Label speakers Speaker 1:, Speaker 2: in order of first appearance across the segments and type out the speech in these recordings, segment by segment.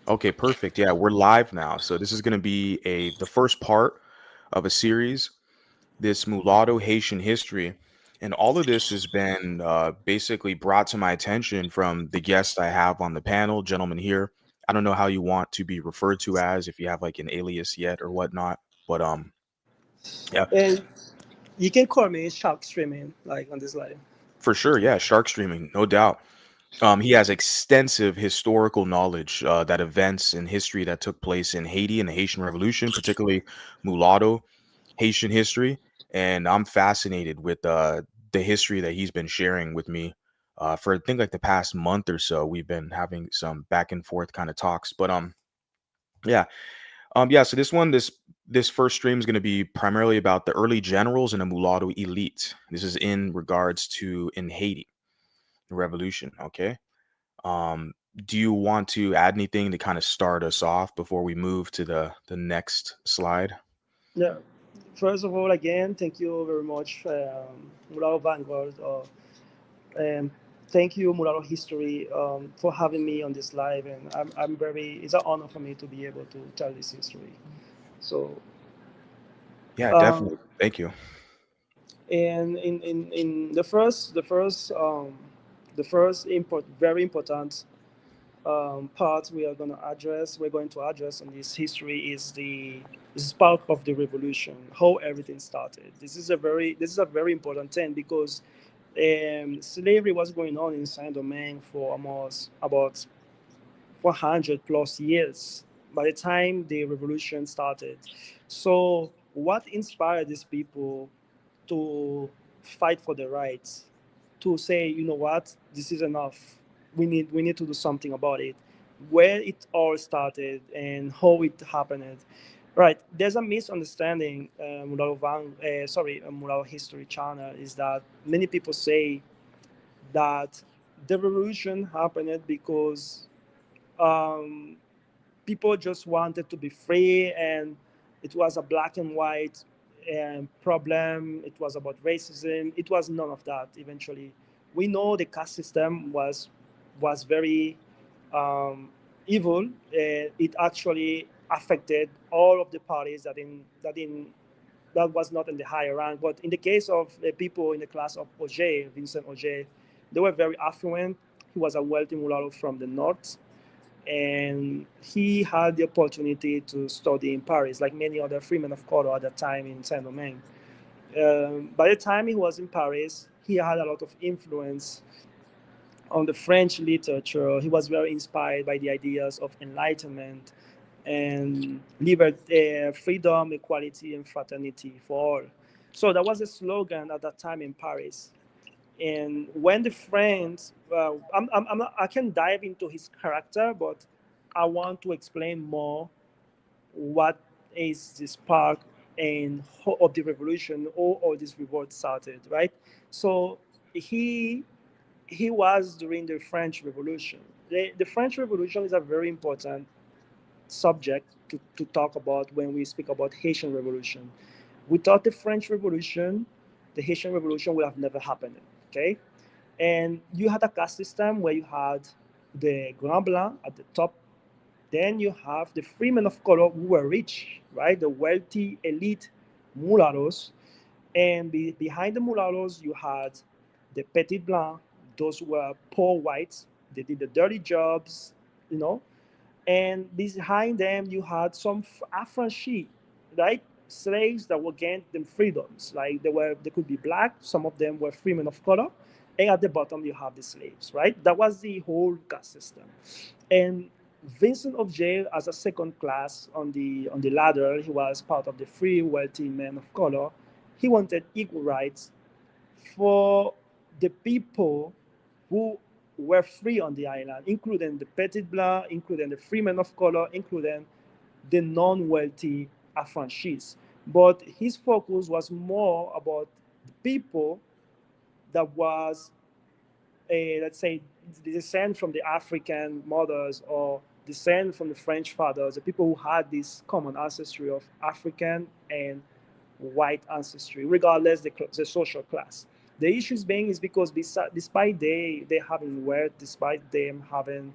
Speaker 1: Okay, perfect. Yeah, we're live now. So this is going to be the first part of a series, this Mulatto Haitian history. And all of this has been basically brought to my attention from the guests I have on the panel, gentlemen here. I don't know how you want to be referred to as, if you have like an alias yet or whatnot, but yeah,
Speaker 2: And you can call me Shark Streaming, like on this line.
Speaker 1: for sure. Yeah, shark streaming, no doubt. He has extensive historical knowledge that events and history that took place in Haiti and the Haitian Revolution, particularly Mulatto Haitian history. And I'm fascinated with the history that he's been sharing with me for I think like the past month or so. We've been having some back and forth kind of talks, but yeah, yeah. So this first stream is going to be primarily about the early generals and the mulatto elite. This is in regards to in Haiti, the revolution. Okay. Um, do you want to add anything to kind of start us off before we move to the next slide?
Speaker 2: Yeah. First of all, again, thank you very much, Mulatto Vanguard. And thank you, Mulatto History, for having me on this live. And I'm very, it's an honor for me to be able to tell this history. So,
Speaker 1: Yeah, definitely.
Speaker 2: um,
Speaker 1: Thank you.
Speaker 2: and in the first very important part we're going to address on this history is the spark of the revolution, how everything started. This is a very important thing because slavery was going on in Saint Domingue for almost about 400 plus years by the time the revolution started. So, what inspired these people to fight for the rights? To say, you know what, this is enough. We need to do something about it. Where it all started and how it happened. Right. There's a misunderstanding. Mulatto History Channel is that many people say that the revolution happened because um, people just wanted to be free and it was a black and white problem. It was about racism. It was none of that eventually. We know the caste system was very um, evil. It actually affected all of the parties that was not in the higher rank. But in the case of the people in the class of Auger, Vincent Auger, they were very affluent. He was a wealthy mulatto from the north, and he had the opportunity to study in Paris, like many other freemen of color at that time in Saint Domingue. By the time he was in Paris, he had a lot of influence on the French literature. He was very inspired by the ideas of enlightenment and liberty, freedom, equality, and fraternity for all. So that was a slogan at that time in Paris. And when the French, I can dive into his character, but I want to explain more what is the spark and of the revolution or all this revolt started, right? So he he was during the French Revolution. The French Revolution is a very important subject to talk about when we speak about Haitian Revolution. Without the French Revolution, the Haitian Revolution would have never happened. Okay, and you had a caste system where you had the Grand Blanc at the top. Then you have the freemen of color who were rich, right? The wealthy elite mulattoes. And behind the mulattoes, you had the petit blanc, those were poor whites. They did the dirty jobs, you know. And behind them, you had some affranchis, right? Slaves that were gained them freedoms. Like they could be black. Some of them were freemen of color. And at the bottom, you have the slaves, right? That was the whole caste system. And Vincent of Jail, as a second class on the ladder, he was part of the free, wealthy men of color. He wanted equal rights for the people who were free on the island, including the petit blanc, including the free men of color, including the non-wealthy affranchis. But his focus was more about the people that was let's say, descend from the African mothers or descend from the French fathers, the people who had this common ancestry of African and white ancestry, regardless the social class. The issues being is because despite they having wealth, despite them having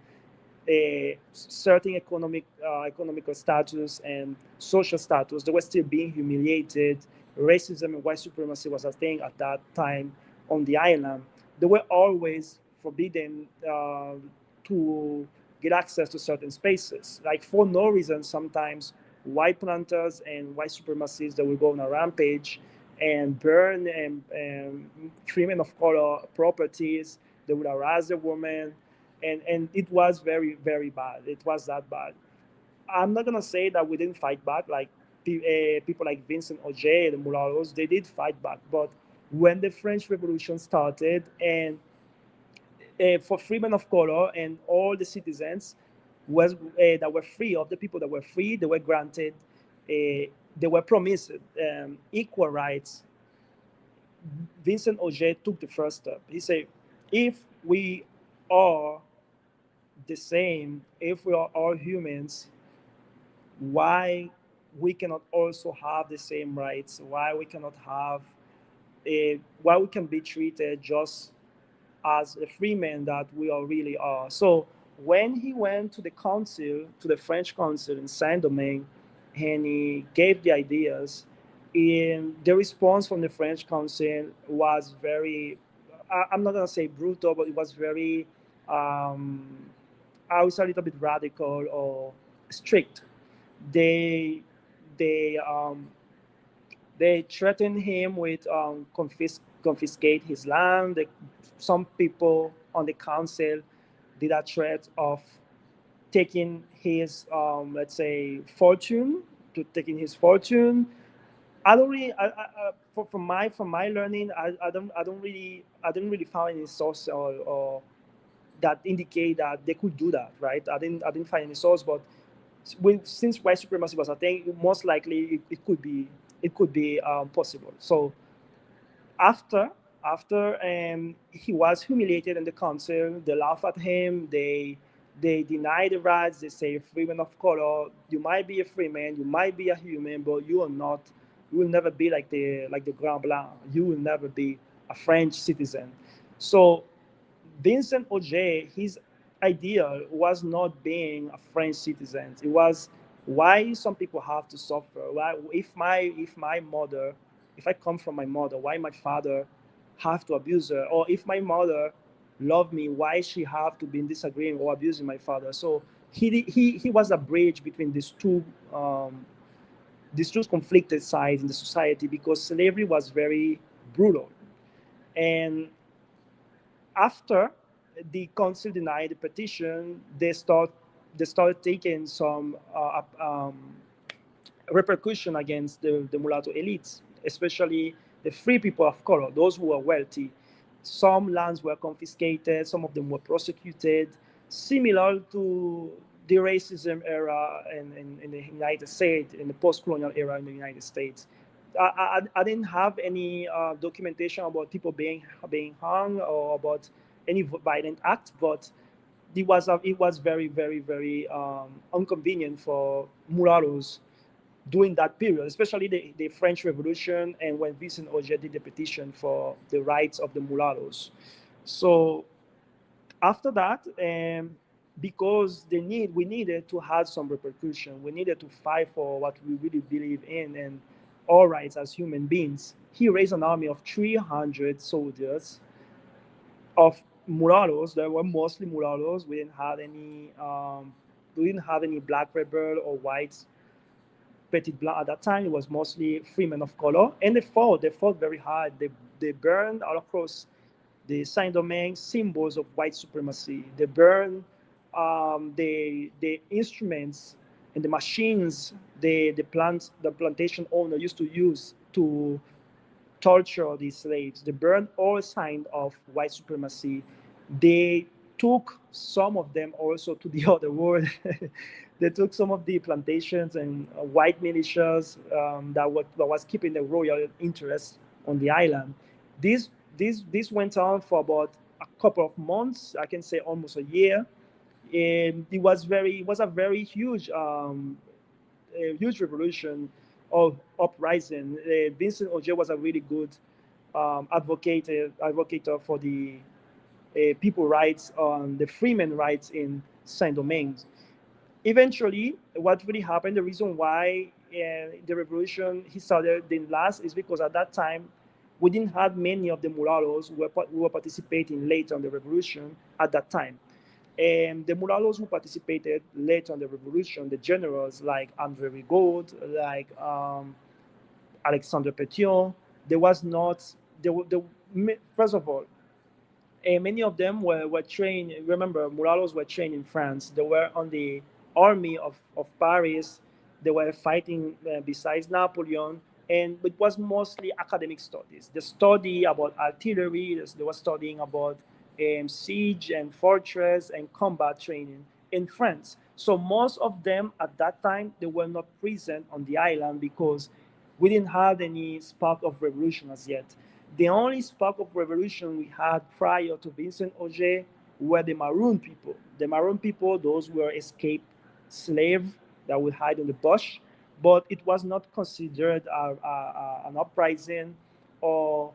Speaker 2: a certain economical status and social status. They were still being humiliated. Racism and white supremacy was a thing at that time on the island. They were always forbidden to get access to certain spaces. Like for no reason, sometimes white planters and white supremacists that will go on a rampage and burn and women of color properties. They would harass the women, and it was very very bad. It was that bad. I'm not gonna say that we didn't fight back. Like people like Vincent Auger, the Mulattos, they did fight back. But when the French Revolution started, and for freemen of color and all the citizens was that were free, of the people that were free, they were granted, they were promised equal rights. Vincent Auger took the first step. He said, if we are the same, if we are all humans, why we cannot also have the same rights? Why we cannot have why we can be treated just as a free man that we all really are. So when he went to the council, to the French council in Saint Domingue, and he gave the ideas, in the response from the French council was very, I'm not gonna say brutal, but it was very, um, I was a little bit radical or strict. They, they, um, they threatened him with confiscate his land. Some people on the council did a threat of taking his, let's say, fortune, to taking his fortune. I don't really, from my learning, I didn't really find any source or that indicate that they could do that, right? I didn't find any source, but since white supremacy was a thing, most likely it could be possible. So after he was humiliated in the council, they laugh at him. They deny the rights. They say, freeman of color, you might be a free man, you might be a human, but you are not. You will never be like the Grand Blanc. You will never be a French citizen. So Vincent Auger, his ideal was not being a French citizen. It was why some people have to suffer. Why, if my mother, if I come from my mother, why my father have to abuse her? Or if my mother loved me, why she have to be in disagreement or abusing my father? So he was a bridge between these two conflicted sides in the society, because slavery was very brutal. And after the council denied the petition, they started taking some repercussion against the mulatto elites, especially the free people of color, those who were wealthy. Some lands were confiscated, some of them were prosecuted, similar to the racism era in the United States, in the post-colonial era in the United States. I didn't have any documentation about people being hung or about any violent act, but it was very very inconvenient for mulattoes during that period, especially the French Revolution and when Vincent Auger did the petition for the rights of the mulattoes. So after that, because we needed to have some repercussion, we needed to fight for what we really believe in and our rights as human beings. He raised an army of 300 soldiers of mulattoes. There were mostly mulattoes. We didn't have any black rebel or white petit blanc at that time. It was mostly freemen of color, and they fought very hard. They burned all across the Saint Domingue symbols of white supremacy. They burned the instruments and the machines the plantation owner used to use to torture these slaves. They burned all signs of white supremacy. They took some of them also to the other world. They took some of the plantations and white militias that was keeping the royal interest on the island. This this went on for about a couple of months. I can say almost a year. And it was a huge revolution of uprising. Vincent Auger was a really good advocate for the people rights on the freemen rights in Saint Domingue. Eventually, what really happened, the reason why the revolution he started didn't last is because at that time we didn't have many of the mulattoes who were participating later in the revolution at that time. And the mulattoes who participated later in the revolution, the generals like Andre Rigaud, like Alexandre Petion, there was not, first of all, many of them were trained. Remember, mulattoes were trained in France. They were on the army of Paris. They were fighting besides Napoleon, and it was mostly academic studies. The study about artillery. They were studying about siege and fortress and combat training in France. So most of them at that time they were not present on the island because we didn't have any spark of revolution as yet. The only spark of revolution we had prior to Vincent Auger were the Maroon people. The Maroon people, those were escaped slaves that would hide in the bush, but it was not considered an uprising or,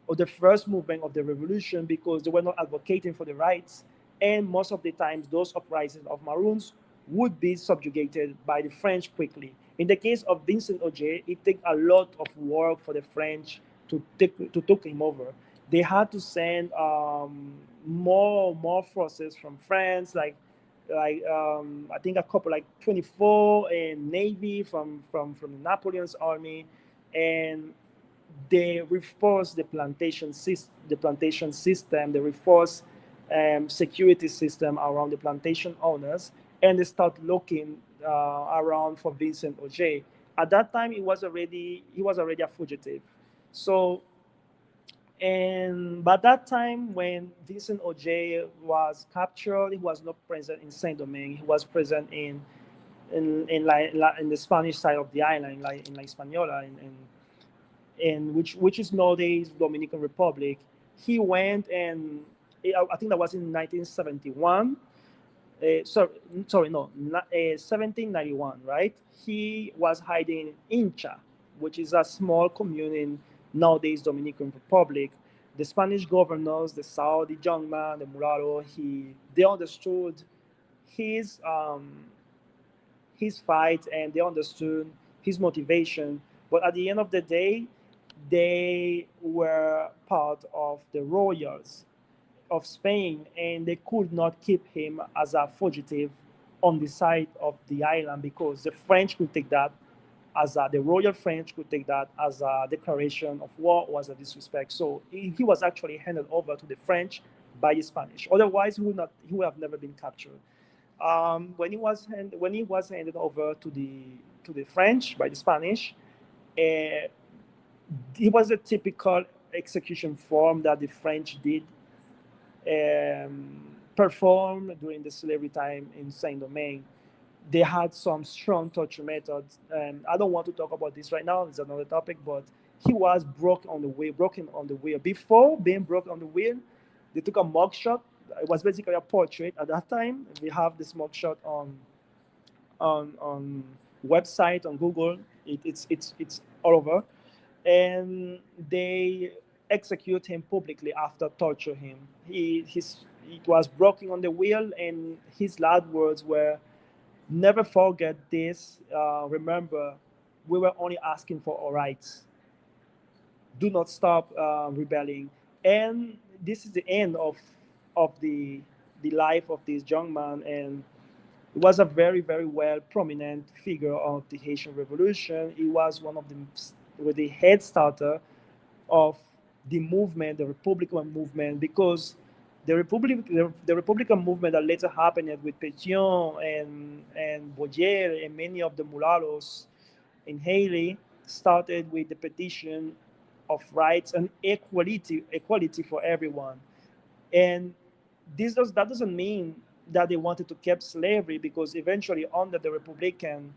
Speaker 2: or the first movement of the revolution because they were not advocating for the rights. And most of the times, those uprisings of Maroons would be subjugated by the French quickly. In the case of Vincent Auger, it took a lot of work for the French to take him over. They had to send more forces from France, I think a couple like 24 and navy from Napoleon's army, and they reinforce the plantation system, they reinforce security system around the plantation owners, and they start looking around for Vincent Auger. At that time, he was already a fugitive. So, and by that time, when Vincent Auger was captured, he was not present in Saint Domingue. He was present in the Spanish side of the island, like in La Hispaniola, which is nowadays Dominican Republic. He went and I think that was in 1971. Sorry, no, 1791, right? He was hiding in Incha, which is a small commune in nowadays Dominican Republic. The Spanish governors, the Saudi young man, the mulatto, they understood his his fight and they understood his motivation. But at the end of the day, they were part of the royals of Spain, and they could not keep him as a fugitive on the side of the island because the French could take that the royal French could take that as a declaration of war or as a disrespect. So he was actually handed over to the French by the Spanish. Otherwise, he would have never been captured. When he was handed over to the French by the Spanish, uh, it was a typical execution form that the French did perform during the slavery time in Saint Domingue. They had some strong torture methods. I don't want to talk about this right now. It's another topic, but he was broken on the wheel. Before being broken on the wheel, they took a mug shot. It was basically a portrait at that time. We have this mug shot on website on Google. It's all over, and they execute him publicly after torture him. It was broken on the wheel, and his last words were, "Never forget this. Remember, we were only asking for our rights. Do not stop rebelling." And this is the end of the life of this young man, and he was a very, very well prominent figure of the Haitian Revolution. He was one of the head starter of the movement, the Republican movement, because the Republican movement that later happened with Pétion and Boyer and many of the mulattoes in Haiti started with the petition of rights and equality for everyone. And that doesn't mean that they wanted to keep slavery because eventually under the Republican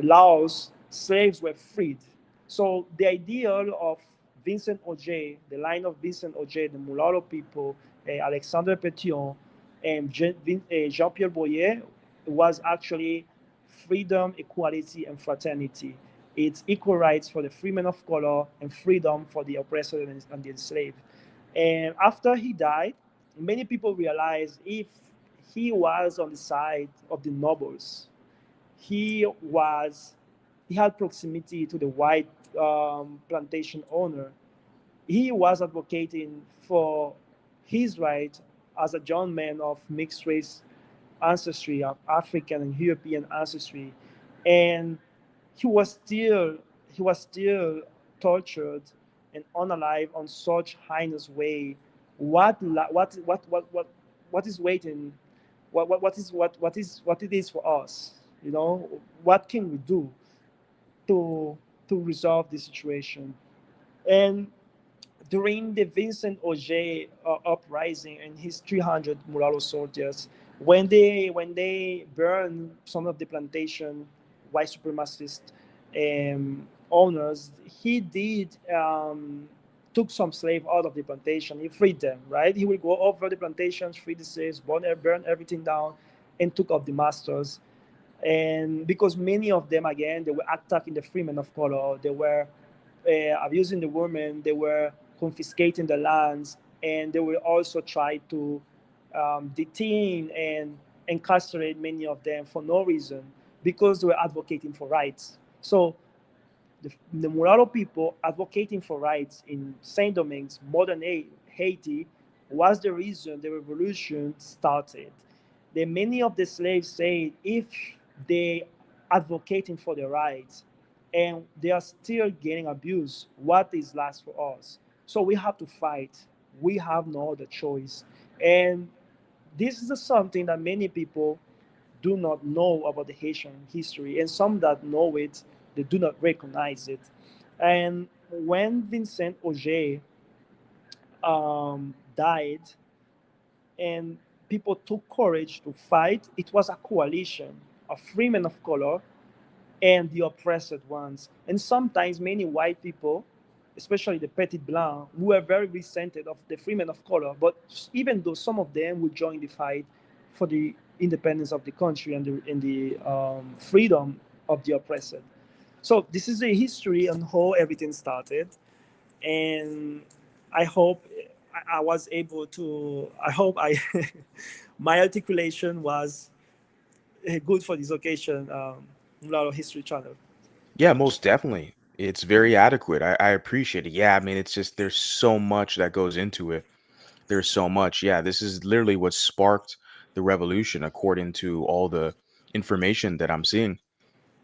Speaker 2: laws, slaves were freed. So the ideal of Vincent Auger, the line of Vincent Auger, the mulatto people, Alexandre Petion, and Jean-Pierre Boyer was actually freedom, equality, and fraternity. It's equal rights for the free men of color and freedom for the oppressed and the enslaved. And after he died, many people realized if he was on the side of the nobles. He was he had proximity to the white plantation owner. He was advocating for his right as a young man of mixed race ancestry, of African and European ancestry, and he was still he was still tortured and unalive on such heinous way. What is waiting? What it is for us? You know, what can we do to resolve this situation? And during the Vincent Auger uprising and his 300 mulatto soldiers, when they burned some of the plantation white supremacist owners, he did took some slave out of the plantation. He freed them, right? He would go over the plantations, free the slaves, burn everything down, and took up the masters. And because many of them, again, they were attacking the freemen of color, they were abusing the women, they were confiscating the lands, and they will also try to detain and incarcerate many of them for no reason because they were advocating for rights. So the Mulatto people advocating for rights in Saint Domingue's modern Haiti was the reason the revolution started. Then many of the slaves said if they advocating for their rights and they are still getting abused, what is last for us? So we have to fight. We have no other choice. And this is something that many people do not know about the Haitian history, and some that know it, they do not recognize it. And when Vincent Auger died, and people took courage to fight, it was a coalition of freemen of color and the oppressed ones. And sometimes many white people, especially the petit blanc, were very resented of the freemen of color. But even though some of them would join the fight for the independence of the country and the freedom of the oppressed. So this is the history on how everything started, and I hope I was able to. I hope I my articulation was good for this occasion. Mulatto History Channel.
Speaker 1: Yeah, most definitely. It's very adequate. I appreciate it. Yeah, I mean, it's just there's so much that goes into it. There's so much. Yeah, this is literally what sparked the revolution, according to all the information that I'm seeing.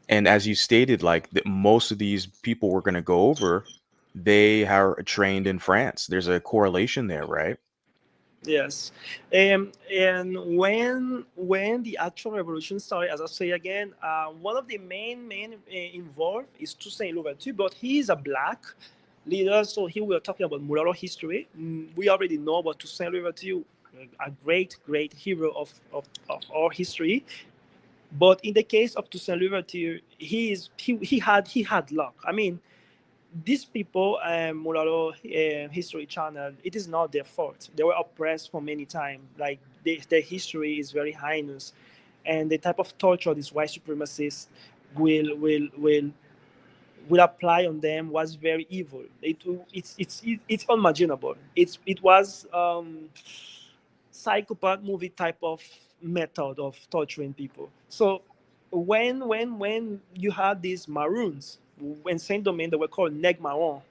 Speaker 1: And as you stated, like most of these people we're going to go over, they are trained in France. There's a correlation there, right?
Speaker 2: Yes, and when the actual revolution started, as I say again, one of the main involved is Toussaint Louverture, but he is a black leader. So here we are talking about Mulatto history. We already know about Toussaint Louverture, a great hero of our history. But in the case of Toussaint Louverture, he had luck. I mean, these people, Mulatto History Channel, it is not their fault. They were oppressed for many time. Like their history is very heinous, and the type of torture these white supremacists will will will will apply on them was very evil. It's unimaginable. It was psychopath movie type of method of torturing people. So when you had these maroons in Saint Domingue, they were called neg marron.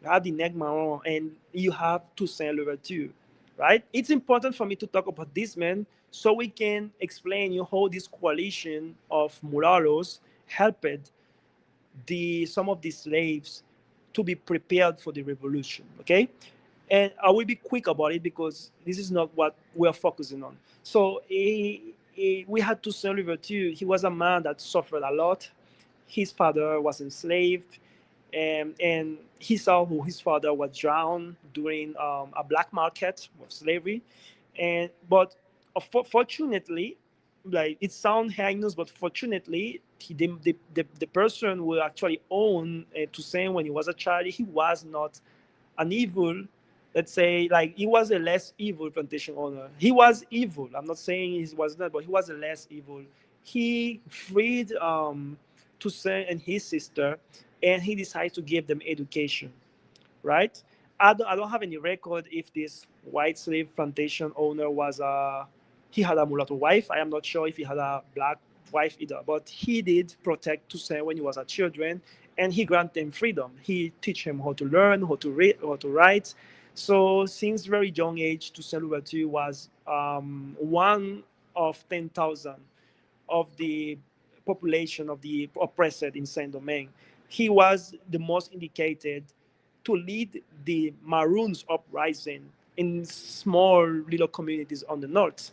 Speaker 2: You have the neg marron, and you have Toussaint Louverture, right? It's important for me to talk about this man so we can explain you how this coalition of mulattoes helped the some of the slaves to be prepared for the revolution. Okay, and I will be quick about it because this is not what we are focusing on. So we had to celebrate too. He was a man that suffered a lot. His father was enslaved, and he saw who his father was drowned during a black market of slavery. And but fortunately, like it sounds heinous, but fortunately, the person who actually owned Toussaint when he was a child, he was not an evil, let's say, like he was a less evil plantation owner. He was evil. I'm not saying he was not, but he was a less evil. He freed Toussaint and his sister, and he decided to give them education, right? I don't have any record if this white slave plantation owner was He had a mulatto wife. I am not sure if he had a black wife either, but he did protect Toussaint when he was a children, and he granted him freedom. He teach him how to learn, how to read, how to write. So since very young age, Toussaint Louverture was one of 10,000 of the population of the oppressed in Saint Domingue. He was the most indicated to lead the Maroons uprising in small little communities on the north.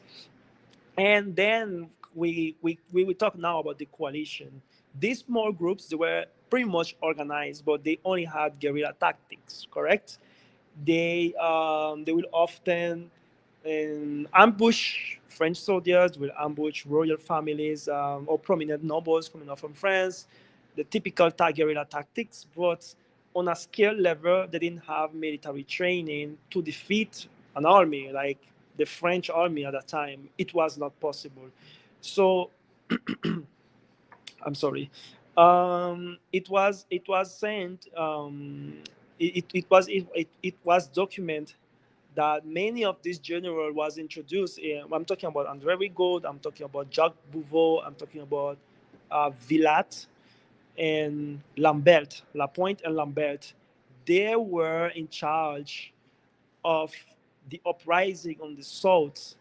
Speaker 2: And then we will talk now about the coalition. These small groups, they were pretty much organized, but they only had guerrilla tactics, correct? They will often ambush French soldiers, will ambush royal families or prominent nobles coming up from France, the typical guerrilla tactics, but on a scale level, they didn't have military training to defeat an army like the French army at that time. It was not possible. So I'm sorry. It was sent. It was documented that many of these general was introduced. I'm talking about André Rigaud. I'm talking about Jacques Bouveau. I'm talking about Villat and Lambert, Lapointe and Lambert. They were in charge of the uprising on the south.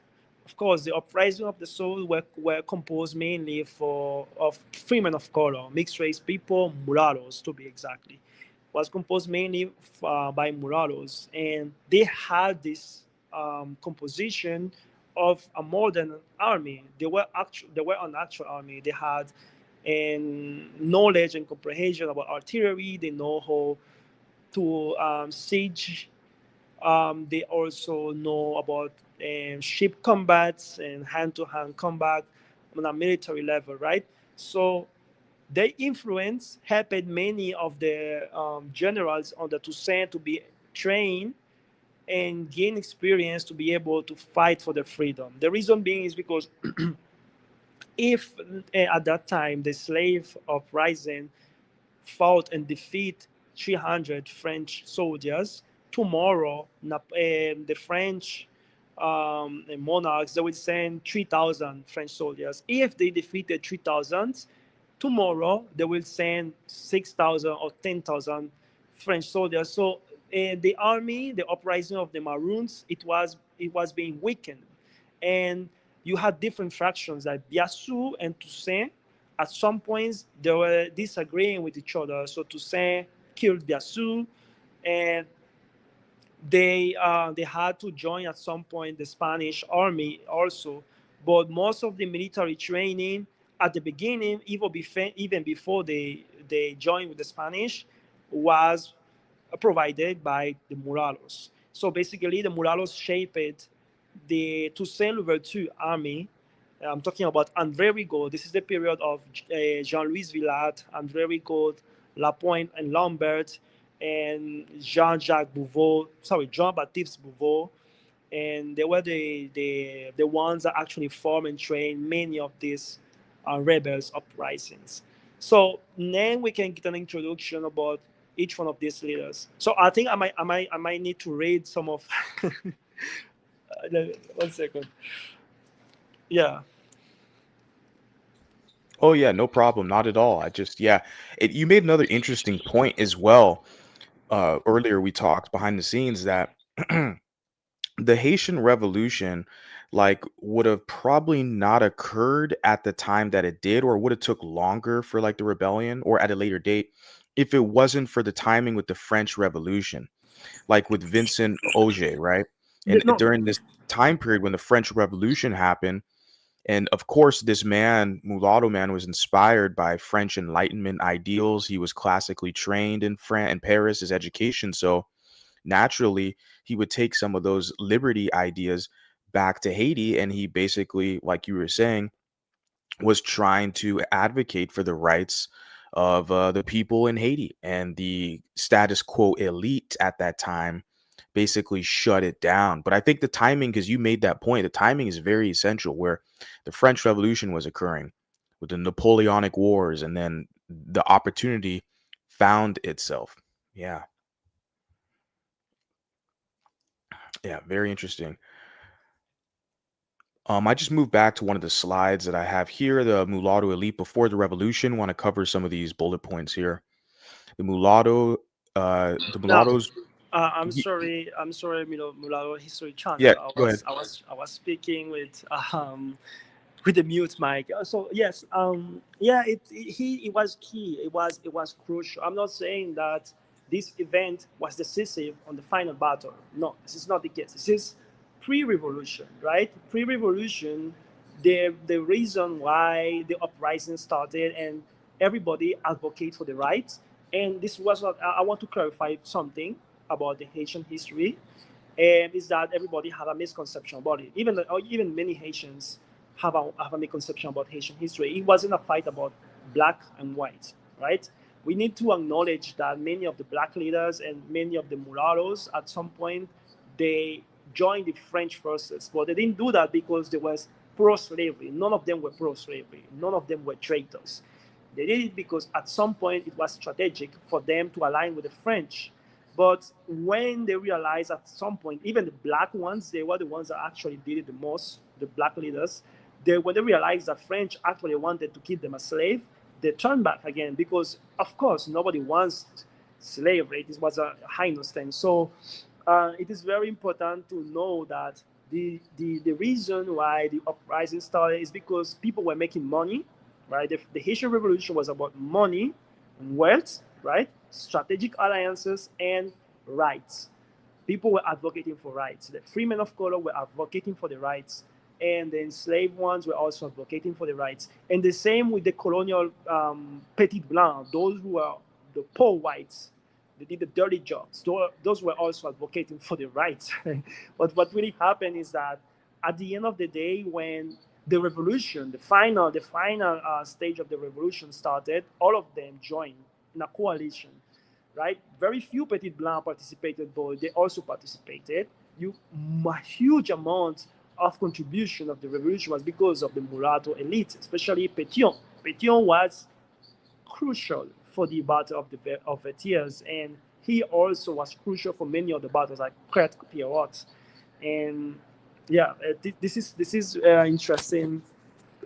Speaker 2: Of course, the uprising of the south were composed mainly of freemen of color, mixed race people, mulattoes to be exactly. Was composed mainly by mulattoes, and they had this composition of a modern army. They were an actual army. They had knowledge and comprehension about artillery. They know how to siege. They also know about ship combats and hand-to-hand combat on a military level, right? So their influence helped many of the generals under Toussaint to be trained and gain experience to be able to fight for their freedom. The reason being is because if at that time the slave uprising fought and defeat 300 French soldiers. Tomorrow, the French monarchs, they will send 3,000 French soldiers. If they defeated 3,000, tomorrow they will send 6,000 or 10,000 French soldiers. So the army, the uprising of the Maroons, it was being weakened, and you had different fractions like Biassou and Toussaint. At some points, they were disagreeing with each other. So Toussaint killed Biassou, and they had to join at some point the Spanish army also. But most of the military training at the beginning, even before they joined with the Spanish, was provided by the Mulattos. So basically, the Mulattos shaped the Toussaint Louverture army. I'm talking about André Rigaud. This is the period of Jean-Louis Villat, André Rigaud, Lapointe and Lambert, and Jean-Jacques Bouveau, sorry, Jean-Baptiste Bouveau. And they were the ones that actually formed and trained many of these rebels uprisings. So then we can get an introduction about each one of these leaders. So I think I might need to read some of. 1 second. Yeah.
Speaker 1: Oh yeah, no problem, not at all. I just yeah, you made another interesting point as well. Earlier we talked behind the scenes that the Haitian Revolution like would have probably not occurred at the time that it did, or would have took longer for like the rebellion or at a later date if it wasn't for the timing with the French Revolution, like with Vincent Auger, right? And
Speaker 2: No.
Speaker 1: during this time period when the French Revolution happened, and of course, this man, Mulatto man, was inspired by French Enlightenment ideals. He was classically trained in France and Paris, his education. So naturally, he would take some of those liberty ideas back to Haiti. And he basically, like you were saying, was trying to advocate for the rights of the people in Haiti. And the status quo elite at that time basically shut it down. But I think the timing, because you made that point, the timing is very essential where the French Revolution was occurring with the Napoleonic Wars, and then the opportunity found itself. Yeah. Yeah. Very interesting. I just moved back to one of the slides that I have here, the mulatto elite before the revolution. Want to cover some of these bullet points here. The mulatto, the
Speaker 2: Now,
Speaker 1: mulattoes. y-
Speaker 2: I'm sorry, Mulatto History
Speaker 1: Yeah,
Speaker 2: Channel.
Speaker 1: go ahead.
Speaker 2: I was speaking with the mute mic. So yes, yeah, it was key. It was crucial. I'm not saying that this event was decisive on the final battle. No, this is not the case. This is pre-revolution, right? Pre-revolution, the reason why the uprising started and everybody advocate for the rights. And this was what I want to clarify something about the Haitian history, and is that everybody have a misconception about it. Even many Haitians have a misconception about Haitian history. It wasn't a fight about black and white, right? We need to acknowledge that many of the black leaders and many of the mulattoes at some point they joined the French forces, but they didn't do that because they was pro-slavery. None of them were pro-slavery. None of them were traitors. They did it because at some point it was strategic for them to align with the French. But when they realized at some point, even the black ones, they were the ones that actually did it the most, the black leaders. When they realized that French actually wanted to keep them as slave, they turned back again because, of course, nobody wants slavery. This was a heinous thing. So it is very important to know that the reason why the uprising started is because people were making money, right? The Haitian Revolution was about money and wealth, right? Strategic alliances and rights. People were advocating for rights. The free men of color were advocating for the rights, and the enslaved ones were also advocating for the rights. And the same with the colonial petit blanc, those who were the poor whites. They did the dirty jobs. Those were also advocating for the rights. But what really happened is that at the end of the day, when the revolution, the final stage of the revolution started, all of them joined in a coalition, right? Very few Petit Blanc participated, but they also participated. A huge amount of contribution of the revolution was because of the mulatto elite, especially Pétion. Pétion was crucial for the battle of the Tiers, and he also was crucial for many of the battles like Crete Pierrot. And yeah, this is interesting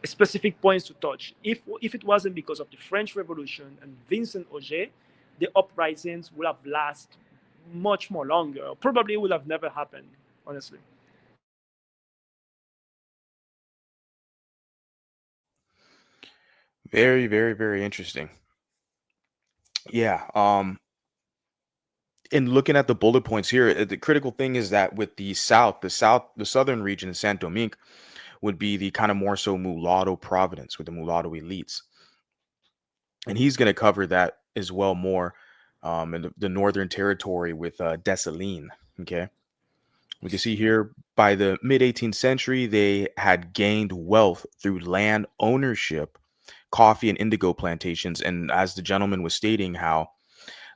Speaker 2: specific points to touch. If it wasn't because of the French Revolution and Vincent Auger, the uprisings would have lasted much more longer. Probably would have never happened, honestly.
Speaker 1: Very, very, very interesting. Yeah. In looking at the bullet points here, the critical thing is that with the southern region in Saint Domingue would be the kind of more so mulatto providence with the mulatto elites, and he's going to cover that as well more in the northern territory with Dessalines. Okay, we can see here by the mid 18th century they had gained wealth through land ownership, coffee and indigo plantations, and as the gentleman was stating, how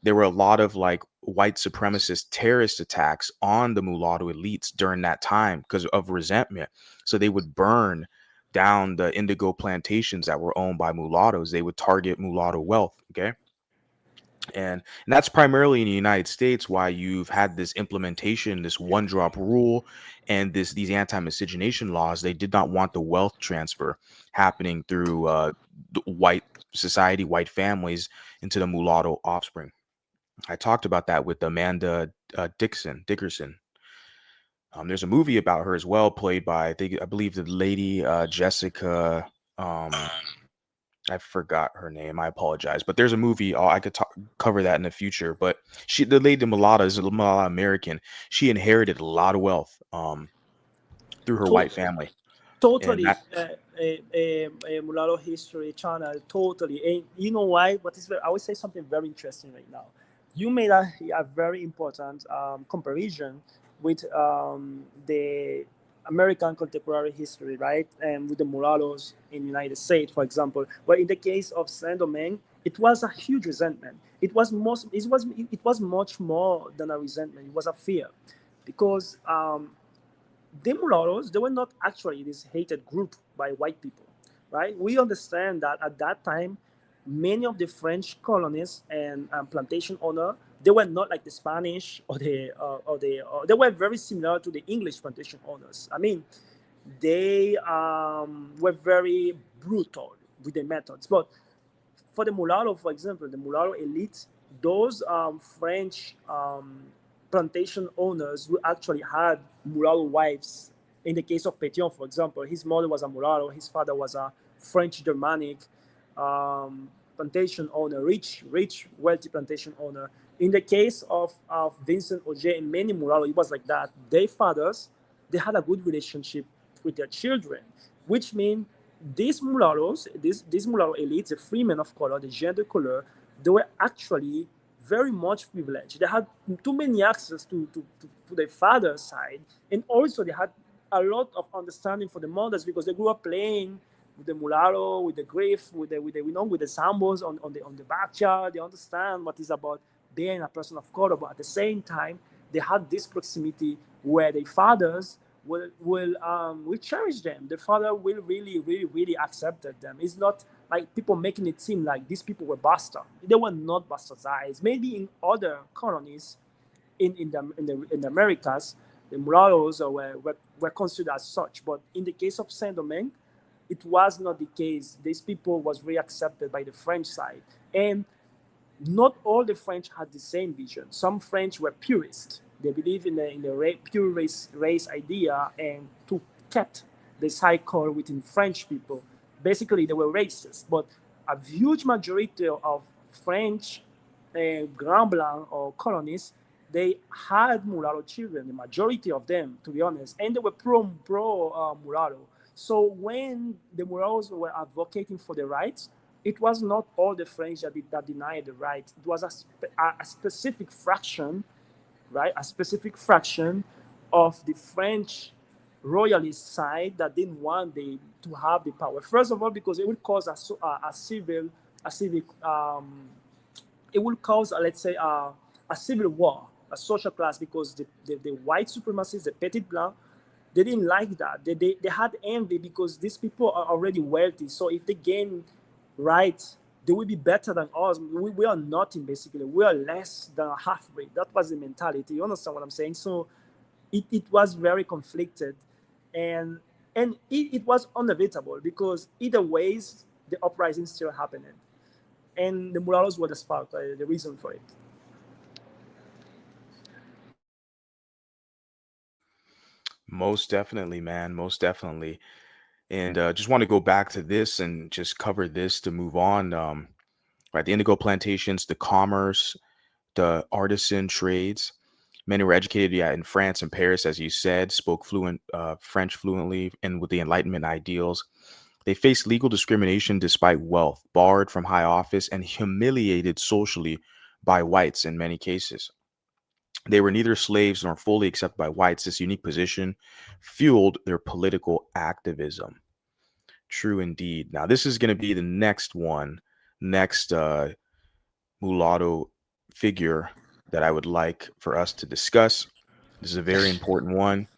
Speaker 1: there were a lot of like white supremacist terrorist attacks on the mulatto elites during that time because of resentment. So they would burn down the indigo plantations that were owned by mulattoes. They would target mulatto wealth. Okay. And that's primarily in the United States why you've had this implementation, this one drop rule, and these anti-miscegenation laws. They did not want the wealth transfer happening through the white society, white families into the mulatto offspring. I talked about that with Amanda Dickerson. There's a movie about her as well, played by I believe the lady Jessica. Um, I forgot her name. I apologize, but there's a movie. I could cover that in the future. But the lady Mulatto is a Mulatto American. She inherited a lot of wealth through her white family, and
Speaker 2: Totally,
Speaker 1: that
Speaker 2: a Mulatto History Channel, totally. And you know why? I would say something very interesting right now. You made a very important comparison with the American contemporary history, right? And with the mulattoes in the United States, for example. But in the case of Saint Domingue, it was a huge resentment. It was much more than a resentment. It was a fear, because the mulattoes, they were not actually this hated group by white people, right? We understand that at that time, many of the French colonists and plantation owner, they were not like the Spanish or they were very similar to the English plantation owners. I mean, they were very brutal with the methods. But for the mulatto, for example, the mulatto elite, those French plantation owners who actually had mulatto wives. In the case of Pétion, for example, his mother was a mulatto, his father was a French Germanic plantation owner, rich, wealthy plantation owner. In the case of Vincent Auger and many mulatto, it was like that. Their fathers, they had a good relationship with their children, which means these mulattoes, these mulatto elites, the free men of color, the gens de couleur, they were actually very much privileged. They had too many access to their father's side, and also they had a lot of understanding for the mothers because they grew up playing with the mulatto, with the griff, with the sambos on the backyard. They understand what is about being a person of color, but at the same time, they had this proximity where their fathers will cherish them. The father will really accept them. It's not like people making it seem like these people were bastards. They were not bastardized. Maybe in other colonies in the Americas, the mulattoes were considered as such. But in the case of Saint Domingue, it was not the case. These people was really accepted by the French side, and not all the French had the same vision. Some French were purists. They believed in the pure race idea and to kept the cycle within French people. Basically, they were racist, but a huge majority of French Grand Blanc or colonists, they had mulatto children, the majority of them, to be honest, and they were pro mulatto. So when the mulattoes were advocating for the rights, it was not all the French that denied the right. It was a specific fraction, right? A specific fraction of the French royalist side that didn't want to have the power. First of all, because it would cause a civil it will cause, let's say, a civil war, a social class, because the white supremacists, the petit blanc, they didn't like that. They had envy because these people are already wealthy. So if they gain rights, they will be better than us. We are nothing, basically. We are less than a half breed. That was the mentality. You understand what I'm saying? So it was very conflicted. And it was unavoidable because either ways, the uprising still happening, and the mulattoes were the spark, the reason for it.
Speaker 1: Most definitely, man. Most definitely. And just want to go back to this and just cover this to move on. Right, the indigo plantations, the commerce, the artisan trades. Many were educated, yeah, in France and Paris, as you said, spoke fluent French fluently, and with the Enlightenment ideals. They faced legal discrimination despite wealth, barred from high office, and humiliated socially by whites in many cases. They were neither slaves nor fully accepted by whites. This unique position fueled their political activism. True indeed. Now, this is going to be the next one, next mulatto figure that I would like for us to discuss. This is a very important one.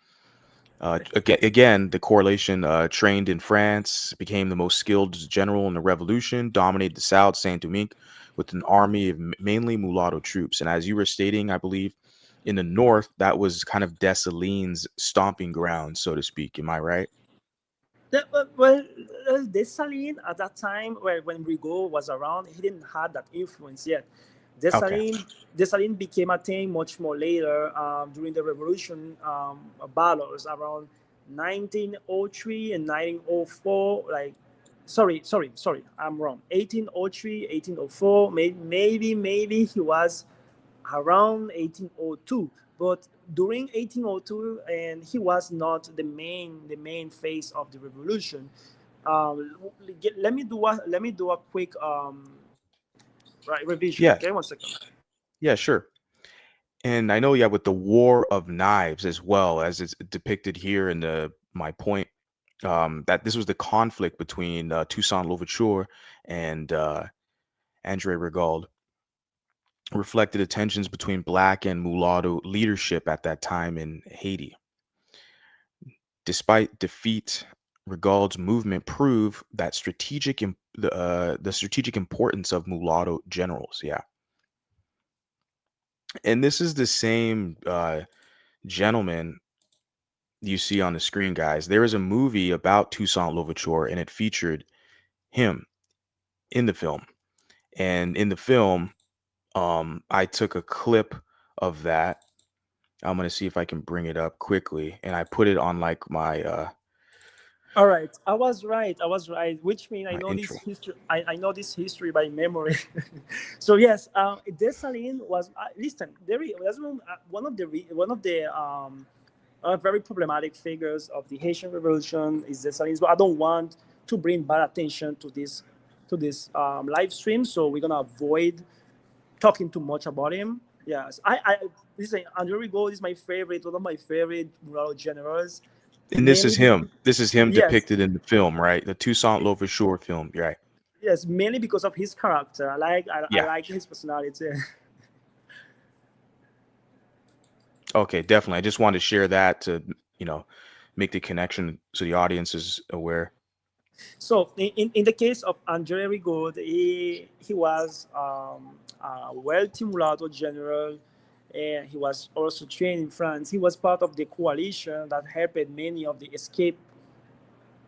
Speaker 1: Again, the correlation, trained in France, became the most skilled general in the revolution, dominated the South, Saint Domingue, with an army of mainly mulatto troops. And as you were stating, I believe in the North, that was kind of Dessalines' stomping ground, so to speak. Am I right?
Speaker 2: Well, Dessalines at that time, when Rigaud was around, he didn't have that influence yet.
Speaker 1: Okay.
Speaker 2: Dessalines became a thing much more later during the revolution battles around 1903 and 1904. Like, sorry, I'm wrong. 1803, 1804. Maybe he was around 1802, but during 1802, and he was not the main face of the revolution. Let me do a quick right revision.
Speaker 1: Yes.
Speaker 2: Okay, 1 second.
Speaker 1: Yeah, sure. And I know, yeah, with the War of Knives as well, as it's depicted here in the my point, that this was the conflict between Toussaint Louverture and Andre Rigaud, reflected the tensions between black and mulatto leadership at that time in Haiti. Despite defeat, Rigaud's movement proved that the strategic importance of mulatto generals. Yeah, and this is the same gentleman you see on the screen, guys, there is a movie about Toussaint Louverture, and it featured him in the film. And in the film, I took a clip of that. I'm gonna see if I can bring it up quickly, and I put it on like
Speaker 2: All right, I was right. I was right. Which means I
Speaker 1: my
Speaker 2: know this
Speaker 1: intro.
Speaker 2: history. I know this history by memory. So yes, Dessalines was. Listen, one of the very problematic figures of the Haitian Revolution is Dessalines. But I don't want to bring bad attention to this live stream. So we're gonna avoid talking too much about him. Yes, I listen. Andre Rigaud is my favorite. One of my favorite mulatto generals.
Speaker 1: And this is
Speaker 2: Mainly,
Speaker 1: him. This is him
Speaker 2: yes,
Speaker 1: depicted in the film, right? The Toussaint Louverture film, right?
Speaker 2: yes, mainly because of his character. I
Speaker 1: Yeah.
Speaker 2: like his personality.
Speaker 1: Okay, definitely. I just wanted to share that to, you know, make the connection so the audience is aware.
Speaker 2: So in the case of Andre Rigaud, he was a wealthy mulatto general, and he was also trained in France. He was part of the coalition that helped many of the escape.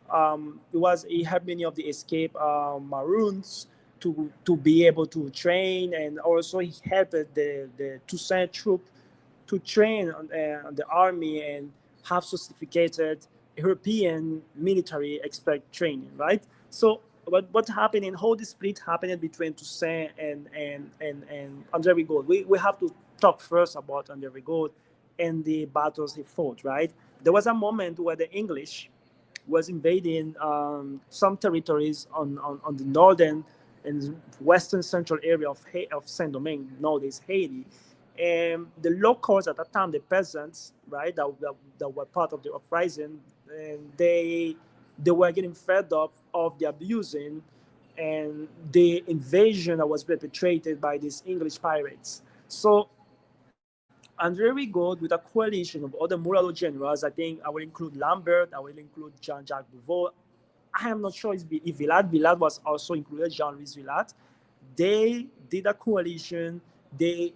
Speaker 2: He helped many of the escape Maroons to be able to train, and also he helped the Toussaint troop to train on the army and have sophisticated European military expert training, right? So what happened and how the split happened between Toussaint and Andre Rigaud. We have to talk first about Andre Rigaud and the battles he fought, right? There was a moment where the English was invading some territories on the northern and western central area of Saint Domingue, nowadays Haiti. And the locals at that time, the peasants, right, that were part of the uprising, and they were getting fed up of the abusing and the invasion that was perpetrated by these English pirates. So Andre Rigaud, with a coalition of other Mulatto generals, I think I will include Lambert, I will include Jean-Jacques Bouvot. I am not sure if Villard was also included, Jean-Louis Villard. They did a coalition. They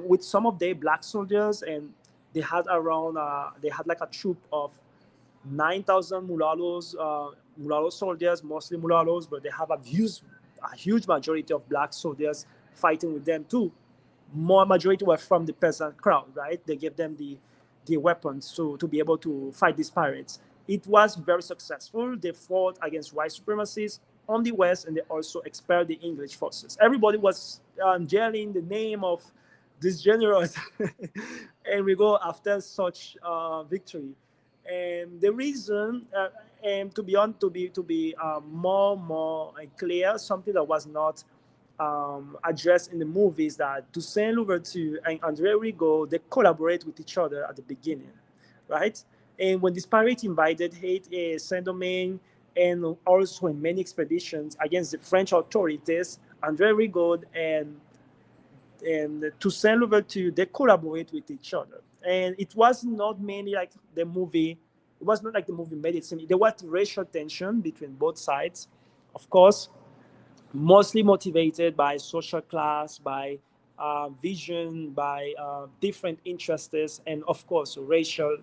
Speaker 2: with some of their black soldiers, and they had like a troop of 9,000 mulatto soldiers, mostly mulattoes, but they have a huge majority of black soldiers fighting with them too. More majority were from the peasant crowd, right? They gave them the weapons to be able to fight these pirates. It was very successful. They fought against white supremacists on the west, and they also expelled the English forces. Everybody was yelling the name of these generals, and we go after such victory. And the reason, and to be more clear, something that was not addressed in the movie is that Toussaint Louverture and Andre Rigaud, they collaborate with each other at the beginning, right? And when this pirate invaded Haiti, Saint Domingue, and also in many expeditions against the French authorities, Andre Rigaud and Toussaint Louverture, they collaborate with each other. And it was not mainly like the movie, it was not like the movie made it seem. There was racial tension between both sides, of course, mostly motivated by social class, by vision, by different interests, and of course, racial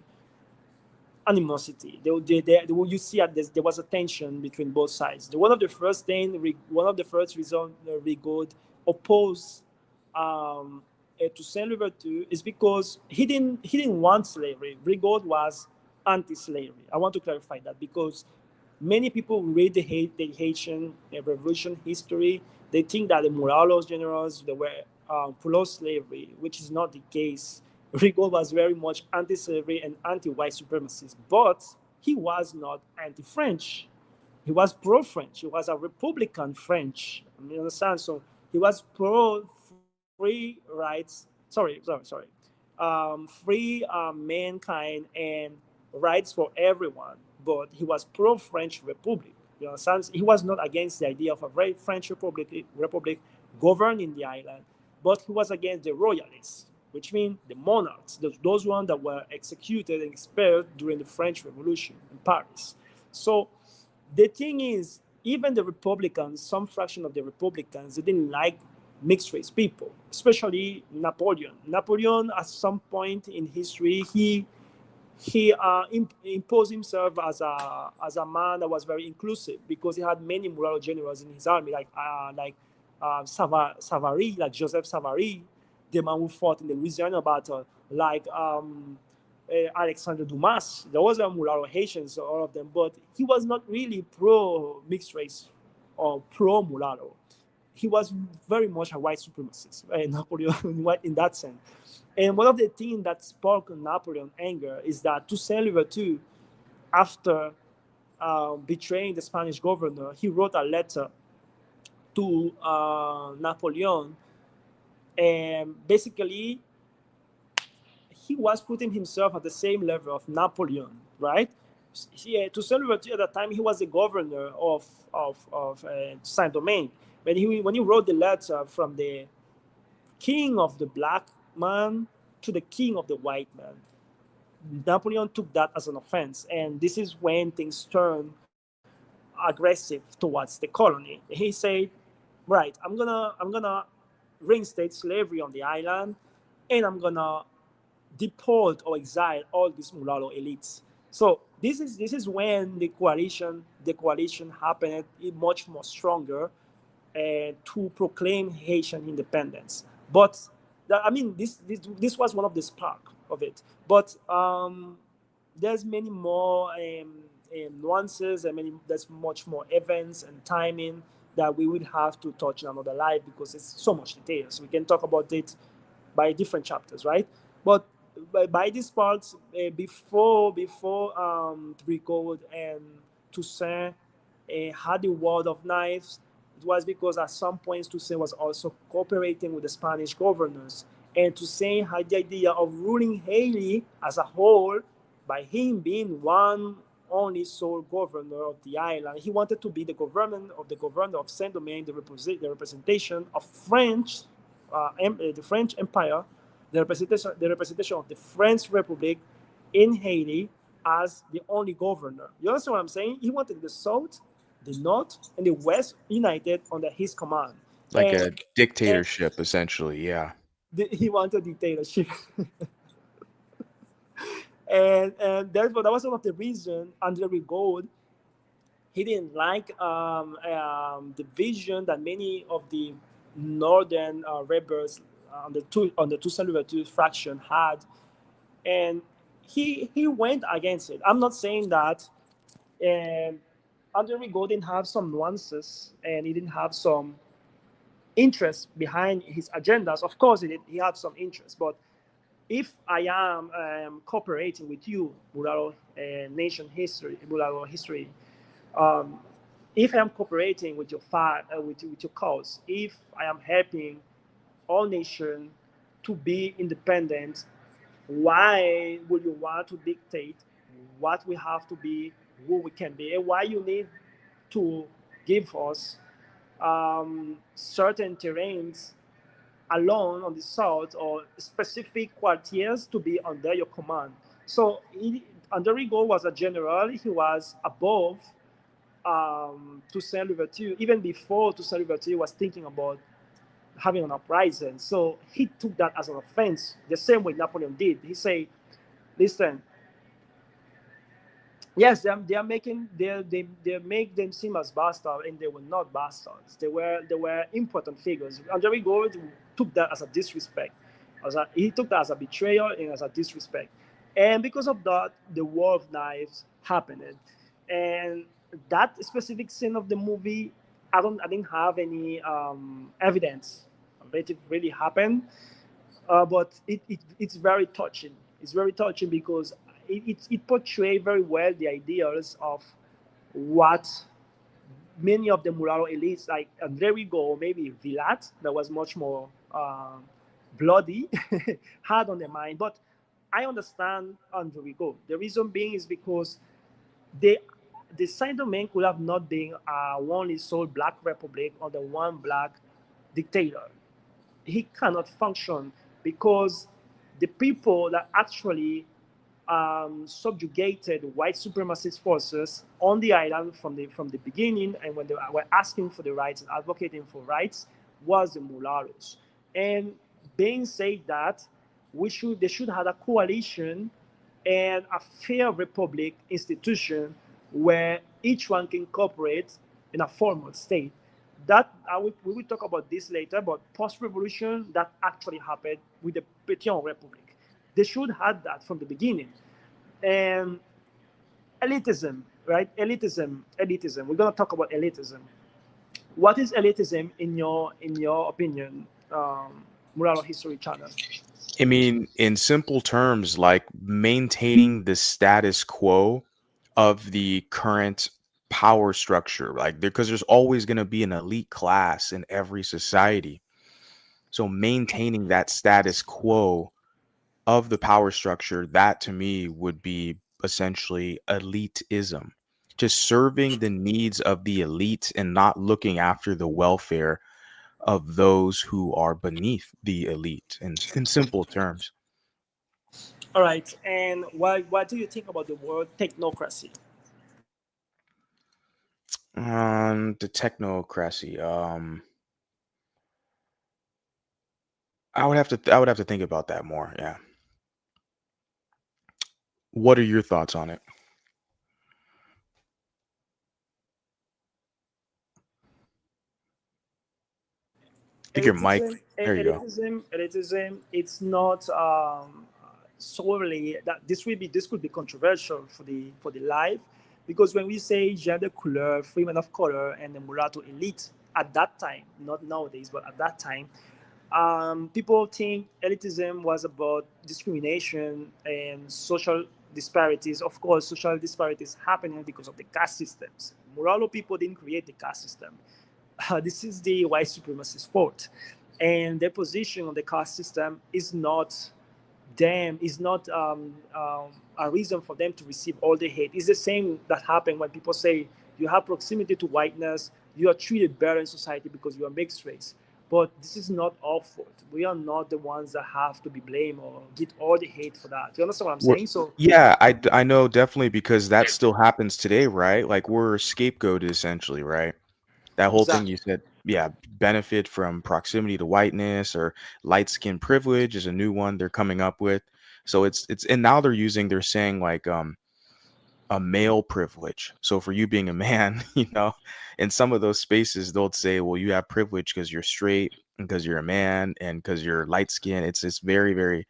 Speaker 2: animosity. You see that there was a tension between both sides. One of the first reasons Rigaud opposed to Saint Louverture is because he didn't want slavery. Rigaud was anti-slavery. I want to clarify that because many people read the Haitian Revolution history. They think that the Morelos generals they were pro-slavery, which is not the case. Rigaud was very much anti-slavery and anti-white supremacist, but he was not anti-French. He was pro-French. He was a Republican French. You understand? So he was pro-free rights. Sorry. Free mankind and rights for everyone. But he was pro-French Republic. You understand? He was not against the idea of a very French Republic governing the island, but he was against the royalists, which means the monarchs, those ones that were executed and expelled during the French Revolution in Paris. So the thing is, even the Republicans, some fraction of the Republicans, they didn't like mixed race people, especially Napoleon. Napoleon, at some point in history, he imposed himself as a man that was very inclusive because he had many mulatto generals in his army, Savary, like Joseph Savary, the man who fought in the Louisiana battle, like Alexandre Dumas. There was a mulatto Haitians, all of them, but he was not really pro mixed race or pro mulatto. He was very much a white supremacist, right? Napoleon in that sense. And one of the things that sparked Napoleon's anger is that Toussaint Louverture, after betraying the Spanish governor, he wrote a letter to Napoleon, and basically he was putting himself at the same level of Napoleon, right? Toussaint Louverture at the time he was the governor of Saint Domingue. When he wrote the letter from the king of the black man to the king of the white man, Napoleon took that as an offense, and this is when things turned aggressive towards the colony. He said, "Right, I'm gonna reinstate slavery on the island, and I'm gonna deport or exile all these mulatto elites." So this is when the coalition happened much more stronger to proclaim Haitian independence. But I mean, this was one of the spark of it. But there's many more nuances. I mean, there's much more events and timing that we would have to touch in another live because it's so much details. We can talk about it by different chapters, right? But by these parts, before Brigaud and Toussaint had the word of knives, it was because at some points Toussaint was also cooperating with the Spanish governors, and Toussaint had the idea of ruling Haiti as a whole by him being one only sole governor of the island. He wanted to be the governor of Saint Domingue, the representation of the French Empire, the representation of the French Republic in Haiti as the only governor. You understand what I'm saying? He wanted the South, the North, and the West united under his command.
Speaker 1: Like
Speaker 2: And,
Speaker 1: a
Speaker 2: and
Speaker 1: dictatorship, essentially. Yeah.
Speaker 2: he wanted dictatorship. And therefore, that was one of the reasons André Rigaud, he didn't like the vision that many of the northern rebels on the Toussaint Louverture faction had, and he went against it. I'm not saying that André Rigaud didn't have some nuances and he didn't have some interest behind his agendas. Of course, he had some interest, but if I am cooperating with you, Mulatto history, um, if I am cooperating with your with your cause, if I am helping all nations to be independent, why would you want to dictate what we have to be, who we can be, and why you need to give us certain terrains alone on the south or specific quartiers to be under your command? So under Rigaud was a general. He was above Toussaint Louverture, even before Toussaint Louverture was thinking about having an uprising. So he took that as an offense, the same way Napoleon did. He said, listen, yes, they are making they make them seem as bastards, and they were not bastards. They were important figures. And Jerry Gold took that as a disrespect, he took that as a betrayal and as a disrespect, and because of that, the War of Knives happened, and that specific scene of the movie, I didn't have any evidence that it really happened, but it's very touching. It's very touching because it portrays very well the ideals of what many of the mulatto elites, like Andre Rigaud, maybe Vilat, that was much more bloody, had on their mind. But I understand Andre Rigaud. The reason being is because they, the Saint Domingue could have not been a only sole black republic under one black dictator. He cannot function because the people that actually subjugated white supremacist forces on the island from the beginning, and when they were asking for the rights and advocating for rights, was the mulattoes. And being said that, they should have a coalition and a fair republic institution where each one can cooperate in a formal state. That we will talk about this later, but post-revolution that actually happened with the Pétion Republic. They should have that from the beginning. And elitism, right? Elitism. We're gonna talk about elitism. What is elitism in your opinion, Mulatto History Channel?
Speaker 1: I mean, in simple terms, like maintaining the status quo of the current power structure, like because there's always going to be an elite class in every society. So maintaining that status quo of the power structure, that to me would be essentially elitism. Just serving the needs of the elite and not looking after the welfare of those who are beneath the elite in simple terms.
Speaker 2: All right, and what do you think about the word technocracy?
Speaker 1: The technocracy. I would have to think about that more. Yeah. What are your thoughts on it? I think your mic. There you go.
Speaker 2: Elitism. It's not solely that this could be controversial for the life, because when we say gender couleur, free men of color, and the mulatto elite at that time, not nowadays, but at that time, people think elitism was about discrimination and social disparities. Of course, social disparities happening because of the caste systems. Mulatto people didn't create the caste system. This is the white supremacist fault, and their position on the caste system is not them is not a reason for them to receive all the hate. It's the same that happened when people say you have proximity to whiteness, you are treated better in society because you are mixed race. But this is not our fault. We are not the ones that have to be blamed or get all the hate for that. You understand what I'm
Speaker 1: We're,
Speaker 2: saying? So
Speaker 1: yeah, I know definitely because that still happens today, right? Like we're scapegoated essentially, right? That whole thing you
Speaker 2: exactly.
Speaker 1: said, yeah, benefit from proximity to whiteness or light skin privilege is a new one they're coming up with. So it's and now they're saying like a male privilege. So for you being a man, in some of those spaces they'll say, well, you have privilege because you're straight and because you're a man and because you're light skin. It's very, very,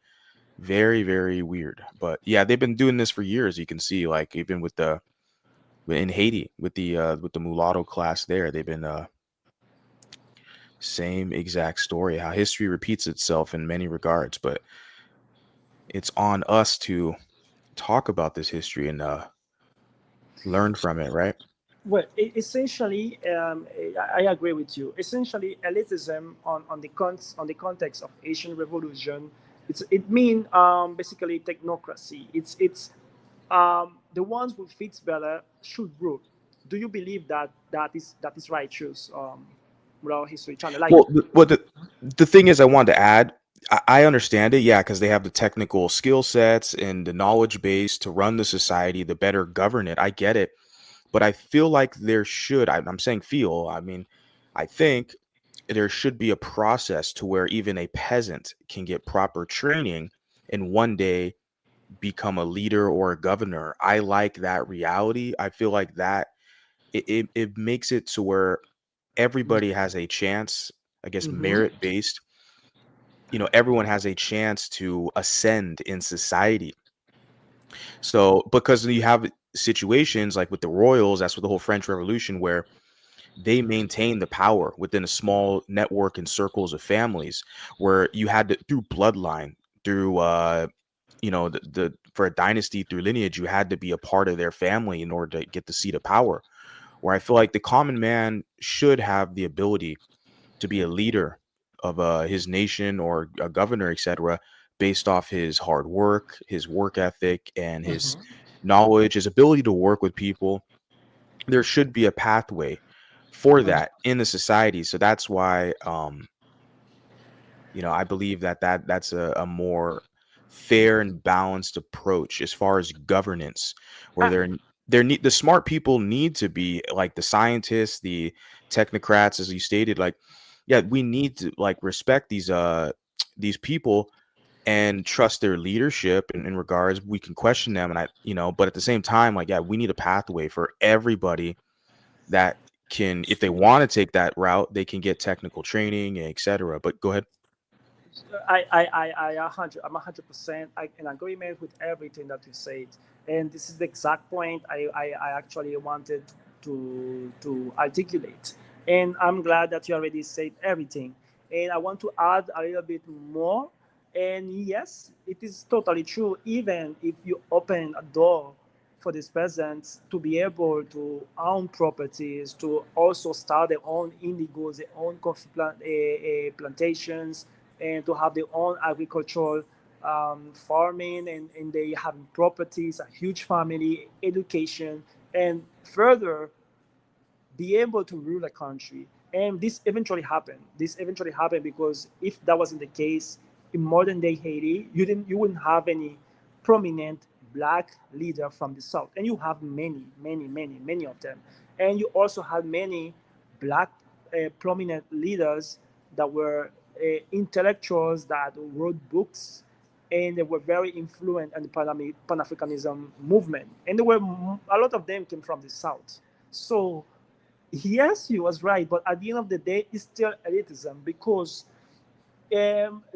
Speaker 1: very, very weird. But yeah, they've been doing this for years. You can see like even with the in Haiti with the mulatto class there, they've been same exact story, how history repeats itself in many regards, but it's on us to talk about this history and learn from it, right?
Speaker 2: Well, essentially, I agree with you. Essentially, elitism on the context of Asian revolution, it means basically technocracy. It's the ones who fits better should rule. Do you believe that that is righteous? Without history channel, like
Speaker 1: The thing is, I wanted to add, I understand it, yeah, because they have the technical skill sets and the knowledge base to run the society, the better govern it. I get it, but I feel like there should. I'm saying feel. I mean, I think there should be a process to where even a peasant can get proper training and one day become a leader or a governor. I like that reality. I feel like that it makes it to where everybody has a chance, I guess,
Speaker 2: mm-hmm,
Speaker 1: merit based. Everyone has a chance to ascend in society. So because you have situations like with the royals, that's with the whole French Revolution, where they maintained the power within a small network and circles of families, where you had to through bloodline, through the for a dynasty through lineage, you had to be a part of their family in order to get the seat of power. Where I feel like the common man should have the ability to be a leader of his nation or a governor, etc., based off his hard work, his work ethic, and his knowledge, his ability to work with people. There should be a pathway for that in the society. So that's why I believe that's a more fair and balanced approach as far as governance, where
Speaker 2: ah,
Speaker 1: the smart people need to be like the scientists, the technocrats, as you stated. Like, yeah, we need to like respect these people, and trust their leadership in regards. We can question them, and but at the same time, like, yeah, we need a pathway for everybody that can, if they want to take that route, they can get technical training, etc. But go ahead.
Speaker 2: I'm 100% in agreement with everything that you said, and this is the exact point I actually wanted to articulate, and I'm glad that you already said everything, and I want to add a little bit more. And yes, it is totally true. Even if you open a door for these peasants to be able to own properties, to also start their own indigos, their own coffee plantations, and to have their own agricultural farming, and they have properties, a huge family, education, and further be able to rule a country. And this eventually happened. This eventually happened because if that wasn't the case, in modern day Haiti, you wouldn't have any prominent black leader from the south, and you have many of them. And you also had many black prominent leaders that were intellectuals that wrote books, and they were very influent in the Pan Africanism movement. And there were a lot of them came from the south. So yes, he was right, but at the end of the day, it's still elitism because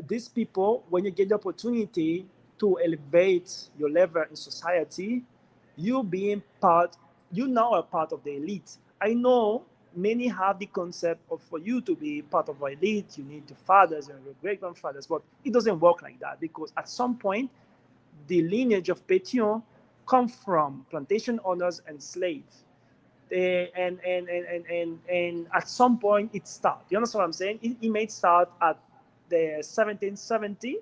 Speaker 2: these people, when you get the opportunity to elevate your level in society, you being part, you now are part of the elite. I know many have the concept of for you to be part of an elite, you need your fathers and your great grandfathers, but it doesn't work like that because at some point, the lineage of Pétion come from plantation owners and slaves. And at some point it starts. You understand what I'm saying? It may start at the 1770,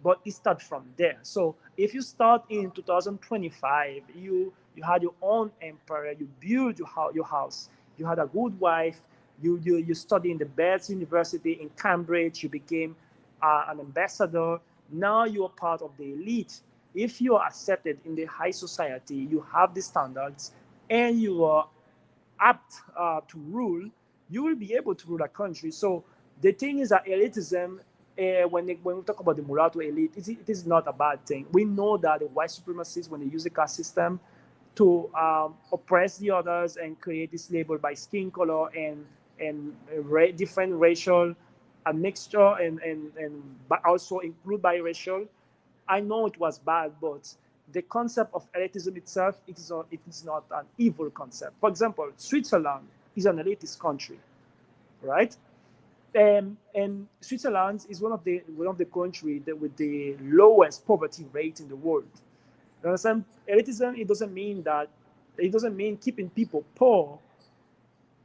Speaker 2: but it starts from there. So if you start in 2025, you had your own empire, you build your house, you had a good wife, you study in the best university in Cambridge, you became an ambassador. Now you are part of the elite. If you are accepted in the high society, you have the standards, and you are apt to rule, you will be able to rule a country. So the thing is that elitism, when we talk about the mulatto elite, it is not a bad thing. We know that the white supremacists, when they use the caste system to oppress the others and create this label by skin color and different racial a mixture and but also include biracial. I know it was bad, but the concept of elitism itself, it is not an evil concept. For example, Switzerland is an elitist country, right? And Switzerland is one of the countries with the lowest poverty rate in the world. You understand? Elitism, it doesn't mean keeping people poor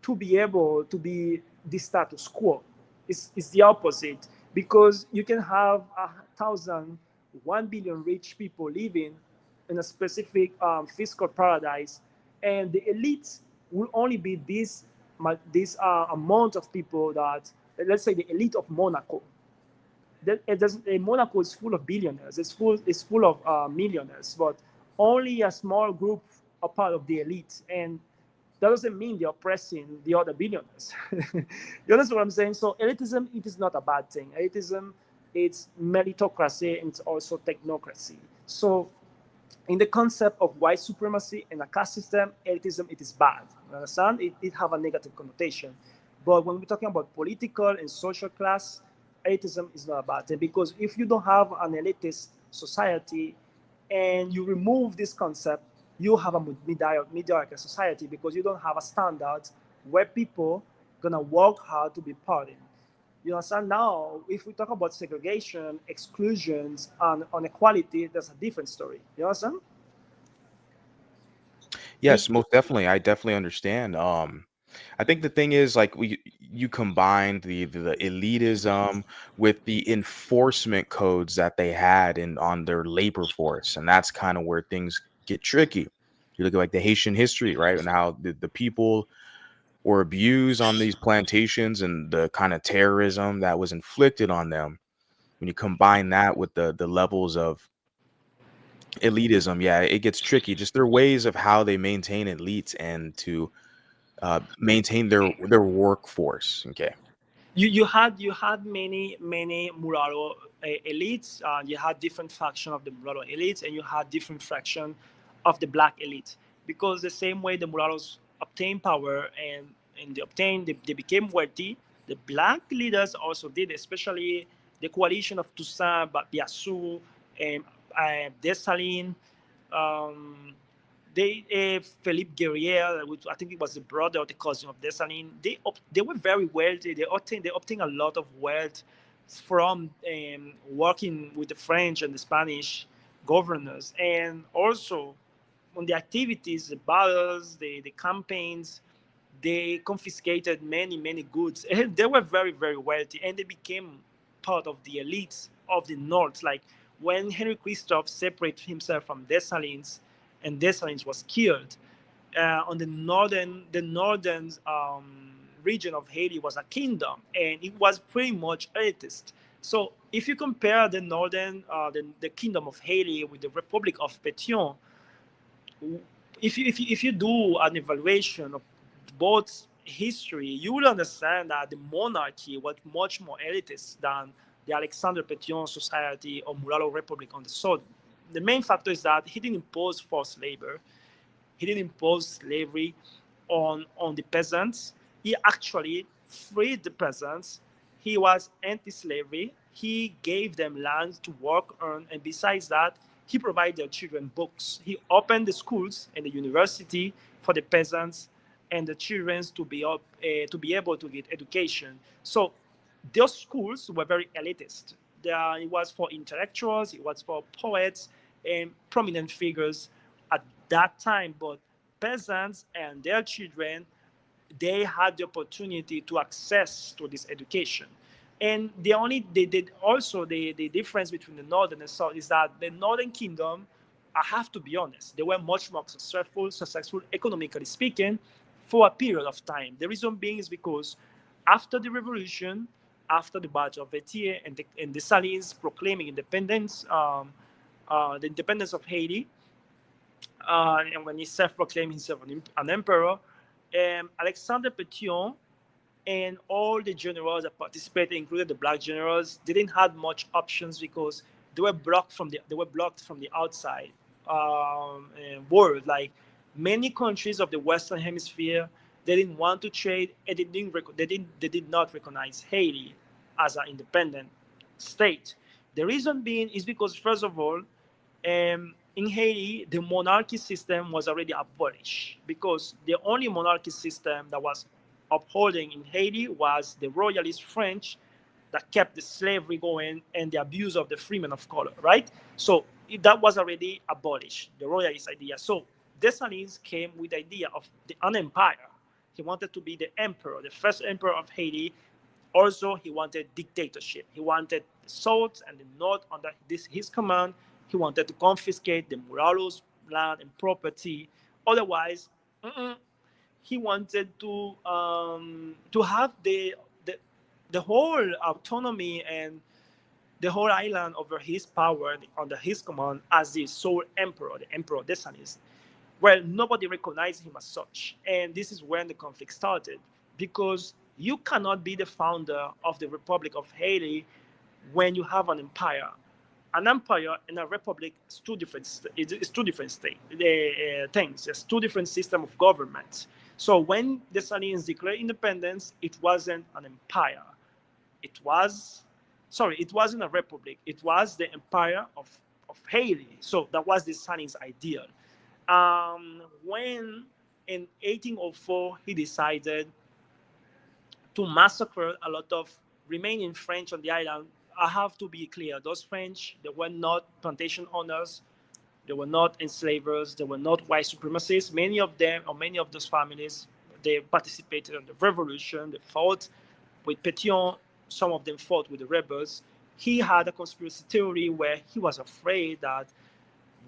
Speaker 2: to be able to be the status quo. It's the opposite because you can have 1,000, 1 billion rich people living in a specific fiscal paradise, and the elite will only be this amount of people that, let's say, the elite of Monaco. Monaco is full of billionaires. It's full of millionaires, but only a small group are part of the elite, and that doesn't mean they're oppressing the other billionaires. You understand what I'm saying? So elitism, it is not a bad thing. Elitism, it's meritocracy and it's also technocracy. So in the concept of white supremacy and a caste system, elitism, it is bad. You understand? It have a negative connotation. But when we're talking about political and social class, elitism is not a bad thing because if you don't have an elitist society and you remove this concept, you have a mediocre society because you don't have a standard where people gonna work hard to be part in. You understand? Now, if we talk about segregation, exclusions, and inequality, that's a different story. You understand?
Speaker 1: Yes, most definitely. I definitely understand. I think the thing is, like, you combined the elitism with the enforcement codes that they had in on their labor force, and that's kind of where things get tricky. You look at, like, the Haitian history, right, and how the people were abused on these plantations and the kind of terrorism that was inflicted on them. When you combine that with the levels of elitism, yeah, it gets tricky. Just their ways of how they maintain elites and to maintain their workforce. Okay.
Speaker 2: You had many mulatto elites. You had different faction of the mulatto elites, and you had different faction of the black elite. Because the same way the mulattoes obtained power and they became wealthy, the black leaders also did, especially the coalition of Toussaint Biassou and Dessalines. Um, Philippe Guerrier, which I think it was the brother or the cousin of Dessalines, they were very wealthy. They obtained a lot of wealth from working with the French and the Spanish governors, and also on the activities, the battles, the campaigns. They confiscated many goods. And they were very wealthy, and they became part of the elites of the north. Like when Henry Christophe separated himself from Dessalines, and Dessalines was killed, on the northern region of Haiti was a kingdom, and it was pretty much elitist. So if you compare the kingdom of Haiti with the Republic of Petion, if you do an evaluation of both history, you will understand that the monarchy was much more elitist than the Alexander Petion Society or Mulatto Republic on the south. The main factor is that he didn't impose forced labor. He didn't impose slavery on the peasants. He actually freed the peasants. He was anti-slavery. He gave them land to work on, and besides that, he provided their children books. He opened the schools and the university for the peasants and the children to be able to get education. So those schools were very elitist. It was for intellectuals, it was for poets and prominent figures at that time. But peasants and their children, they had the opportunity to access to this education. And they did also the difference between the north and the south is that the northern kingdom, I have to be honest, they were much more successful economically speaking, for a period of time. The reason being is because after the revolution, after the Battle of Vertier and the Salines proclaiming independence, the independence of Haiti, and when he self-proclaimed himself an emperor, Alexander Petion and all the generals that participated, including the black generals, didn't have much options because they were blocked from the outside world. Like many countries of the Western Hemisphere, they didn't want to trade, and they did not recognize Haiti as an independent state. The reason being is because, first of all, in Haiti, the monarchy system was already abolished because the only monarchy system that was upholding in Haiti was the royalist French that kept the slavery going and the abuse of the freemen of color, right? So that was already abolished, the royalist idea. So Dessalines came with the idea of an empire. He wanted to be the emperor, the first emperor of Haiti. Also, he wanted dictatorship. He wanted the South and the North under his command. He wanted to confiscate the Mulattoes' land and property. Otherwise, he wanted to have the the whole autonomy and the whole island over his power under his command as the sole emperor, the Emperor Dessalines. Well, nobody recognized him as such, and this is when the conflict started, because you cannot be the founder of the Republic of Haiti when you have an empire. An empire and a republic is two different. It's two different things. It's two different systems of government. So when the Dessalines declared independence, it wasn't an empire. It was, sorry, it wasn't a republic. It was the empire of Haiti. So that was the Dessalines' ideal. When in 1804 he decided to massacre a lot of remaining French on the island. I have to be clear, those French, they were not plantation owners, they were not enslavers, they were not white supremacists. Many of them, or many of those families, they participated in the revolution, they fought with Pétion, some of them fought with the rebels. He had a conspiracy theory where he was afraid that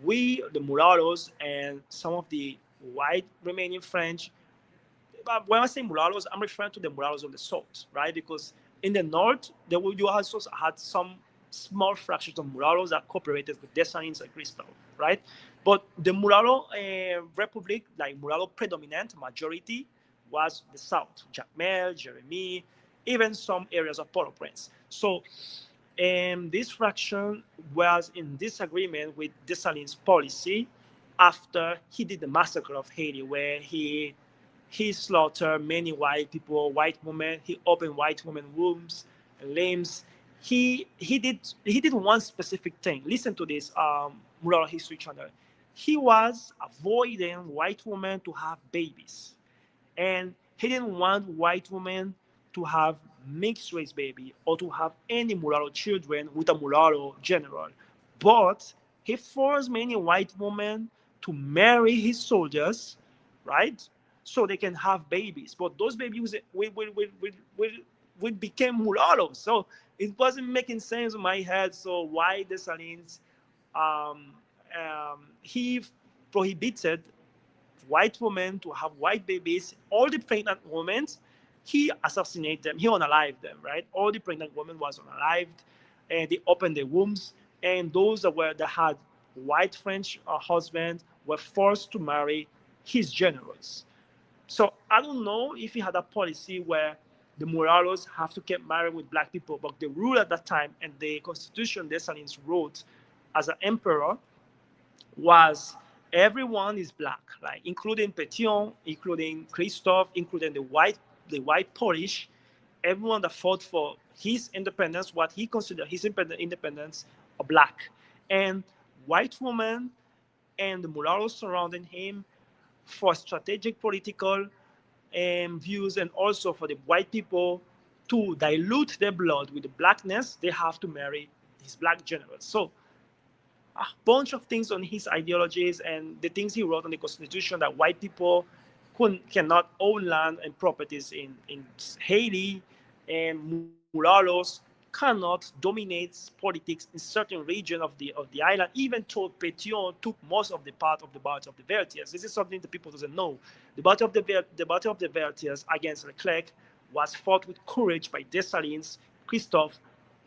Speaker 2: we, the mulattoes, and some of the white remaining French, but when I say mulattoes, I'm referring to the mulattoes of the south, right? Because in the north, you also had some small fractions of mulattoes that cooperated with Dessalines and Crystal, right? But the mulatto republic, like mulatto predominant majority, was the south. Jacmel, Jeremy, even some areas of Port-au-Prince. So this fraction was in disagreement with Dessalines' policy after he did the massacre of Haiti, where he slaughtered many white people, white women. He opened white women wombs and limbs. He did one specific thing. Listen to this, Mulatto History Channel. He was avoiding white women to have babies, and he didn't want white women to have mixed race baby or to have any mulatto children with a mulatto general. But he forced many white women to marry his soldiers, right? So they can have babies. But those babies will become mulattoes. So it wasn't making sense in my head. So why Dessalines um, he prohibited white women to have white babies. All the pregnant women, he assassinated them. He unalived them, right? All the pregnant women was unalived, and they opened their wombs. And those that had white French husbands were forced to marry his generals. So I don't know if he had a policy where the Moralos have to get married with black people, but the rule at that time and the constitution Dessalines wrote as an emperor was everyone is black, like including Petion, including Christophe, including the white Polish, everyone that fought for his independence, what he considered his independence, are black. And white women and the mulattoes surrounding him for strategic political views, and also for the white people to dilute their blood with the blackness, they have to marry his black generals. So a bunch of things on his ideologies and the things he wrote on the Constitution that white people cannot own land and properties in Haiti, and mulattoes cannot dominate politics in certain region of the island, even though Petion took most of the part of the Battle of the Vertiers. This is something that people doesn't know. The Battle of the Vertiers against Leclerc was fought with courage by Dessalines, Christophe,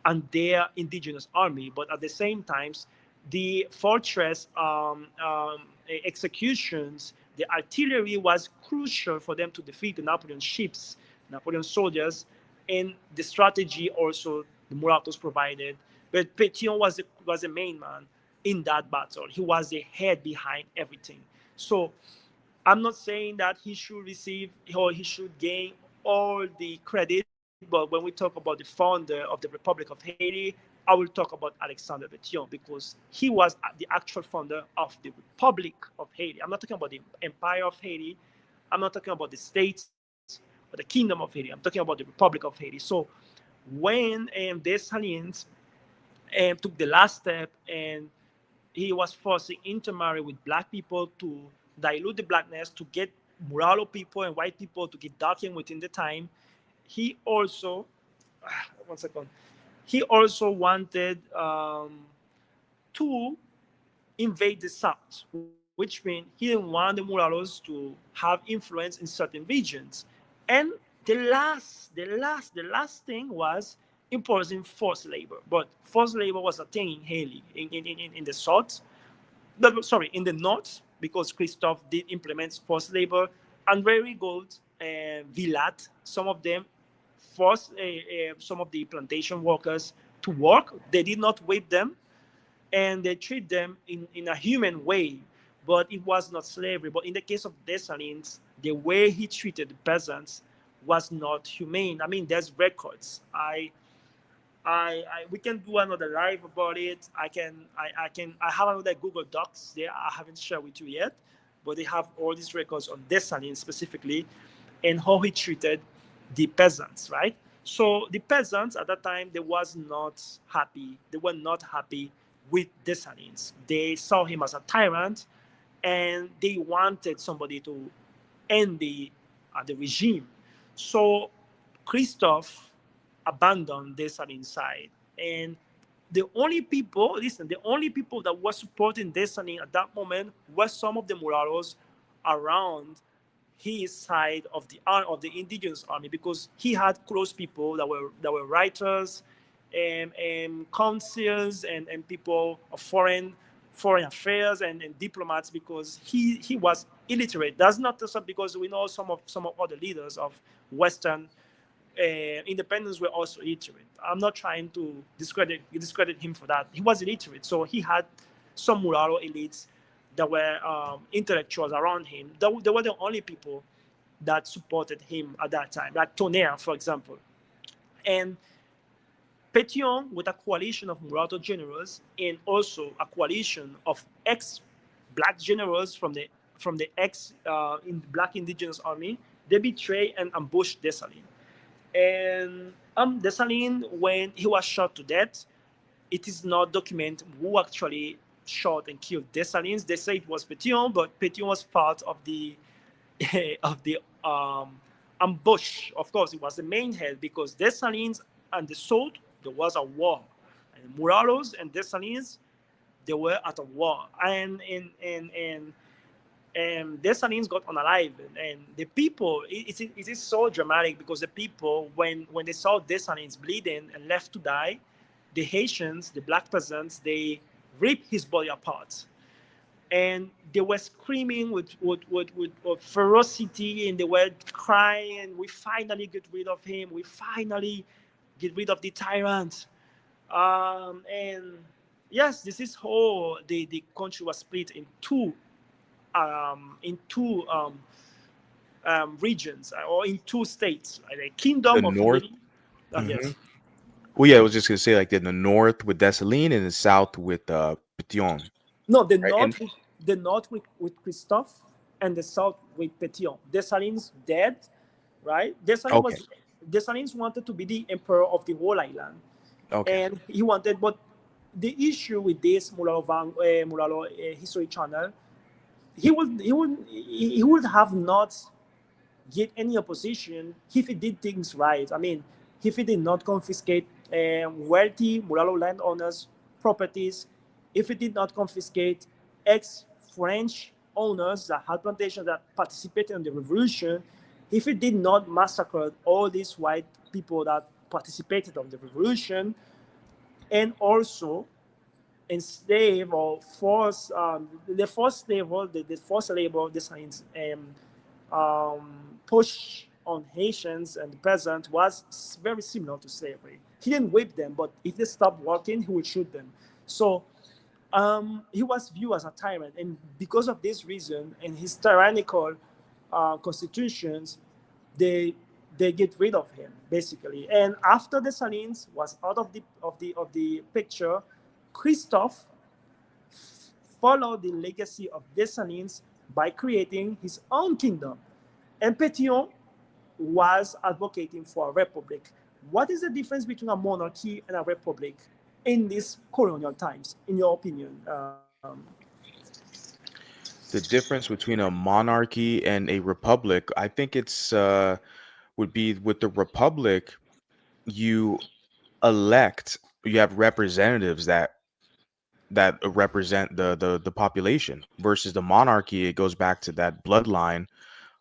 Speaker 2: and their indigenous army. But at the same times, the fortress executions, the artillery was crucial for them to defeat the Napoleon ships, Napoleon soldiers, and the strategy also the Mulattoes provided. But Petion was the main man in that battle. He was the head behind everything. So I'm not saying that he should receive or he should gain all the credit, but when we talk about the founder of the Republic of Haiti, I will talk about Alexander Petion because he was the actual founder of the Republic of Haiti. I'm not talking about the Empire of Haiti. I'm not talking about the states or the Kingdom of Haiti. I'm talking about the Republic of Haiti. So when Dessalines took the last step and he was forcing intermarry with black people to dilute the blackness, to get mulatto people and white people to get darkened within the time. He also, one second, he also wanted to invade the South, which means he didn't want the mulattoes to have influence in certain regions. And the last thing was imposing forced labor. But forced labor was a thing in Haiti, in the South, no, sorry, in the north, because Christophe did implement forced labor, and very good Vilat, some of them forced some of the plantation workers to work. They did not whip them, and they treat them in a human way, but it was not slavery. But in the case of Dessalines, the way he treated the peasants was not humane. I mean, there's records. We can do another live about it. I have another Google Docs there. I haven't shared with you yet, but they have all these records on Dessalines specifically and how he treated the peasants, right? So the peasants at that time, they was not happy. They were not happy with Dessalines. They saw him as a tyrant, and they wanted somebody to end the regime. So Christophe abandoned Dessalines' side. And the only people, listen, the only people that were supporting Dessalines at that moment were some of the mulattoes around his side of the indigenous army, because he had close people that were writers and councils and people of foreign affairs and diplomats, because he was illiterate. That's not just because we know some of other leaders of Western independents were also illiterate. I'm not trying to discredit him for that. He was illiterate, so he had some mulatto elites that were intellectuals around him. They were the only people that supported him at that time, like Tonnerre, for example. And Pétion, with a coalition of mulatto generals and also a coalition of ex-black generals from the ex black indigenous army, they betrayed and ambushed Dessalines. And Dessalines, when he was shot to death, it is not documented who actually shot and killed Dessalines. They say it was Pétion, but Pétion was part of the of the ambush. Of course, it was the main head because Dessalines and the South, there was a war. And Mulattos and Dessalines, they were at a war. And Dessalines got unalive. And the people, it is so dramatic because the people, when they saw Dessalines bleeding and left to die, the Haitians, the black peasants, they ripped his body apart and they were screaming with ferocity and they were crying, we finally get rid of him, we finally get rid of the tyrant. And yes, this is how the country was split in two regions or in two states, like the
Speaker 1: The
Speaker 2: kingdom of
Speaker 1: north.
Speaker 2: Haiti.
Speaker 1: Hmm.
Speaker 2: Yes.
Speaker 1: Well, yeah, I was just gonna say like in the north with Dessalines and the south with Pétion,
Speaker 2: No,
Speaker 1: right? And
Speaker 2: the north with Christophe and the south with Pétion. Dessalines dead, right?
Speaker 1: okay,
Speaker 2: Dessalines wanted to be the emperor of the whole island,
Speaker 1: okay.
Speaker 2: and he wanted. But the issue with this Mulatto History Channel, he would have not get any opposition if he did things right. I mean, if he did not confiscate wealthy Mulatto landowners' properties, if he did not confiscate ex-French owners that had plantations that participated in the revolution, if he did not massacre all these white people that participated in the revolution, and also enslave or force the forced labor, the forced labor of the science push on Haitians and the peasants was very similar to slavery. He didn't whip them, but if they stopped working, he would shoot them. So he was viewed as a tyrant, and because of this reason and his tyrannical constitutions, they they get rid of him basically. And after the Salines was out of the picture, Christophe followed the legacy of Dessalines by creating his own kingdom. And Pétion was advocating for a republic. What is the difference between a monarchy and a republic in these colonial times, in your opinion?
Speaker 1: The difference between a monarchy and a republic, I think it's would be with the republic, you elect, you have representatives that represent the population versus the monarchy. It goes back to that bloodline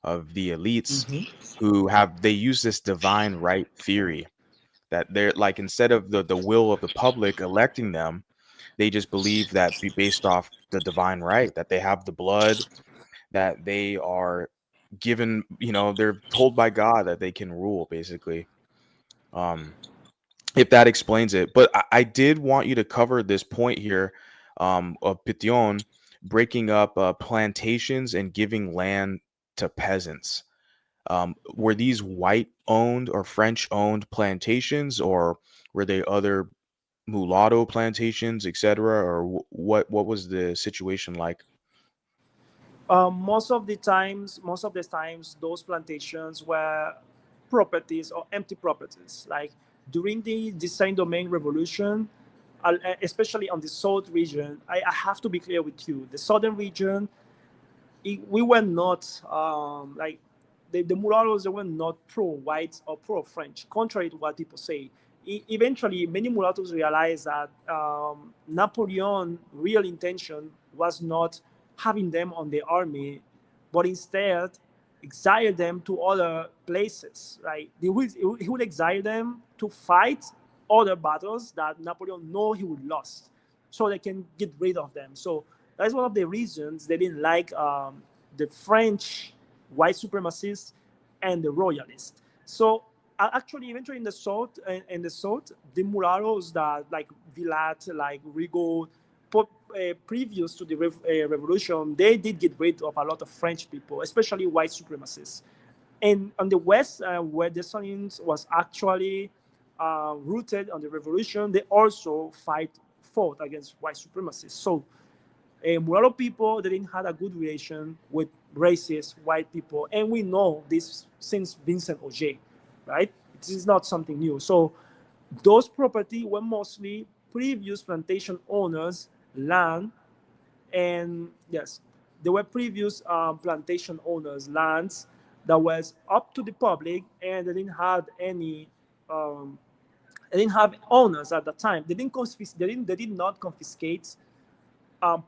Speaker 1: of the elites who have they use this divine right theory that they're like instead of the will of the public electing them, they just believe that be based off the divine right that they have the blood, that they are given, they're told by God that they can rule basically. um if that explains it. But I did want you to cover this point here, of Pition breaking up plantations and giving land to peasants. Were these white owned or French owned plantations, or were they other mulatto plantations, etc.? Or what was the situation like?
Speaker 2: Most of the times, those plantations were properties or empty properties. Like during the Saint Domingue Revolution, especially on the South region, I have to be clear with you. The Southern region, we were not like the mulattoes, they were not pro-white or pro-French, contrary to what people say. Eventually, many mulattoes realized that Napoleon's real intention was not having them on the army, but instead exile them to other places. Right? He would exile them to fight other battles that Napoleon know he would lose, so they can get rid of them. So that's one of the reasons they didn't like the French white supremacists and the royalists. So Actually, eventually in the south, the mulattoes that like Vilat, like Rigaud, previous to the revolution, they did get rid of a lot of French people, especially white supremacists. And on the west, where the Sonians was actually rooted on the revolution, they also fought against white supremacists. So Mulatto people they didn't have a good relation with racist white people, and we know this since Vincent Auger, right? This is not something new. So those property were mostly previous plantation owners' land, and yes, there were previous plantation owners' lands that was up to the public, and they didn't have any. Um, they didn't have owners at the time. They did not confiscate um,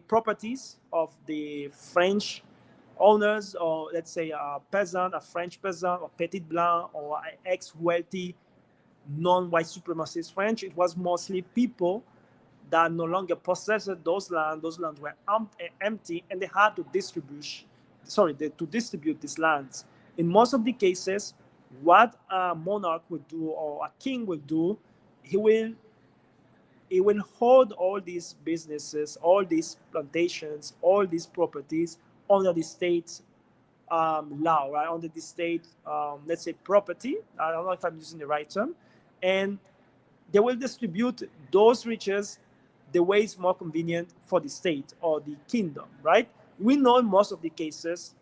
Speaker 2: properties of the French owners, or let's say a peasant, a French peasant, or petit blanc, or ex-wealthy non-white supremacist French. It was mostly people that no longer possessed those lands. Those lands were empty, and they had to to distribute these lands. In most of the cases, what a monarch would do or a king will do, he will it will hold all these businesses, all these plantations, all these properties under the state law, right? Under the state, let's say, property. I don't know if I'm using the right term. And they will distribute those riches the way it's more convenient for the state or the kingdom, right? We know in most of the cases,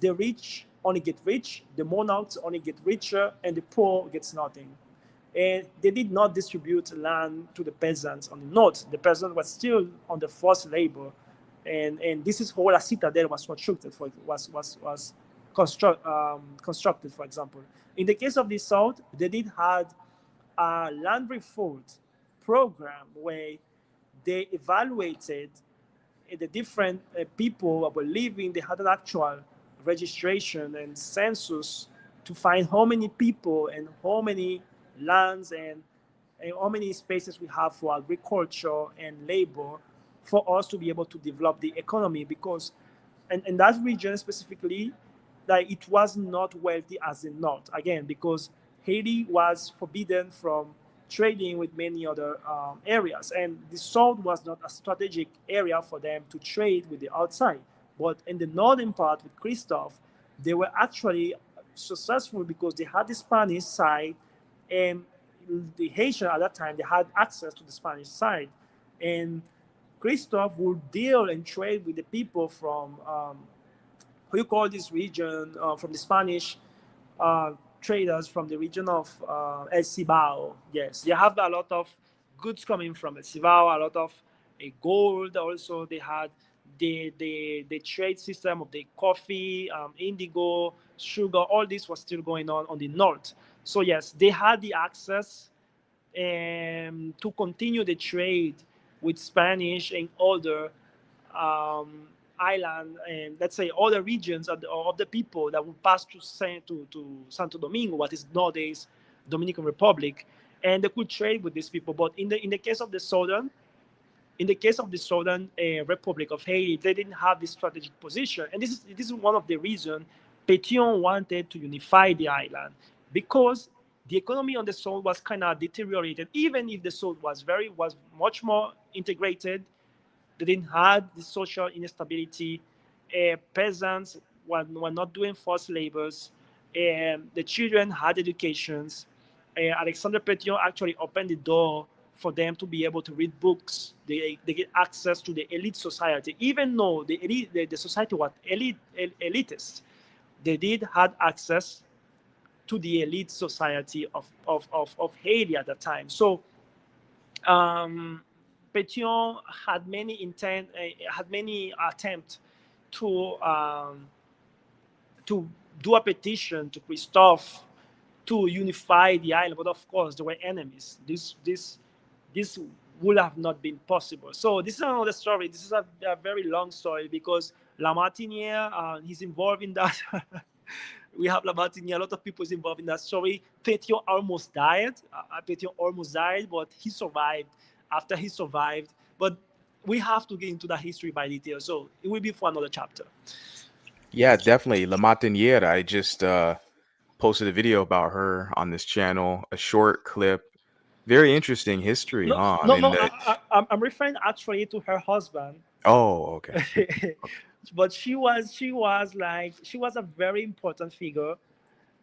Speaker 2: the rich only get rich, the monarchs only get richer, and the poor gets nothing. And they did not distribute land to the peasants on the north. The peasant was still on the forced labor, and this is how a citadel was constructed. Constructed, for example. In the case of the south, they did had a land reform program where they evaluated the different people that were living. They had an actual registration and census to find how many people and how many lands and how many spaces we have for agriculture and labor for us to be able to develop the economy. Because in that region specifically, like it was not wealthy as in north, again because Haiti was forbidden from trading with many other areas, and the south was not a strategic area for them to trade with the outside. But in the northern part with Christophe, they were actually successful because they had the Spanish side, and the Haitian at that time they had access to the Spanish side, and Christophe would deal and trade with the people from who you call this region from the Spanish traders from the region of El Cibao. Yes, they have a lot of goods coming from El Cibao, a lot of gold. Also, they had the trade system of the coffee, indigo, sugar. All this was still going on the north. So yes, they had the access to continue the trade with Spanish and other island and let's say other regions of the people that would pass to Santo Domingo, what is nowadays Dominican Republic, and they could trade with these people. But in the case of the southern, Republic of Haiti, they didn't have this strategic position, and this is one of the reasons Pétion wanted to unify the island, because the economy on the south was kind of deteriorated. Even if the south was much more integrated, they didn't have the social instability. Peasants were not doing forced labors. The children had educations. Alexander Petion actually opened the door for them to be able to read books. They get access to the elite society. Even though the society was elitist, they did have access to the elite society of Haiti at the time. So um, Petion had many attempts to um, to do a petition to Christophe to unify the island, but of course there were enemies. This would have not been possible. So this is another story. This is a very long story because Lamartiniere, he's involved in that. We have Lamartiniere, a lot of people is involved in that story. Petion almost died. But he survived. After he survived, but we have to get into that history by detail. So it will be for another chapter.
Speaker 1: Yeah, definitely. La Martiniere, I just posted a video about her on this channel, a short clip. Very interesting history,
Speaker 2: No,
Speaker 1: huh? I
Speaker 2: no,
Speaker 1: mean,
Speaker 2: no. I'm referring actually to her husband.
Speaker 1: oh, okay. Okay.
Speaker 2: But she was a very important figure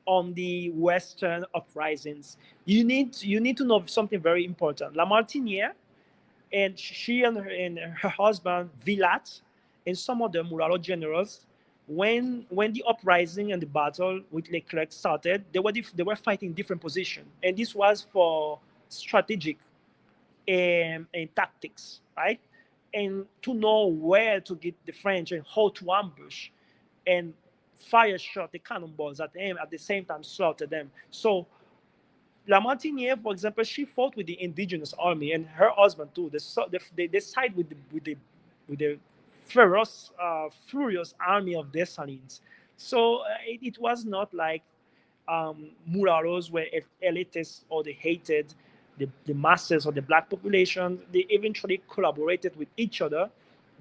Speaker 2: on the Western uprisings. You need to know something very important. La Martiniere and she and her husband Villat and some of the mulatto generals, when the uprising and the battle with Leclerc started, they were fighting different positions, and this was for strategic and tactics, right? And to know where to get the French and how to ambush and fire shot the cannonballs at them at the same time slaughter them. So Lamartine, for example, she fought with the indigenous army and her husband too. They side with the furious army of Dessalines. So it was not like mulattoes were elitists or they hated the masses or the black population. They eventually collaborated with each other,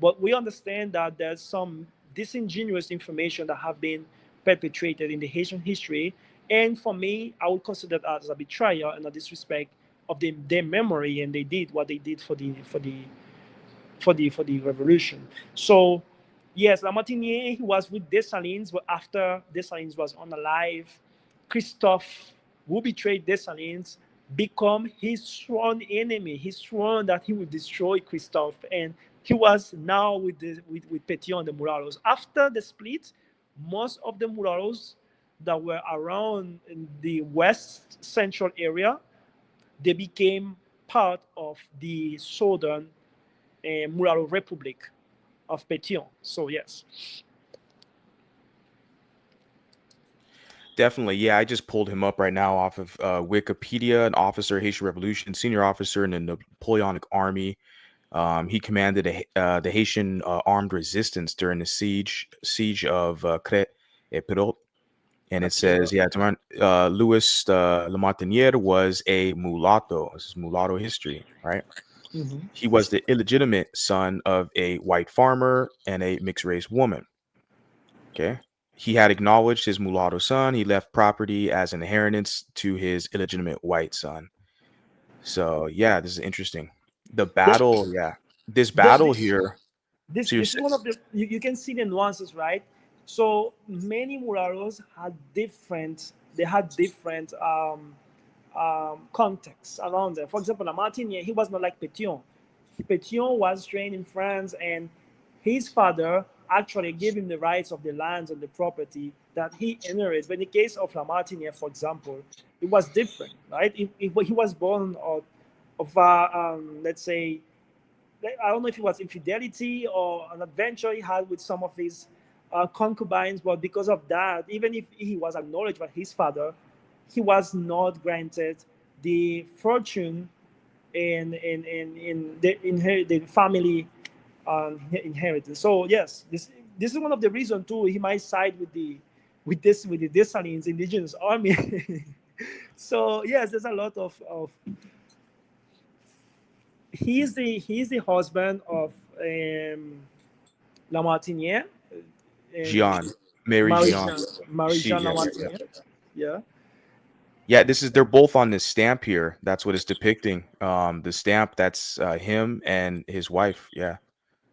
Speaker 2: but we understand that there's some disingenuous information that have been perpetrated in the Haitian history. And for me, I would consider that as a betrayal and a disrespect of their memory, and they did what they did for the revolution. So yes, Lamartine he was with Dessalines, but after Dessalines was unalive, Christophe, who betrayed Dessalines, become his sworn enemy. He sworn that he would destroy Christophe, and he was now with Pétion and the Mulattoes. After the split, most of the Mulattoes that were around in the west central area, they became part of the southern Mulatto Republic of Pétion. So yes.
Speaker 1: Definitely. Yeah, I just pulled him up right now off of Wikipedia, an officer, Haitian Revolution, senior officer in the Napoleonic Army. He commanded the Haitian armed resistance during the siege of Crête et Perot. And it
Speaker 2: Okay.
Speaker 1: says, yeah, Louis Lamartiniere was a mulatto. This is mulatto history, right?
Speaker 2: Mhm.
Speaker 1: He was the illegitimate son of a white farmer and a mixed race woman. Okay. He had acknowledged his mulatto son. He left property as an inheritance to his illegitimate white son. So, yeah, this is interesting. The
Speaker 2: The,
Speaker 1: battle, yeah. This
Speaker 2: the,
Speaker 1: battle
Speaker 2: the,
Speaker 1: here.
Speaker 2: this
Speaker 1: So you're
Speaker 2: this is one of the you can see the nuances, right? So many mulattoes had different contexts around them. For example, Lamartine, he was not like Pétion. Pétion was trained in France, and his father actually gave him the rights of the lands and the property that he inherited. But in the case of Lamartine, for example, it was different, right? He was born of let's say, I don't know if it was infidelity or an adventure he had with some of his concubines, but because of that, even if he was acknowledged by his father, he was not granted the fortune in the family inheritance. So yes, this is one of the reasons too. He might side with the Dessalines indigenous army. So yes, there's a lot of he's the husband of Lamartiniere, and
Speaker 1: Jean, Mary
Speaker 2: Marie
Speaker 1: Jean.
Speaker 2: Jean Marie
Speaker 1: She,
Speaker 2: Jean
Speaker 1: yeah, yeah, yeah.
Speaker 2: Lamartiniere. Yeah,
Speaker 1: Yeah, this is they're both on this stamp here. That's what it's depicting. The stamp that's him and his wife. Yeah,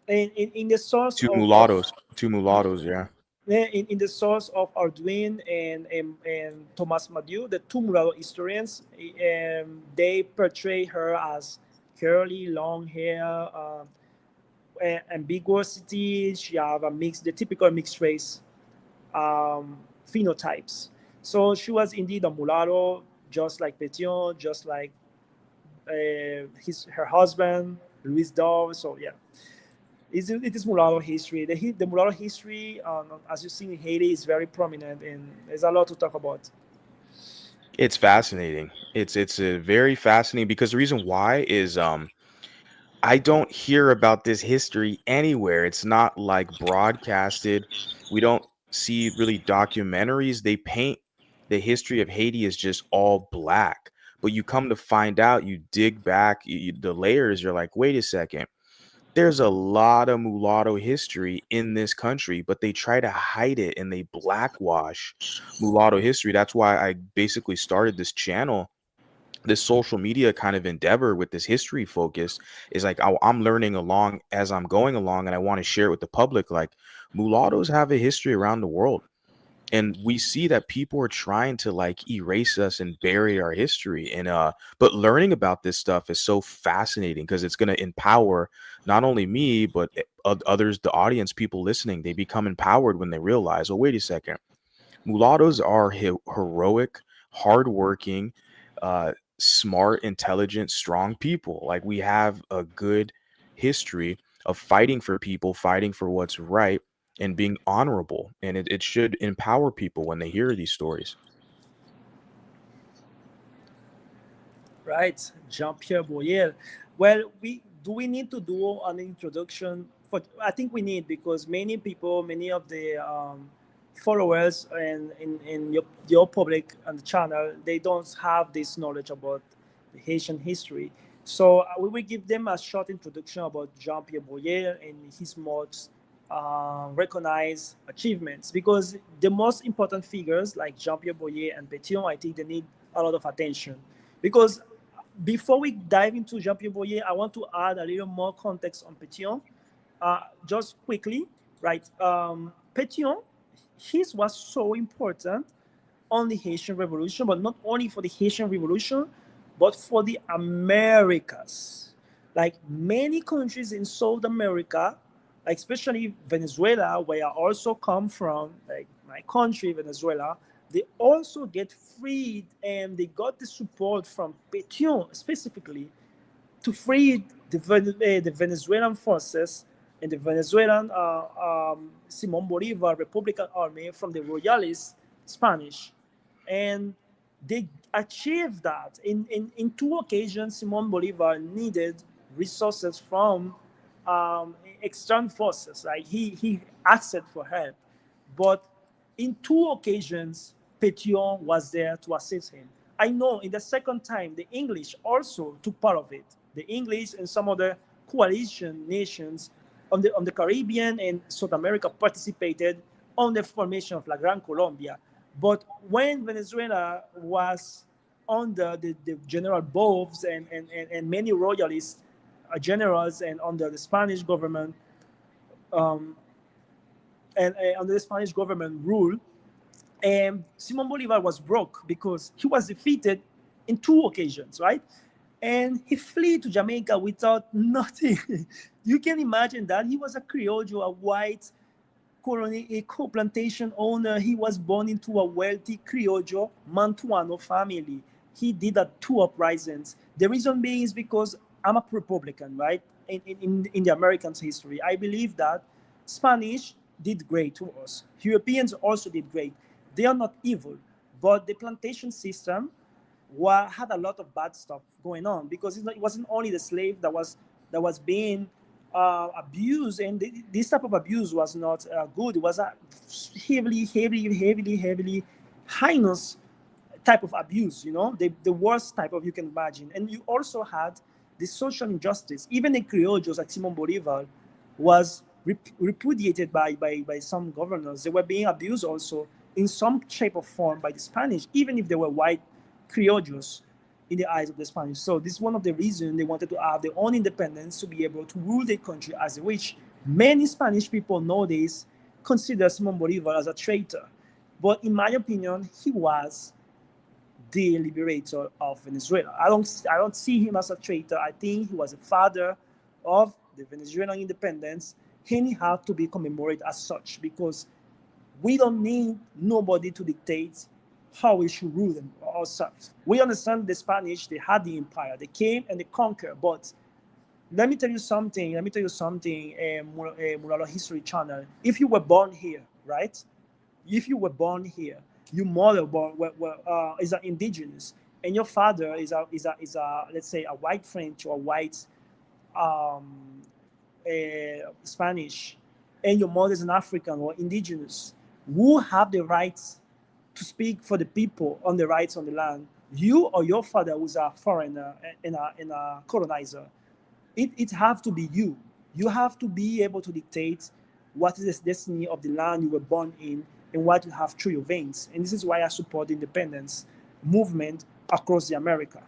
Speaker 2: and in the source
Speaker 1: two
Speaker 2: of
Speaker 1: mulattoes. Two mulattoes. Yeah,
Speaker 2: in the source of Arduin and Thomas Madieu, the two mulatto historians, they portray her as curly, long hair, ambiguosity. She have the typical mixed race phenotypes. So she was indeed a mulatto, just like Petion, just like her husband, Louis Dove. So yeah, it is mulatto history. The mulatto history, as you see in Haiti, is very prominent, and there's a lot to talk about.
Speaker 1: it's fascinating. It's a very fascinating because the reason why is I don't hear about this history anywhere. It's not like broadcasted. We don't see really documentaries. They paint the history of Haiti as just all black. But you come to find out, you dig back, the layers, you're like, wait a second. There's a lot of mulatto history in this country, but they try to hide it and they blackwash mulatto history. That's why I basically started this channel, this social media kind of endeavor with this history focus. Is like I'm learning along as I'm going along, and I want to share it with the public. Like, mulattoes have a history around the world, and we see that people are trying to like erase us and bury our history. And but learning about this stuff is so fascinating because it's going to empower not only me but others, the audience, people listening. They become empowered when they realize, oh, wait a second, mulattoes are heroic, hardworking, smart, intelligent, strong people. Like, we have a good history of fighting for people, fighting for what's right, and being honorable. And it should empower people when they hear these stories.
Speaker 2: Right, Jean-Pierre Boyer. Well, we need to do an introduction for? I think we need, because many people, many of the followers and in your public on the channel, they don't have this knowledge about the Haitian history. So we will give them a short introduction about Jean-Pierre Boyer and his most recognized achievements, because the most important figures like Jean-Pierre Boyer and Pétion, I think they need a lot of attention. Because before we dive into Jean-Pierre Boyer, I want to add a little more context on Pétion. Just quickly, right? Pétion, his was so important on the Haitian Revolution, but not only for the Haitian Revolution, but for the Americas. Like many countries in South America, like especially Venezuela, where I also come from, like my country, Venezuela, they also get freed, and they got the support from Petion specifically to free the Venezuelan forces and the Venezuelan Simon Bolivar Republican Army from the Royalist Spanish. And they achieved that. In two occasions, Simon Bolivar needed resources from external forces. Like he asked for help. But in two occasions, Pétion was there to assist him. I know in the second time, the English also took part of it. The English and some other coalition nations on the Caribbean and South America participated on the formation of La Gran Colombia. But when Venezuela was under the General Boves and many royalist generals and under the Spanish government, um, and under the Spanish government rule, and Simon Bolivar was broke because he was defeated in two occasions, right? And he fled to Jamaica without nothing. You can imagine that he was a Criollo, a white colony, a co-plantation owner. He was born into a wealthy Criollo Mantuano family. He did two uprisings. The reason being is because I'm a Republican, right? In the Americans' history, I believe that Spanish did great to us. Europeans also did great. They are not evil, but the plantation system had a lot of bad stuff going on, because it wasn't only the slave that was being abused, and this type of abuse was not good. It was a heavily heinous type of abuse, the worst type of you can imagine. And you also had the social injustice. Even the criollos like Simon Bolivar was repudiated by some governors. They were being abused also in some shape or form by the Spanish, even if they were white criollos in the eyes of the Spanish. So this is one of the reasons they wanted to have their own independence, to be able to rule their country as they wish. Many Spanish people nowadays consider Simon Bolivar as a traitor, but in my opinion, he was the liberator of Venezuela. I don't see him as a traitor. I think he was a father of the Venezuelan independence, and he had to be commemorated as such, because we don't need nobody to dictate how we should rule them ourselves. We understand the Spanish, they had the empire, they came and they conquered. But let me tell you something, Mulatto History Channel. If you were born here, right? If you were born here, your mother is an indigenous, and your father is a let's say a white French or a white um, Spanish, and your mother is an African or indigenous, who have the rights to speak for the people on the rights on the land? You or your father, who's a foreigner and a colonizer? It have to be you. You have to be able to dictate what is the destiny of the land you were born in and what you have through your veins. And this is why I support the independence movement across the America.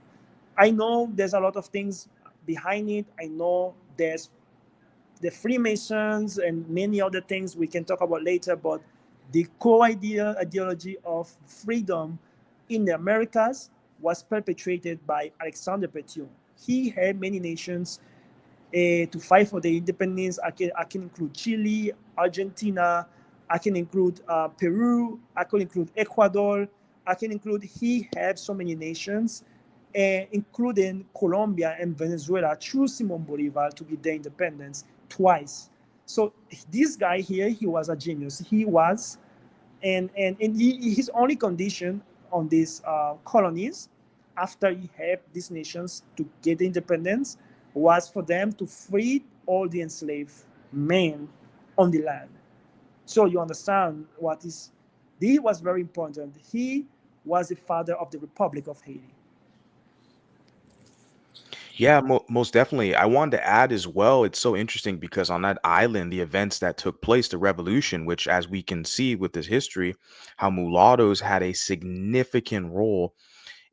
Speaker 2: I know there's a lot of things behind it. I know there's the Freemasons and many other things we can talk about later, but the core ideology of freedom in the Americas was perpetrated by Alexander Petion. He had many nations to fight for their independence. I can include Chile, Argentina, I can include Peru, I can include Ecuador, I can include, he had so many nations, including Colombia and Venezuela, through Simon Bolivar to get their independence twice. So this guy here, he was a genius. He was, his only condition on these colonies after he helped these nations to get independence was for them to free all the enslaved men on the land. So you understand what is, he was very important. He was the father of the Republic of Haiti.
Speaker 1: Yeah, most definitely. I wanted to add as well, it's so interesting because on that island, the events that took place, the revolution, which, as we can see with this history, how mulattoes had a significant role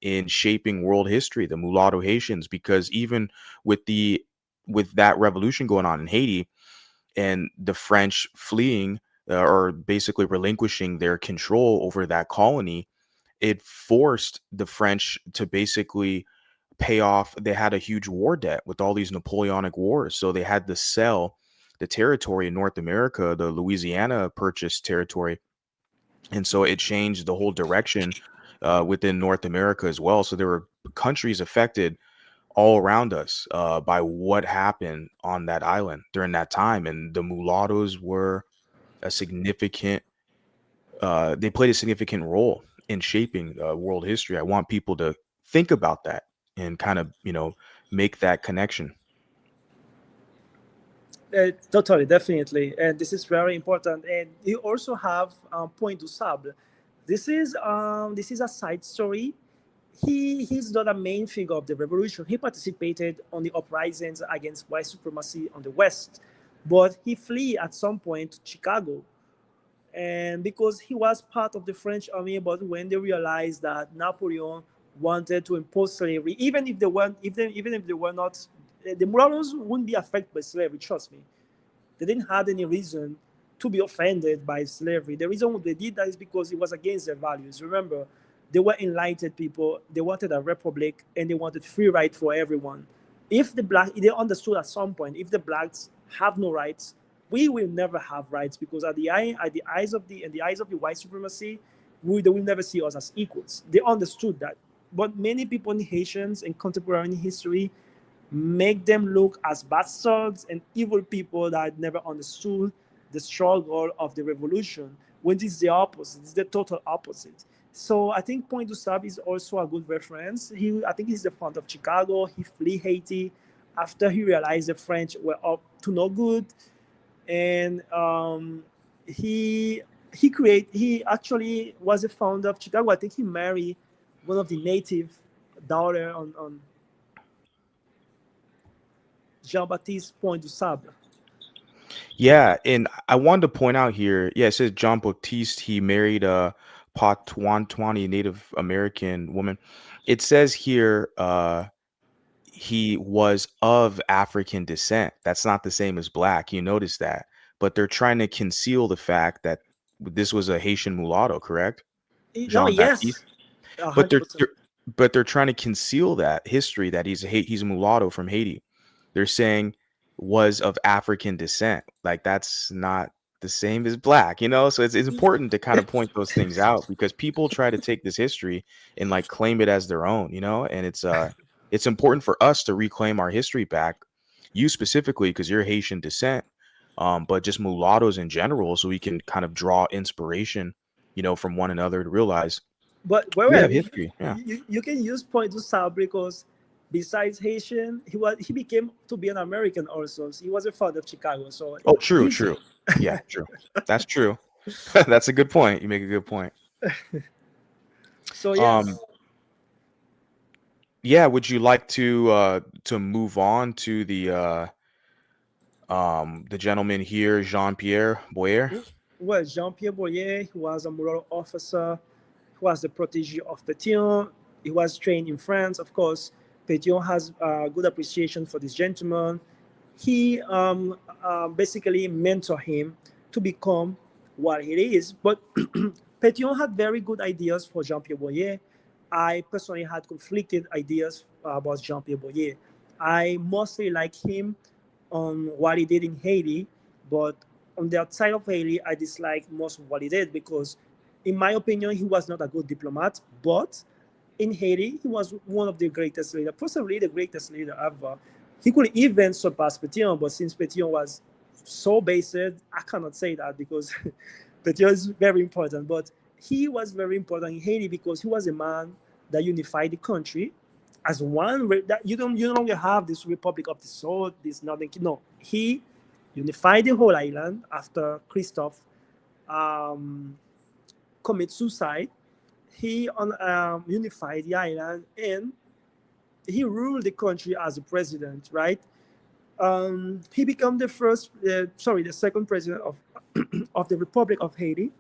Speaker 1: in shaping world history, the mulatto Haitians, because even with the with that revolution going on in Haiti and the French fleeing or basically relinquishing their control over that colony, it forced the French to basically pay off. They had a huge war debt with all these Napoleonic wars, so they had to sell the territory in North America, the Louisiana purchased territory, and so it changed the whole direction within North America as well. So there were countries affected all around us by what happened on that island during that time, and the mulattoes were a significant. They played a significant role in shaping world history. I want people to think about that and kind of make that connection.
Speaker 2: Totally, definitely, and this is very important. And you also have Point du Sable. This is a side story. He's not a main figure of the revolution. He participated on the uprisings against white supremacy on the West, but he flee at some point to Chicago, and because he was part of the French army. But when they realized that Napoleon wanted to impose slavery, even if they weren't, even if they were not, the Mulattoes wouldn't be affected by slavery. Trust me, they didn't have any reason to be offended by slavery. The reason they did that is because it was against their values. Remember, they were enlightened people. They wanted a republic and they wanted free right for everyone. If the black, they understood at some point, if the blacks have no rights, we will never have rights, because at the eyes of the in the eyes of the white supremacy, they will never see us as equals. They understood that, but many people in Haitians in contemporary history make them look as bastards and evil people that never understood the struggle of the revolution, when this is the opposite. It's the total opposite. So I think Point du Sable is also a good reference. I think he's the founder of Chicago. He flee Haiti after he realized the French were up to no good, and he he actually was the founder of Chicago. I think he married one of the native daughter on Jean-Baptiste Point du Sable.
Speaker 1: Yeah, and I wanted to point out here, yeah, it says John Baptiste, he married a Potawatomi Native American woman. It says here he was of African descent. That's not the same as black. You notice that. But they're trying to conceal the fact that this was a Haitian mulatto, correct?
Speaker 2: No,
Speaker 1: Jean Baptiste.
Speaker 2: yes, a
Speaker 1: But
Speaker 2: hundred percent.
Speaker 1: they're trying to conceal that history that he's a mulatto from Haiti. They're saying was of African descent. Like that's not the same as black, you know? So it's important to kind of point those things out because people try to take this history and like claim it as their own, you know? And it's important for us to reclaim our history back. You specifically because you're Haitian descent. But just mulattoes in general, so we can kind of draw inspiration, from one another to realize
Speaker 2: But
Speaker 1: we
Speaker 2: well,
Speaker 1: have history. Yeah.
Speaker 2: you can use Point du Sable because besides Haitian, he became to be an American also. So he was a father of Chicago, so
Speaker 1: Oh, true,
Speaker 2: he's
Speaker 1: true. Yeah, true. That's true. That's a good point. You make a good point.
Speaker 2: so
Speaker 1: Um,
Speaker 2: yes.
Speaker 1: yeah, would you like to move on to the The gentleman here, Jean Pierre Boyer.
Speaker 2: Well, Jean-Pierre Boyer, he was a mulatto officer, he was the protege of Petion. He was trained in France, of course. Petion has good appreciation for this gentleman. He basically mentored him to become what he is. But Petion had very good ideas for Jean-Pierre Boyer. I personally had conflicted ideas about Jean-Pierre Boyer. I mostly like him on what he did in Haiti, but on the outside of Haiti, I dislike most of what he did because, in my opinion, he was not a good diplomat. But in Haiti, he was one of the greatest leaders, possibly the greatest leader ever. He could even surpass Petion, but since Petion was so based, I cannot say that because Petion is very important. But he was very important in Haiti because he was a man that unified the country as one. That you no longer have this Republic of the South, this Northern. No, he unified the whole island after Christophe um, commit suicide. He unified the island and he ruled the country as a president, right? He became the second president of of the Republic of Haiti.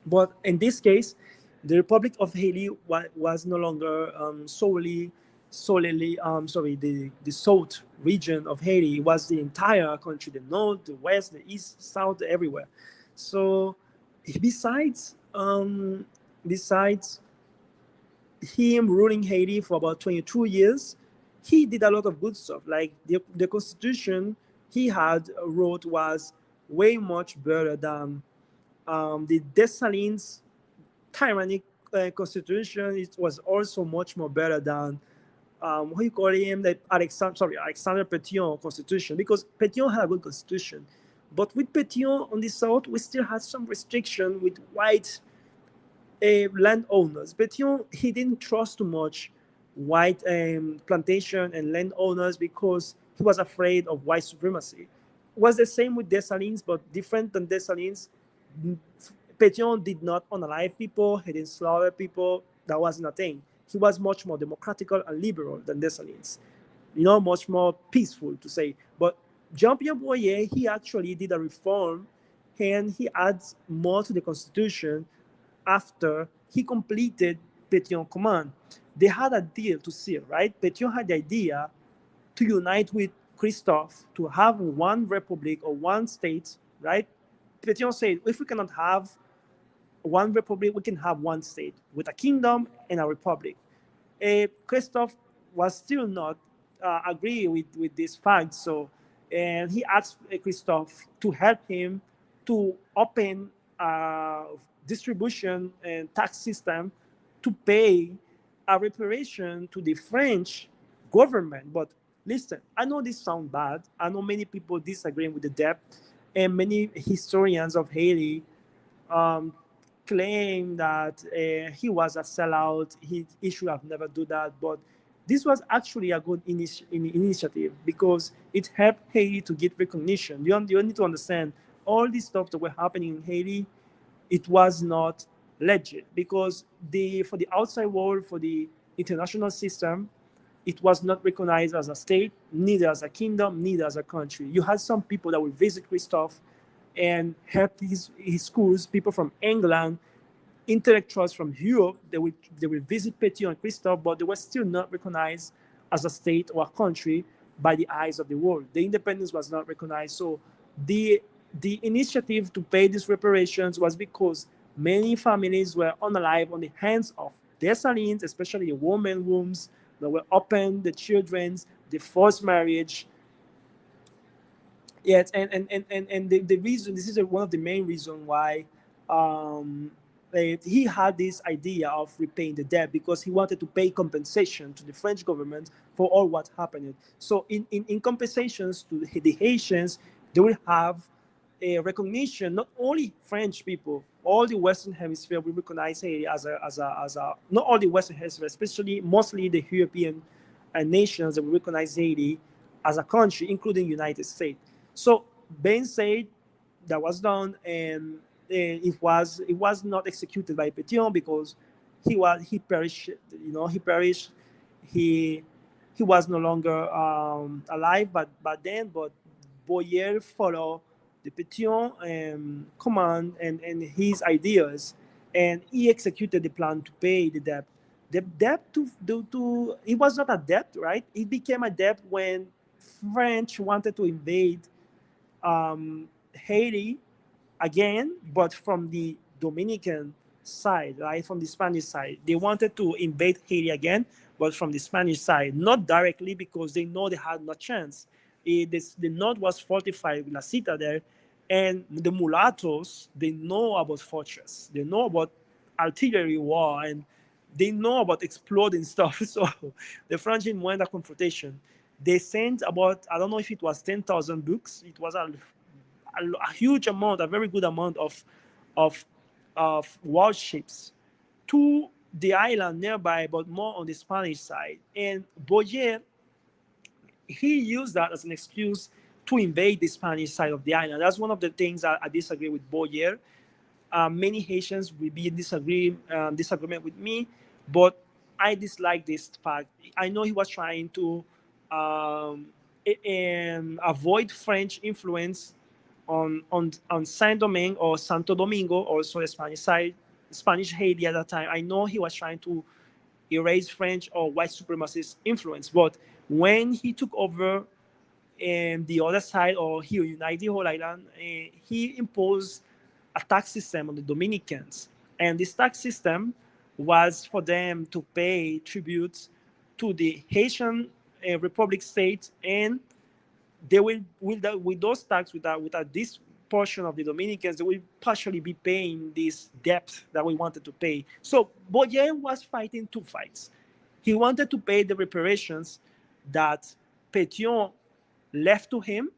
Speaker 2: But in this case, the Republic of Haiti was no longer solely the south region of Haiti. It was the entire country, the north, the west, the east, south, everywhere. So besides besides him ruling Haiti for about 22 years, he did a lot of good stuff. Like the constitution he had wrote was way much better than the Dessalines tyrannic constitution. It was also much more better than what you call him, the Alexander Petion constitution, because Petion had a good constitution. But with Petion on the south, we still had some restriction with white landowners. Petion, he didn't trust too much white plantation and landowners because he was afraid of white supremacy. It was the same with Dessalines, but different than Dessalines. Petion did not unalive people, he didn't slaughter people. That wasn't a thing. He was much more democratical and liberal than Dessalines. Much more peaceful to say. But Jean Pierre Boyer, he actually did a reform and he adds more to the constitution after he completed Petion's command. They had a deal to seal, right? Petion had the idea to unite with Christophe to have one republic or one state, right? Petion said, if we cannot have one republic, we can have one state with a kingdom and a republic. Christophe was still not agree with this fact, so and he asked Christophe to help him to open a distribution and tax system to pay a reparation to the French government. But listen, I know this sounds bad. I know many people disagree with the debt, and many historians of Haiti um, claim that he was a sellout. He should have never do that. But this was actually a good initiative because it helped Haiti to get recognition. You need to understand all this stuff that were happening in Haiti. It was not legit because for the outside world, for the international system, it was not recognized as a state, neither as a kingdom, neither as a country. You had some people that would visit Christophe and help his schools, people from England, intellectuals from Europe. They will visit Petion and Christophe, but they were still not recognized as a state or a country by the eyes of the world. The independence was not recognized. So the the initiative to pay these reparations was because many families were unalive on the hands of Dessalines, especially the women wombs that were open, the children's, the forced marriage. Yes, and the reason, this is one of the main reasons why um, he had this idea of repaying the debt because he wanted to pay compensation to the French government for all what happened. So in compensations to the Haitians, they will have a recognition. Not only French people, all the Western Hemisphere will recognize Haiti as a not all the Western Hemisphere, especially mostly the European nations that will recognize Haiti as a country, including United States. So Ben said that was done, and it was not executed by Petion because he perished. He perished. He he was no longer alive, but then, but Boyer followed the Petion command and his ideas, and he executed the plan to pay the debt. The debt to it was not a debt, right? It became a debt when French wanted to invade Haiti again, but from the Dominican side, right, from the Spanish side. They wanted to invade Haiti again, but from the Spanish side, not directly because they know they had no chance. The north was fortified with La Citadel, and the Mulattos, they know about fortress, they know about artillery war, and they know about exploding stuff. So the French didn't want a confrontation. They sent about, I don't know if it was 10,000 books. It was a huge amount, a very good amount of warships to the island nearby, but more on the Spanish side. And Boyer, he used that as an excuse to invade the Spanish side of the island. That's one of the things I disagree with Boyer. Many Haitians will be in disagreement with me, but I dislike this fact. I know he was trying to um, avoid French influence on Saint Domingue or Santo Domingo, also the Spanish side, Spanish Haiti at that time. I know he was trying to erase French or white supremacist influence, but when he took over the other side, or he united the whole island, he imposed a tax system on the Dominicans. And this tax system was for them to pay tribute to the Haitian Republic state, and they will with those tax without this portion of the Dominicans, they will partially be paying this debt that we wanted to pay. So Boyer was fighting two fights. He wanted to pay the reparations that Pétion left to him,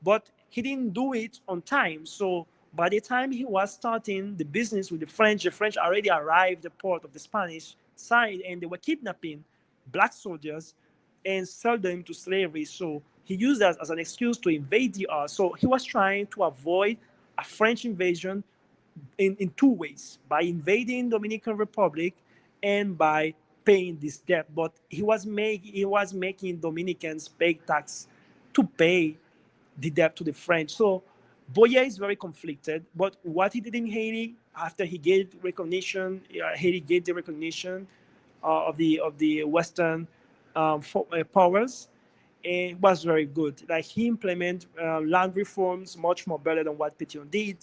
Speaker 2: but he didn't do it on time. So by the time he was starting the business with the French already arrived at the port of the Spanish side, and they were kidnapping black soldiers and sell them to slavery. So he used that as an excuse to invade the earth. So he was trying to avoid a French invasion in two ways: by invading Dominican Republic and by paying this debt. But he was making Dominicans pay tax to pay the debt to the French. So Boyer is very conflicted. But what he did in Haiti after he gave recognition, Haiti gave the recognition of the Western powers, it was very good. Like he implemented land reforms much more better than what Petion did.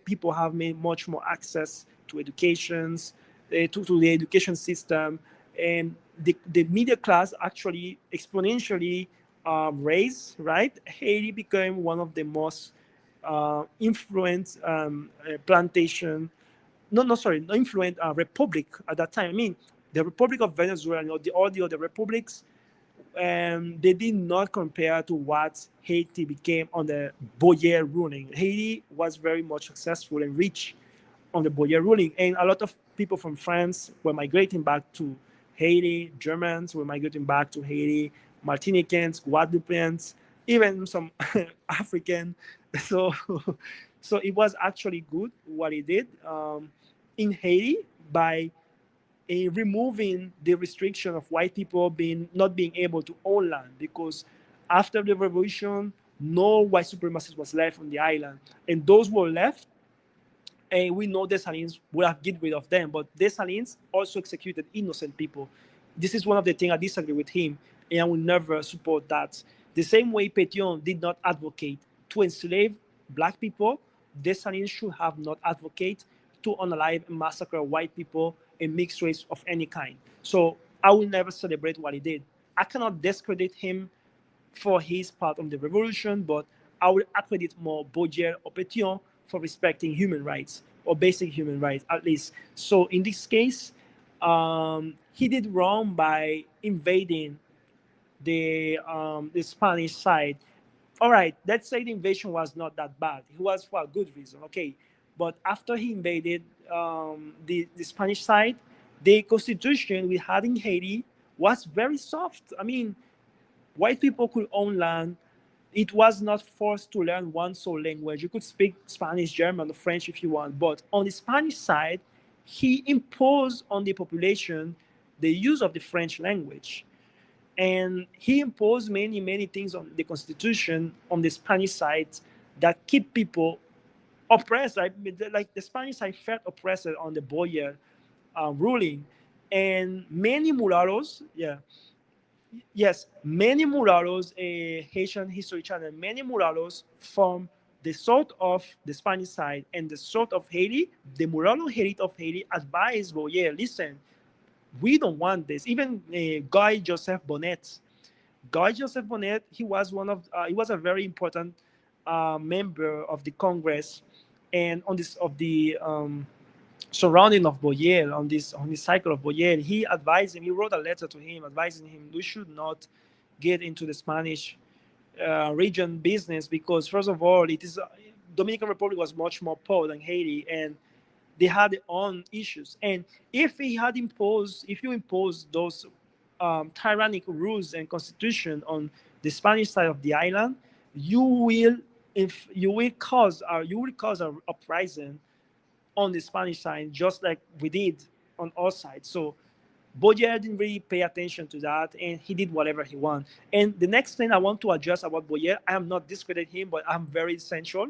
Speaker 2: People have made much more access to educations, to the education system, and the middle class actually exponentially raised. Right, Haiti became one of the most influenced plantation. No, sorry, no influent republic at that time. I mean, the Republic of Venezuela, all the other republics, they did not compare to what Haiti became under Boyer ruling. Haiti was very much successful and rich under Boyer ruling, and a lot of people from France were migrating back to Haiti. Germans were migrating back to Haiti. Martinicans, Guadeloupeans, even some African. So, so it was actually good what he did in Haiti by removing the restriction of white people not being able to own land, because after the revolution, no white supremacist was left on the island, and those who were left, and we know Dessalines would have get rid of them, but Dessalines also executed innocent people. This is one of the things I disagree with him, and I will never support that. The same way Pétion did not advocate to enslave black people, Dessalines should have not advocated to unalive and massacre white people and mixed race of any kind. So I will never celebrate what he did. I cannot discredit him for his part of the revolution, but I will accredit more Baudelaire or Pétion for respecting human rights, or basic human rights at least. So in this case, he did wrong by invading the Spanish side. All right, let's say the invasion was not that bad. It was for a good reason, okay. But after he invaded the Spanish side, the constitution we had in Haiti was very soft. I mean, white people could own land. It was not forced to learn one sole language. You could speak Spanish, German, or French if you want. But on the Spanish side, he imposed on the population the use of the French language. and he imposed many things on the constitution on the Spanish side that keep people oppressed. Like the Spanish side felt oppressed on the Boyer ruling, and many mulattoes, yeah, yes, many mulattoes, a Haitian History Channel, many mulattoes from the south of the Spanish side and the south of Haiti, the mulatto elite of Haiti advised Boyer, listen, we don't want this. Even Guy Joseph Bonnet, he was a very important member of the Congress, and on this of the surrounding of Boyer, on this cycle of Boyer, he advised him. He wrote a letter to him advising him we should not get into the Spanish region business because first of all, it is Dominican Republic was much more poor than Haiti, and they had their own issues. And if you impose those tyrannic rules and constitution on the Spanish side of the island, you will if you will cause a uprising on the Spanish side, just like we did on our side. So Boyer didn't really pay attention to that, and he did whatever he wanted. And the next thing I want to address about Boyer, I am not discrediting him, but I'm very essential.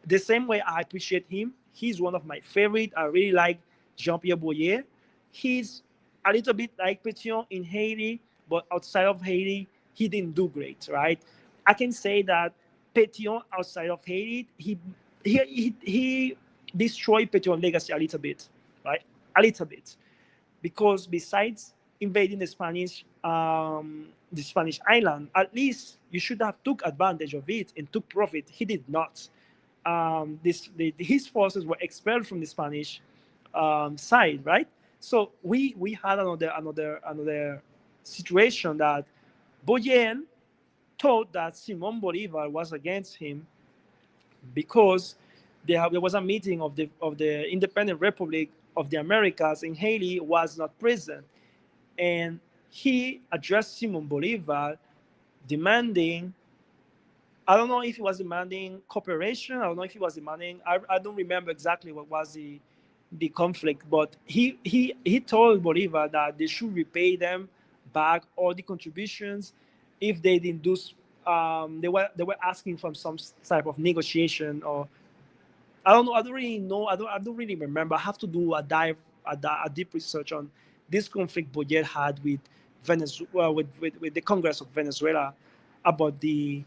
Speaker 2: The same way I appreciate him, he's one of my favorite. I really like Jean-Pierre Boyer. He's a little bit like Petion in Haiti, but outside of Haiti, he didn't do great, right? I can say that Petion outside of Haiti, he destroyed Petion's legacy a little bit, right? A little bit, because besides invading the Spanish island, at least you should have took advantage of it and took profit. He did not. His forces were expelled from the Spanish side, right? So we had another situation that Boyen thought that Simon Bolivar was against him because there was a meeting of the Independent Republic of the Americas in Haiti was not present, and he addressed Simon Bolivar demanding. I don't know if he was demanding cooperation. I don't know if he was demanding. I don't remember exactly what was the conflict, but he told Bolivar that they should repay them back all the contributions if they didn't do. They were asking for some type of negotiation, or I don't know. I don't really know. I don't really remember. I have to do a deep research on this conflict Boyer had with Venezuela, with the Congress of Venezuela about the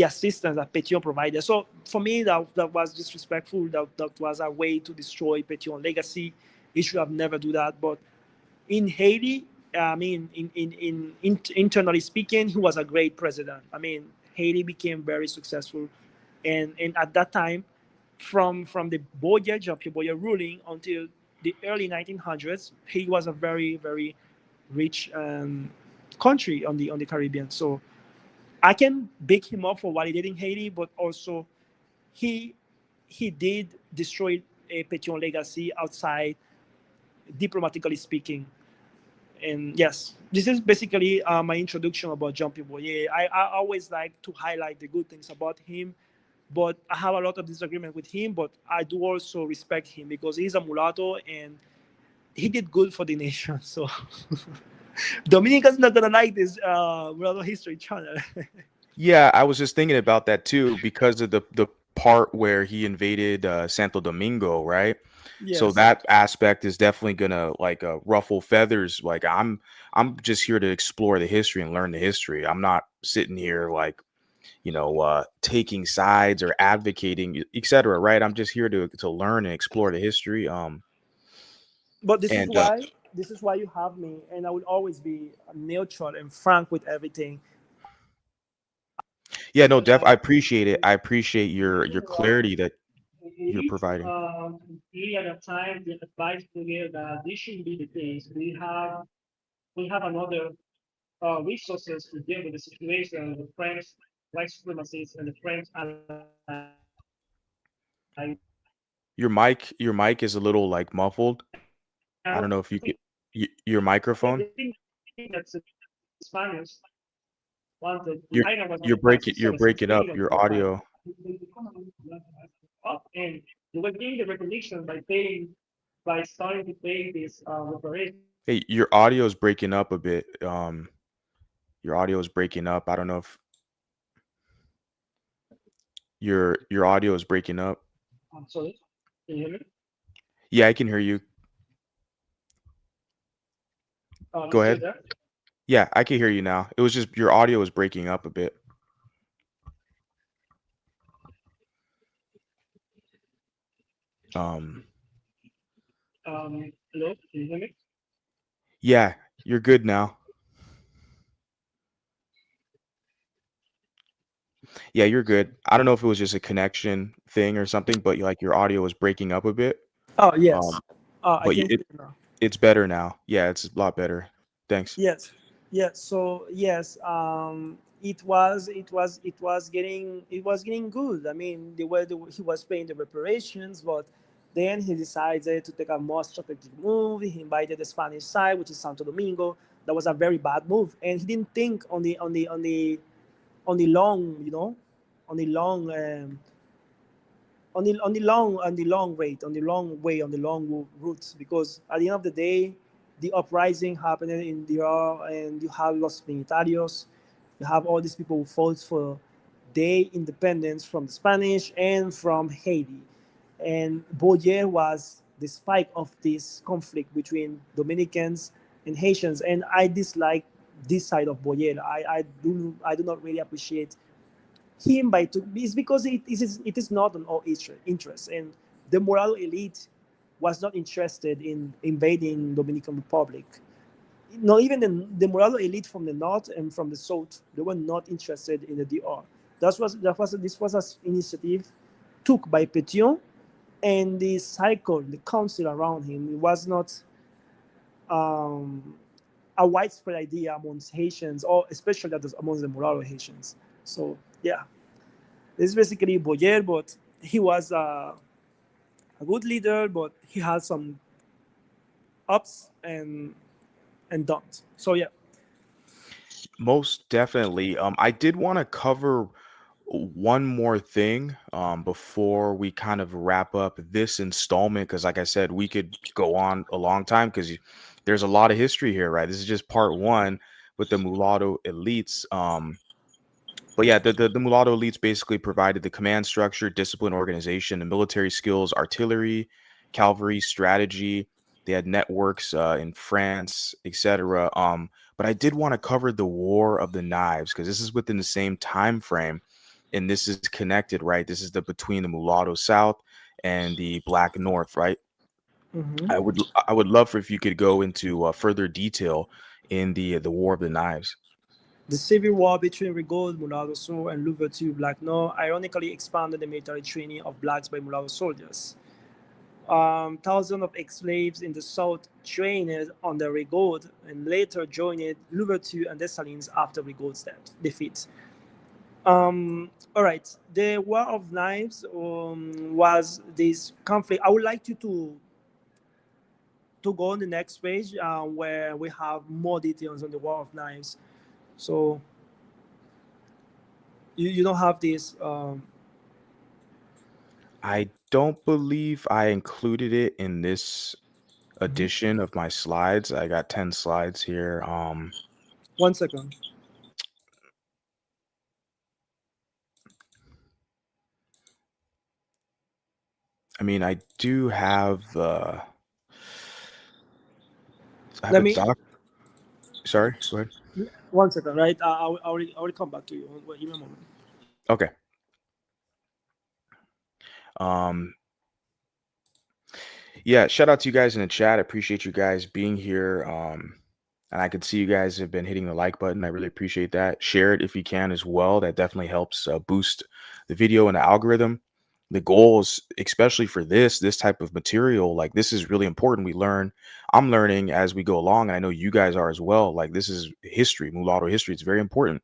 Speaker 2: assistance that Petion provided. So for me, that was disrespectful. That was a way to destroy Petion's legacy. He should have never do that. But in Haiti, I mean, internally speaking, he was a great president. I mean, Haiti became very successful, and at that time, from the Boyer Jean-Pierre Boyer ruling until the early 1900s, Haiti was a very rich country on the Caribbean. So I can big him up for what he did in Haiti, but also he he did destroy a Petion legacy outside, diplomatically speaking. And yes, this is basically my introduction about Jean-Pierre Boyer. I always like to highlight the good things about him, but I have a lot of disagreement with him. But I do also respect him because he's a mulatto and he did good for the nation. So Dominica's not gonna like this mulatto history channel.
Speaker 1: Yeah, I was just thinking about that too because of the part where he invaded Santo Domingo, right? So
Speaker 2: Yes.
Speaker 1: that aspect is definitely gonna like ruffle feathers. Like I'm just here to explore the history and learn the history. I'm not sitting here like taking sides or advocating, etc. Right? I'm just here to learn and explore the history.
Speaker 2: But
Speaker 1: And
Speaker 2: this is why you have me, and I will always be neutral and frank with everything.
Speaker 1: yeah, no,
Speaker 2: Because
Speaker 1: Def, I
Speaker 2: I
Speaker 1: appreciate it. I appreciate
Speaker 2: don't
Speaker 1: your
Speaker 2: get me wrong,
Speaker 1: clarity that you're
Speaker 2: we
Speaker 1: providing.
Speaker 2: we at a time the advice to you that this shouldn't be the case. We have another resources to deal with the situation, the French white supremacists and the French allies.
Speaker 1: Your mic is a little like muffled.
Speaker 2: And
Speaker 1: I don't know if
Speaker 2: I
Speaker 1: you
Speaker 2: think
Speaker 1: could your microphone.
Speaker 2: the thing that the Spaniards wanted, the island was not
Speaker 1: You're
Speaker 2: socialist and
Speaker 1: you're
Speaker 2: freedom
Speaker 1: breaking
Speaker 2: for a
Speaker 1: up
Speaker 2: while.
Speaker 1: your audio.
Speaker 2: Up, and they were getting the recognition by starting to pay this reparations.
Speaker 1: Hey, your audio is breaking up a bit. Your audio is breaking up. I don't know if your audio is breaking up.
Speaker 2: I'm sorry. Can you hear me?
Speaker 1: Yeah, I can hear you.
Speaker 2: You
Speaker 1: Go
Speaker 2: still
Speaker 1: ahead.
Speaker 2: there?
Speaker 1: Yeah, I can hear you now. It was just your audio was breaking up a bit. Um,
Speaker 2: Hello, can you hear me?
Speaker 1: yeah, you're good now. Yeah, you're good. I don't know if it was just a connection thing or something, but like your audio was breaking up a bit.
Speaker 2: Oh, yes.
Speaker 1: Um,
Speaker 2: I
Speaker 1: but
Speaker 2: can hear
Speaker 1: it
Speaker 2: you now.
Speaker 1: it's better now. Yeah, it's a lot better. Thanks.
Speaker 2: Yes, yes. So yes, it was getting good. I mean, he was paying the reparations, but then he decided to take a more strategic move. He invited the Spanish side, which is Santo Domingo. That was a very bad move, and he didn't think on the long, on the long. On the long routes, because at the end of the day, the uprising happened in DR, and you have Los Trinitarios, you have all these people who fought for their independence from the Spanish and from Haiti. And Boyer was the spike of this conflict between Dominicans and Haitians, and I dislike this side of Boyer. I do not really appreciate him by to is because it is not on all interest, and the moral elite was not interested in invading Dominican Republic. Not even the moral elite from the north and from the south, they were not interested in the DR. This was an initiative took by Petion, and the cycle, the council around him, it was not um, a widespread idea amongst Haitians, or especially amongst the Mulatto Haitians. So yeah, this is basically Boyer, but he was a good leader, but he had some ups and downs. So yeah.
Speaker 1: Most definitely. I did want to cover one more thing before we kind of wrap up this installment, because like I said, we could go on a long time because there's a lot of history here, right? This is just part one with the mulatto elites. But yeah, the mulatto elites basically provided the command structure, discipline, organization, and military skills, artillery, cavalry, strategy. They had networks in France, etc. But I did want to cover the War of the Knives because this is within the same time frame, and this is connected, right? This is the between the mulatto South and the Black North, right?
Speaker 2: Hmm.
Speaker 1: I would love for if you could go into further detail in the War of the Knives.
Speaker 2: The civil war between Rigaud, Mulattoes, and Louverture Black Nord ironically expanded the military training of blacks by mulatto soldiers. Thousands of ex-slaves in the South trained under Rigaud and later joined Louverture and Dessalines after Rigaud's defeat. All right, the War of Knives was this conflict. I would like you to go on the next page, where we have more details on the War of Knives. So you don't have this.
Speaker 1: I don't believe I included it in this
Speaker 2: Mhm.
Speaker 1: edition of my slides. I got 10 slides here.
Speaker 2: 1 second.
Speaker 1: I mean, I do have I have
Speaker 2: Let
Speaker 1: a
Speaker 2: me
Speaker 1: doc. Sorry, go ahead.
Speaker 2: 1 second. Right, I will come back to you. Wait, give me a moment.
Speaker 1: Okay. Um, yeah, shout out to you guys in the chat. I appreciate you guys being here. And I can see you guys have been hitting the like button. I really appreciate that. Share it if you can as well. That definitely helps boost the video and the algorithm. The goals, especially for this type of material, like this is really important. We learn. I'm learning as we go along, and I know you guys are as well. Like this is history, mulatto history. It's very important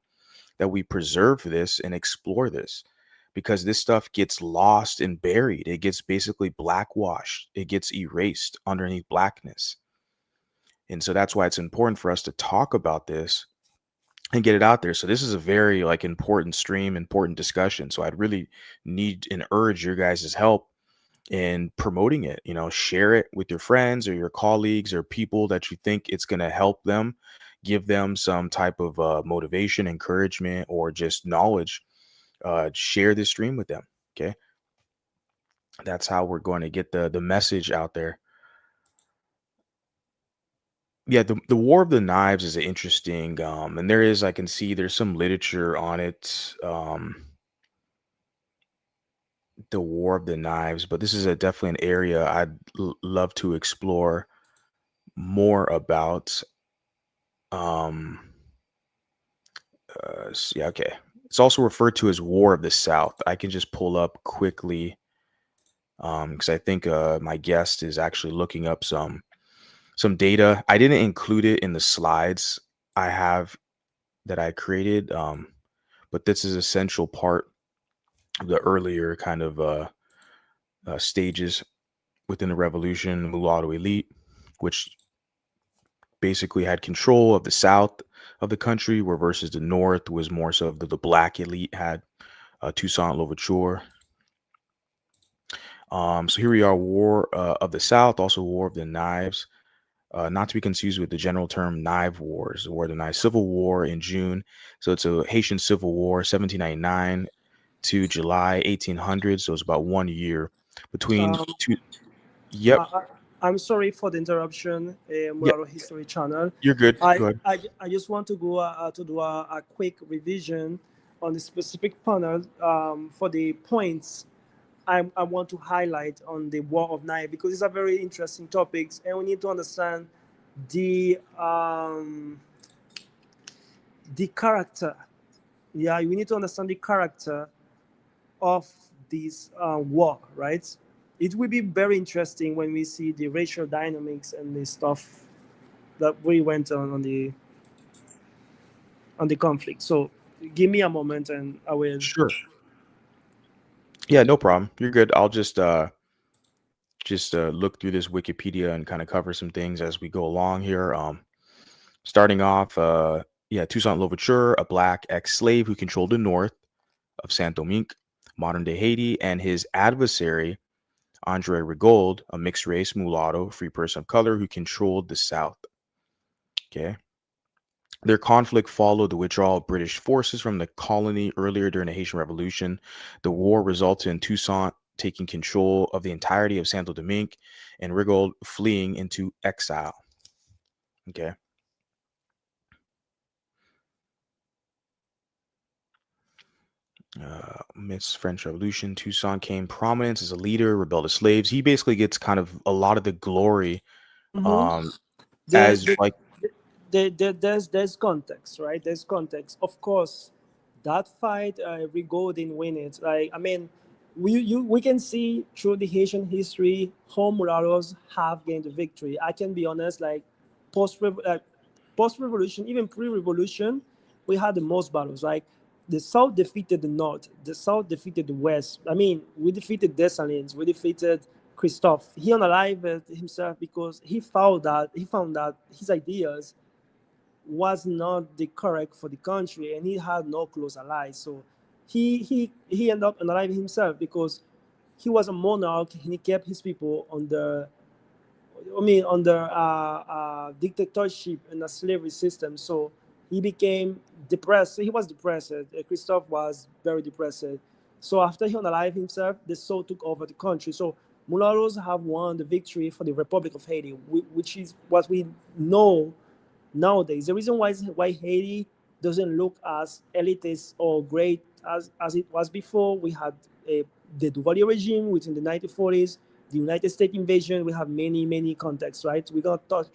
Speaker 1: that we preserve this and explore this because this stuff gets lost and buried. It gets basically blackwashed. It gets erased underneath blackness. And so that's why it's important for us to talk about this and get it out there. So this is a very like important stream, important discussion. So I'd really need and urge your guys' help in promoting it. Share it with your friends or your colleagues or people that you think it's going to help them give them some type of motivation, encouragement, or just knowledge, share this stream with them. Okay, that's how we're going to get the message out there. Yeah, the War of the Knives is interesting, and there is, I can see there's some literature on it. The War of the Knives, but this is a definitely an area I'd love to explore more about. Um, yeah, okay. It's also referred to as War of the South. I can just pull up quickly, because I think my guest is actually looking up some data. I didn't include it in the slides I have that I created, but this is essential part of the earlier kind of stages within the revolution, mulatto elite, which basically had control of the south of the country, where versus the north was more so the black elite had Toussaint Louverture. So here we are, War of the South, also War of the Knives, not to be confused with the general term Knife Wars, the War of the Knives, Civil War in June. So it's a Haitian Civil War, 1799 to July 1800. So it's about 1 year between
Speaker 2: Um,
Speaker 1: two. Yep.
Speaker 2: I'm sorry for the interruption,
Speaker 1: Yep.
Speaker 2: Mulatto History Channel.
Speaker 1: You're good. Go ahead.
Speaker 2: I just want to go to do a quick revision on the specific panel for the points I want to highlight on the War of Nile because it's a very interesting topic and we need to understand the the character. Yeah, we need to understand the character of this war, right? It will be very interesting when we see the racial dynamics and the stuff that we went on the conflict. So give me a moment and I will.
Speaker 1: Sure. Yeah, no problem. You're good. I'll just look through this Wikipedia and kind of cover some things as we go along here. Starting off, yeah, Toussaint Louverture, a black ex-slave who controlled the north of Saint Domingue, modern day Haiti, and his adversary, Andre Rigaud, a mixed race mulatto, free person of color who controlled the south. Okay. Their conflict followed the withdrawal of British forces from the colony earlier during the Haitian Revolution. The war resulted in Toussaint taking control of the entirety of Santo Domingue and Rigaud fleeing into exile. Okay. Amidst French Revolution, Toussaint came prominence as a leader, rebelled as slaves. He basically gets kind of a lot of the glory,
Speaker 2: Mhm.
Speaker 1: um,
Speaker 2: the,
Speaker 1: as
Speaker 2: the,
Speaker 1: like
Speaker 2: there's context, right? There's context. Of course, that fight, we go didn't win it. Like I mean, we can see through the Haitian history how mulattoes have gained the victory. I can be honest, like post post revolution, even pre revolution, we had the most battles. Like the South defeated the North, the South defeated the West. I mean, we defeated Dessalines, we defeated Christophe. He unalived himself because he found that his ideas was not the correct for the country, and he had no close allies. So he ended up unaliving himself because he was a monarch and he kept his people under under dictatorship and a slavery system. So he became depressed. He was depressed. Christophe was very depressed. So after he unalived himself, the Soul took over the country. So mulattoes have won the victory for the Republic of Haiti, which is what we know nowadays. The reason why Haiti doesn't look as elitist or great as it was before, we had the Duvalier regime within the 1940s, the United States invasion. We have many contexts, right? We're gonna talk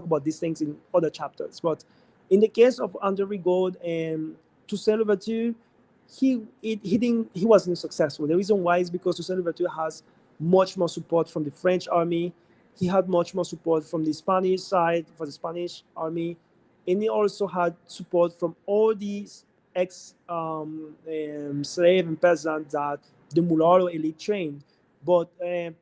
Speaker 2: about these things in other chapters. But in the case of Andre Rigaud and Toussaint Louverture, he wasn't successful. The reason why is because Toussaint Louverture has much more support from the French army. He had much more support from the Spanish side for the Spanish army, and he also had support from all these ex slave and peasants that the mulatto elite trained. But Andre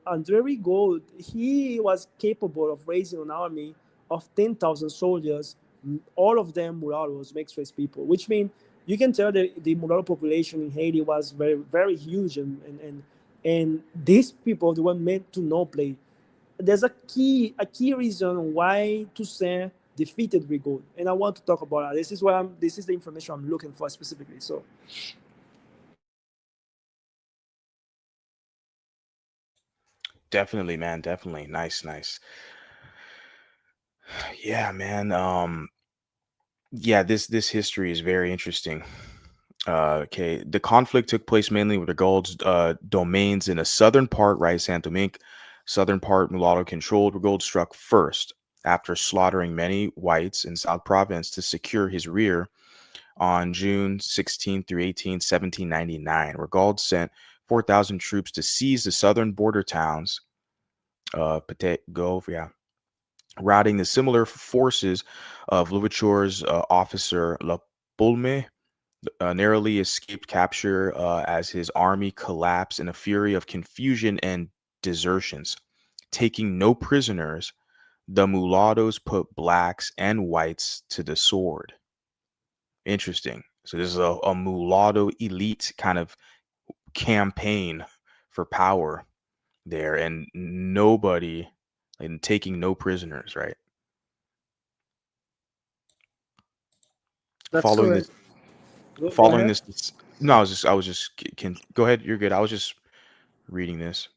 Speaker 2: Rigaud, he was capable of raising an army of 10,000 soldiers, all of them mulattoes, mixed race people, which means you can tell that the mulatto population in Haiti was very huge, and these people they were meant to not play. There's a key reason why Toussaint defeated Rigaud, and I want to talk about that. This is what I'm. This is the information I'm looking for specifically. So
Speaker 1: Definitely, man. Definitely. Nice, nice. Yeah, man. Yeah, this history is very interesting. Okay, the conflict took place mainly with the Gold's domains in the southern part, right? Saint Domingue, southern part, mulatto controlled. Gold struck first after slaughtering many whites in South Province to secure his rear on June 16th through 18th, 1799. Rigaud sent 4,000 troops to seize the southern border towns, Petit Gove, yeah, routing the similar forces of Louverture's officer La Bulme narrowly escaped capture as his army collapsed in a fury of confusion and desertions. Taking no prisoners, the mulattoes put blacks and whites to the sword. Interesting. So this is a mulatto elite kind of campaign for power there, and nobody and taking no prisoners, right?
Speaker 2: that's
Speaker 1: Following
Speaker 2: correct.
Speaker 1: this,
Speaker 2: Go
Speaker 1: following
Speaker 2: ahead.
Speaker 1: this, no, I was just can go ahead. You're good. I was just reading this.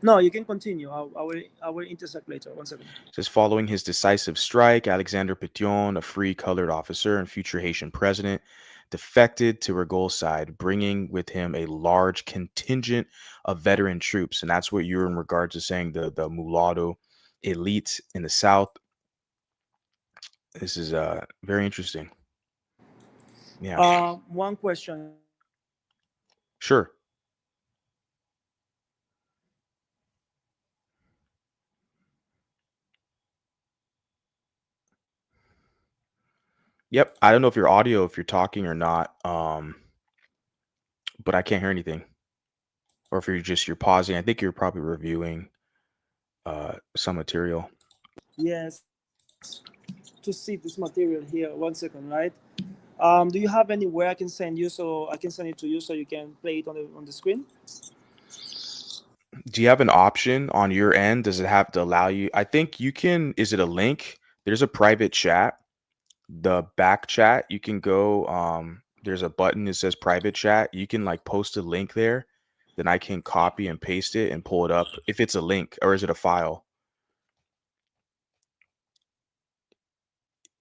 Speaker 2: No, you can continue. I will intersect later. 1 second.
Speaker 1: Says following his decisive strike, Alexander Petion, a free colored officer and future Haitian president, defected to Rigaud's side, bringing with him a large contingent of veteran troops. And that's what you're in regards to saying the mulatto elite in the South. This is very interesting. Yeah,
Speaker 2: One question.
Speaker 1: sure. Yep. I don't know if your audio, if you're talking or not, but I can't hear anything. Or if you're pausing. I think you're probably reviewing some material.
Speaker 2: Yes, to see this material here. 1 second, right? Do you have anywhere I can send you so I can send it to you so you can play it on the screen?
Speaker 1: Do you have an option on your end? Does it have to allow you? I think you can. Is it a link? There's a private chat, the back chat. You can go. There's a button that says private chat. You can like post a link there. Then I can copy and paste it and pull it up. If it's a link or is it a file?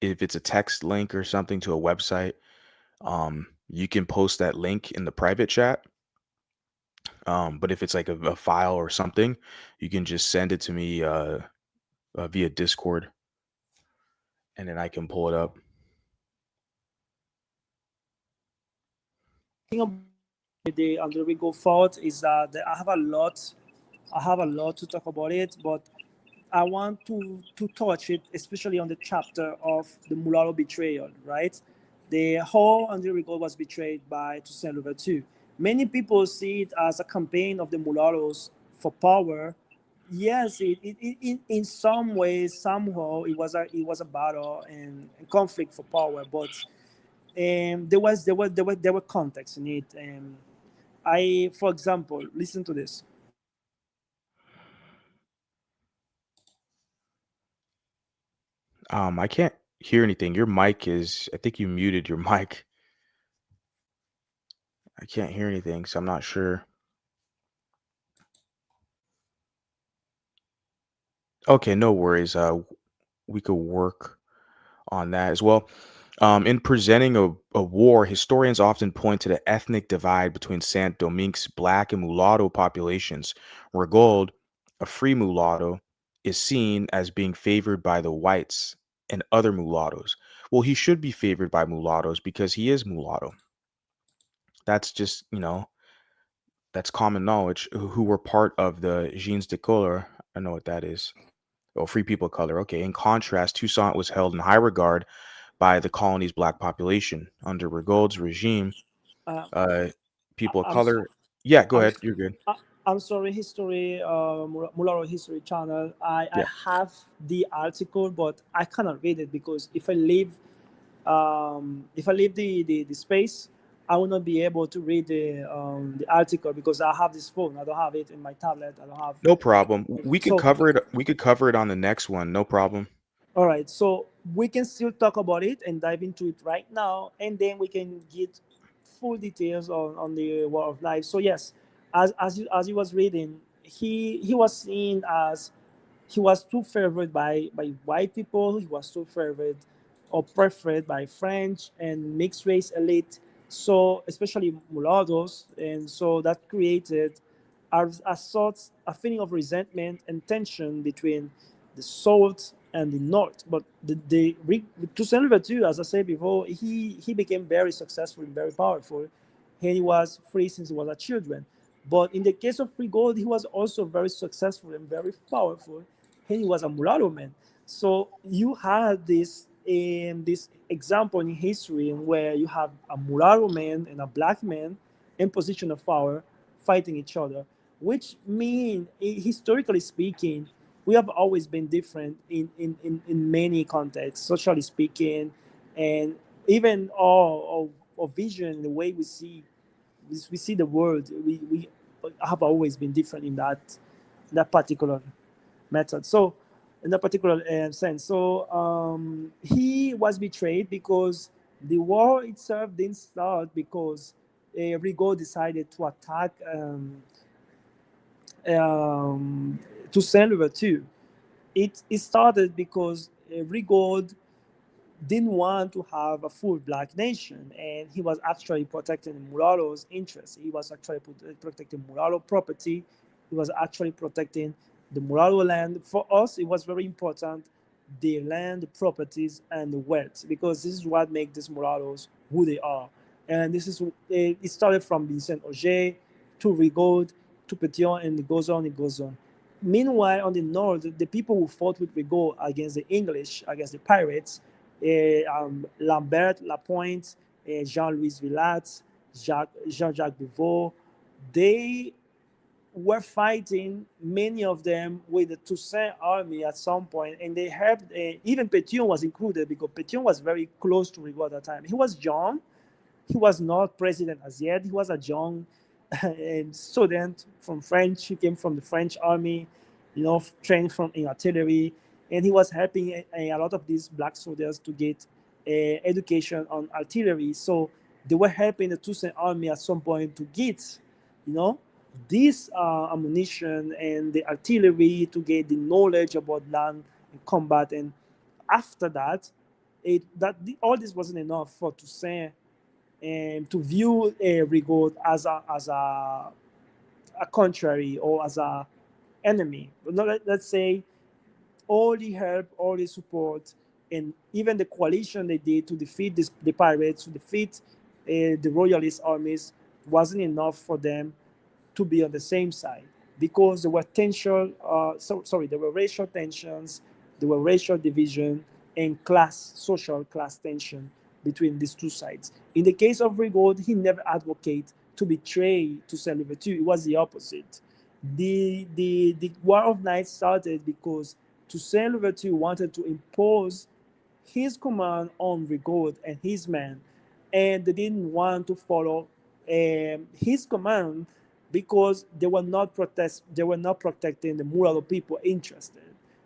Speaker 1: If it's a text link or something to a website, you can post that link in the private chat. But if it's like a file or something, you can just send it to me via Discord, and then I can pull it up.
Speaker 2: Thing about the under we go forward is that I have a lot. I have a lot to talk about it, but I want to touch it, especially on the chapter of the mulatto betrayal, right? The whole Andre Rigaud was betrayed by Toussaint Louverture. Many people see it as a campaign of the mulattoes for power. Yes, in some ways, somehow, it was a battle and conflict for power, but there were context in it. For example, listen to this.
Speaker 1: I can't hear anything. Your mic is, I think you muted your mic. I can't hear anything, so I'm not sure. Okay, no worries. We could work on that as well. In presenting a war, historians often point to the ethnic divide between Saint Domingue's black and mulatto populations. Rigaud, a free mulatto, is seen as being favored by the whites and other mulattoes. Well, he should be favored by mulattoes because he is mulatto. That's just, that's common knowledge, who were part of the Gens de Couleur. I know what that is. Oh, free people of color. Okay. In contrast, Toussaint was held in high regard by the colony's black population. Under Rigaud's regime,
Speaker 2: Uh,
Speaker 1: uh, people of
Speaker 2: I'm so,
Speaker 1: color. Yeah, go
Speaker 2: I'm
Speaker 1: ahead. You're good.
Speaker 2: I- I'm sorry, history, Mulatto History Channel. I
Speaker 1: Yeah,
Speaker 2: have the article, but I cannot read it because if I leave the space, I will not be able to read the article because I have this phone. I don't have it in my tablet. I don't have.
Speaker 1: no problem. We could
Speaker 2: So
Speaker 1: cover it. We could cover it on the next one. No problem.
Speaker 2: All right, so we can still talk about it and dive into it right now, and then we can get full details on the War of Life. So yes, as you was reading, he was seen as he was too favored by white people. He was too favored or preferred by French and mixed race elite. So especially mulattoes, and so that created a sort a feeling of resentment and tension between the South and the North. But Toussaint Louverture, as I said before, he became very successful and very powerful, and he was free since he was a children. But in the case of Rigaud, he was also very successful and very powerful, and he was a mulatto man. So you had this example in history where you have a mulatto man and a black man in position of power fighting each other, which mean historically speaking, we have always been different in many contexts, socially speaking, and even our vision, the way we see the world, we have always been different in that particular method. So, in that particular sense, so he was betrayed because the war itself didn't start because Rigaud decided to attack um, Toussaint Louverture. It started because Rigaud didn't want to have a full black nation, and he was actually protecting the mulattoes' interests. He was actually protecting mulatto property. He was actually protecting the mulatto land. For us, it was very important the land, the properties, and the wealth, because this is what makes these mulattoes who they are. And this is it started from Vincent Auger to Rigaud to Petion, and it goes on, it goes on. Meanwhile, on the north, the people who fought with Rigaud against the English, against the pirates, Lambert Lapointe, Jean-Louis Villat, Jean-Jacques Bouveau, they were fighting, many of them, with the Toussaint army at some point, and they helped, even Petion was included, because Petion was very close to Rigaud at the time. He was young, he was not president as yet. He was a young student from French. He came from the French army, trained from in artillery, and he was helping a lot of these black soldiers to get education on artillery. So they were helping the Toussaint army at some point to get, you know, this ammunition and the artillery to get the knowledge about land and combat. And after that, all this wasn't enough for Toussaint to view Rigaud as a contrary or as a enemy. But let's say all the help, all the support, and even the coalition they did to defeat the pirates, to defeat the royalist armies, wasn't enough for them to be on the same side, because there were there were racial tensions, there were racial division, and social class tension between these two sides. In the case of Rigaud, he never advocated to betray Toussaint Louverture. It was the opposite. The War of Nights started because Toussaint Louverture wanted to impose his command on Rigaud and his men, and they didn't want to follow his command because they were not protecting the Mulatto people interested.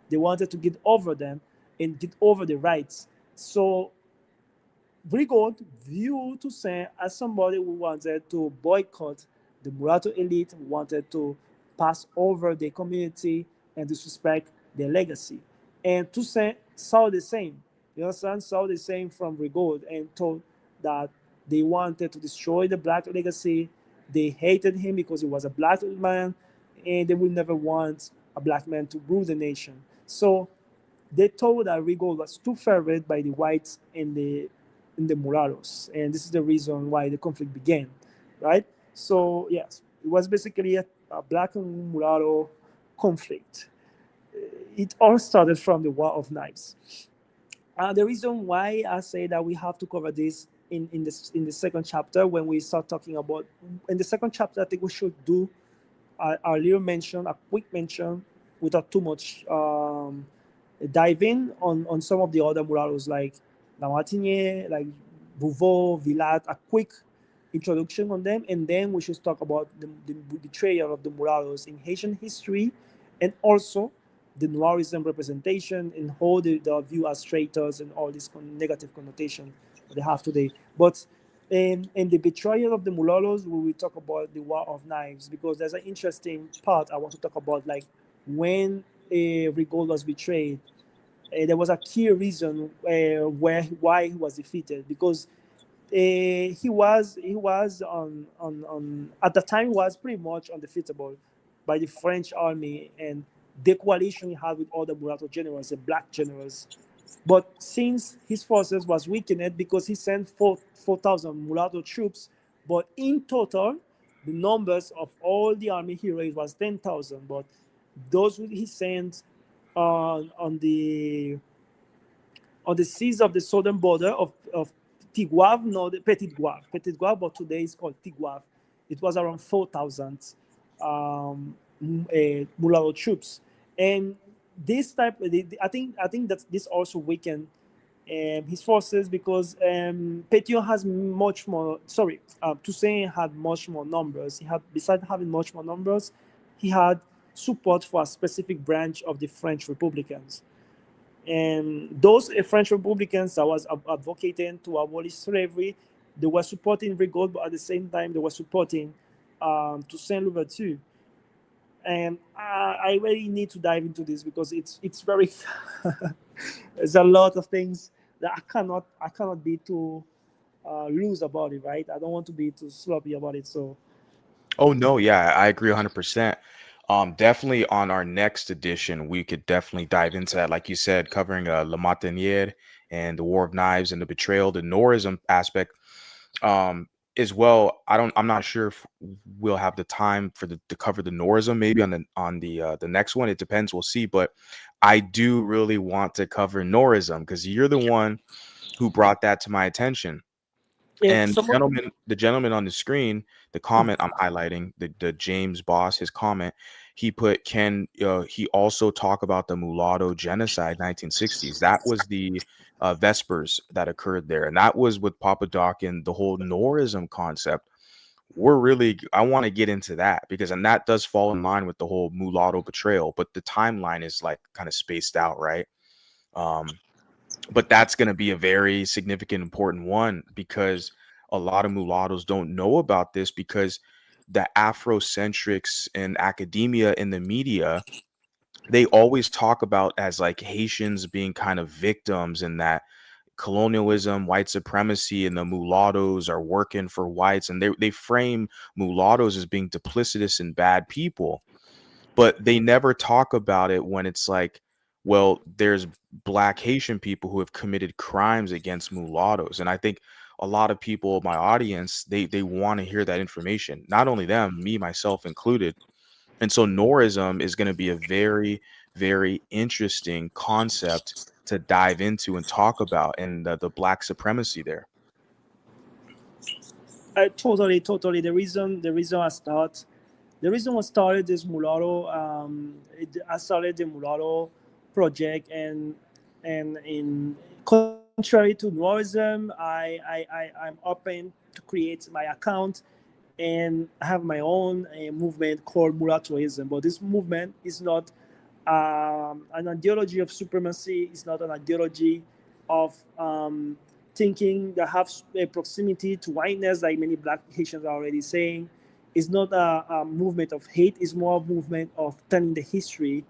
Speaker 2: They wanted to get over them and get over the rights. So Rigaud viewed Toussaint as somebody who wanted to boycott the mulatto elite, who wanted to pass over their community and disrespect their legacy. And Toussaint saw the same. You understand? Saw the same from Rigaud and told that they wanted to destroy the black legacy. They hated him because he was a black man, and they would never want a black man to rule the nation. So they thought that Rigaud was too favored by the whites and the mulattoes, and this is the reason why the conflict began, right? So yes, it was basically a black and mulatto conflict. It all started from the War of Knives. The reason why I say that we have to cover this in the second chapter, when we start talking about in the second chapter, I think we should do a little mention, a quick mention, without too much diving on some of the other mulattoes like Lamartine, like Bouveau, Villat, a quick introduction on them, and then we should talk about the betrayal of the mulattoes in Haitian history, and also the Noirism representation and how they are viewed as traitors and all this negative connotation they have today. But in the betrayal of the Mulattoes, we will talk about the War of Knives because there's an interesting part I want to talk about, like when Rigaud was betrayed. There was a key reason where why he was defeated because he was on at the time he was pretty much undefeatable by the French army and the coalition he had with other mulatto generals, the black generals. But since his forces was weakened because he sent 4,000 mulatto troops, but in total the numbers of all the army heroes was 10,000. But those he sent on the seas of the southern border of Tigouave, no, the Petit Gouave, but today it's called Tigouave. It was around 4,000 mulatto troops, and this type, I think that this also weakened his forces because Pétion has much more. Sorry, Toussaint had much more numbers. He had, besides having much more numbers, he had support for a specific branch of the French Republicans. And those French Republicans that was advocating to abolish slavery, they were supporting Rigaud, but at the same time they were supporting Toussaint Louverture. And I really need to dive into this because it's very there's a lot of things that I cannot be too loose about it, right? I don't want to be too sloppy about it. So
Speaker 1: Oh no, yeah, I agree 100%. Definitely on our next edition, we could definitely dive into that, like you said, covering La Martiniere and the War of Knives and the betrayal, the Norism aspect. Um, as well, I'm not sure if we'll have the time for the to cover the Norism maybe on the next one. It depends, we'll see. But I do really want to cover Norism because you're the one who brought that to my attention.
Speaker 2: and
Speaker 1: And
Speaker 2: some of,
Speaker 1: the gentleman on the screen, the comment I'm highlighting, the James Boss, his comment, he put, "Can he also talk about the mulatto genocide, 1960s?" That was the Vespers that occurred there, and that was with Papa Doc and the whole Norism concept. I want to get into that because, and that does fall in line with the whole mulatto betrayal, but the timeline is like kind of spaced out, right? Um, but that's going to be a very significant, important one because a lot of mulattoes don't know about this because the Afrocentrics in academia in the media, they always talk about as like Haitians being kind of victims and that colonialism, white supremacy, and the mulattoes are working for whites, and they frame mulattoes as being duplicitous and bad people, but they never talk about it when it's like, well, there's black Haitian people who have committed crimes against mulattoes. And I think a lot of people, my audience, they want to hear that information. Not only them, me myself included. And so Norism is going to be a very, very interesting concept to dive into and talk about, and the black supremacy there.
Speaker 2: totally. The reason I started this mulatto, I started the mulatto project, and in contrary to Norism, I'm open to create my account and have my own movement called Mulattoism. But this movement is not an ideology of supremacy. It's not an ideology of thinking that have a proximity to whiteness, like many black Haitians are already saying. It's not a movement of hate. It's more a movement of telling the history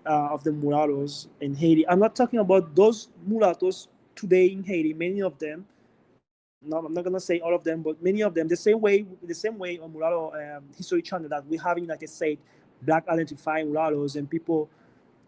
Speaker 2: of the mulattoes in Haiti. I'm not talking about those mulattoes today in Haiti. Many of them, no, I'm not gonna say all of them, but many of them, the same way on Mulatto History Channel that we have in United States, black identifying mulattoes and people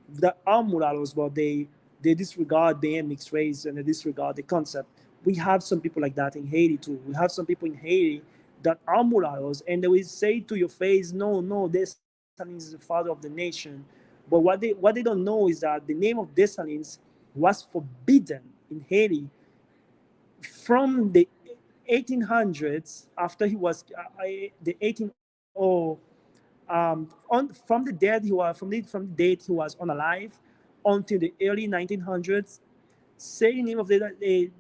Speaker 2: that are mulattoes, but they disregard being mixed race and they disregard the concept. We have some people like that in Haiti too. We have some people in Haiti that are mulattoes, and they will say to your face, "No, no, Dessalines is the father of the nation." But what they don't know is that the name of Dessalines was forbidden in Haiti from the 1800s after he was the 18 from the dead he was from the date he was unalive until the early 1900s. Saying name of the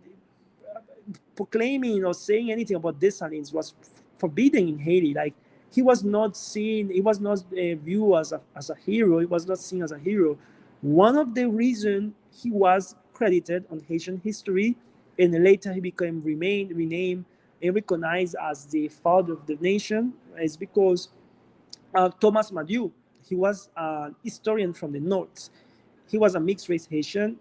Speaker 2: proclaiming or saying anything about Dessalines was forbidden in Haiti. Like He was not seen. He was not viewed as a hero. He was not seen as a hero. One of the reasons he was credited on Haitian history, and later he became renamed and recognized as the father of the nation, is because Thomas Madieu, he was an historian from the north. He was a mixed race Haitian,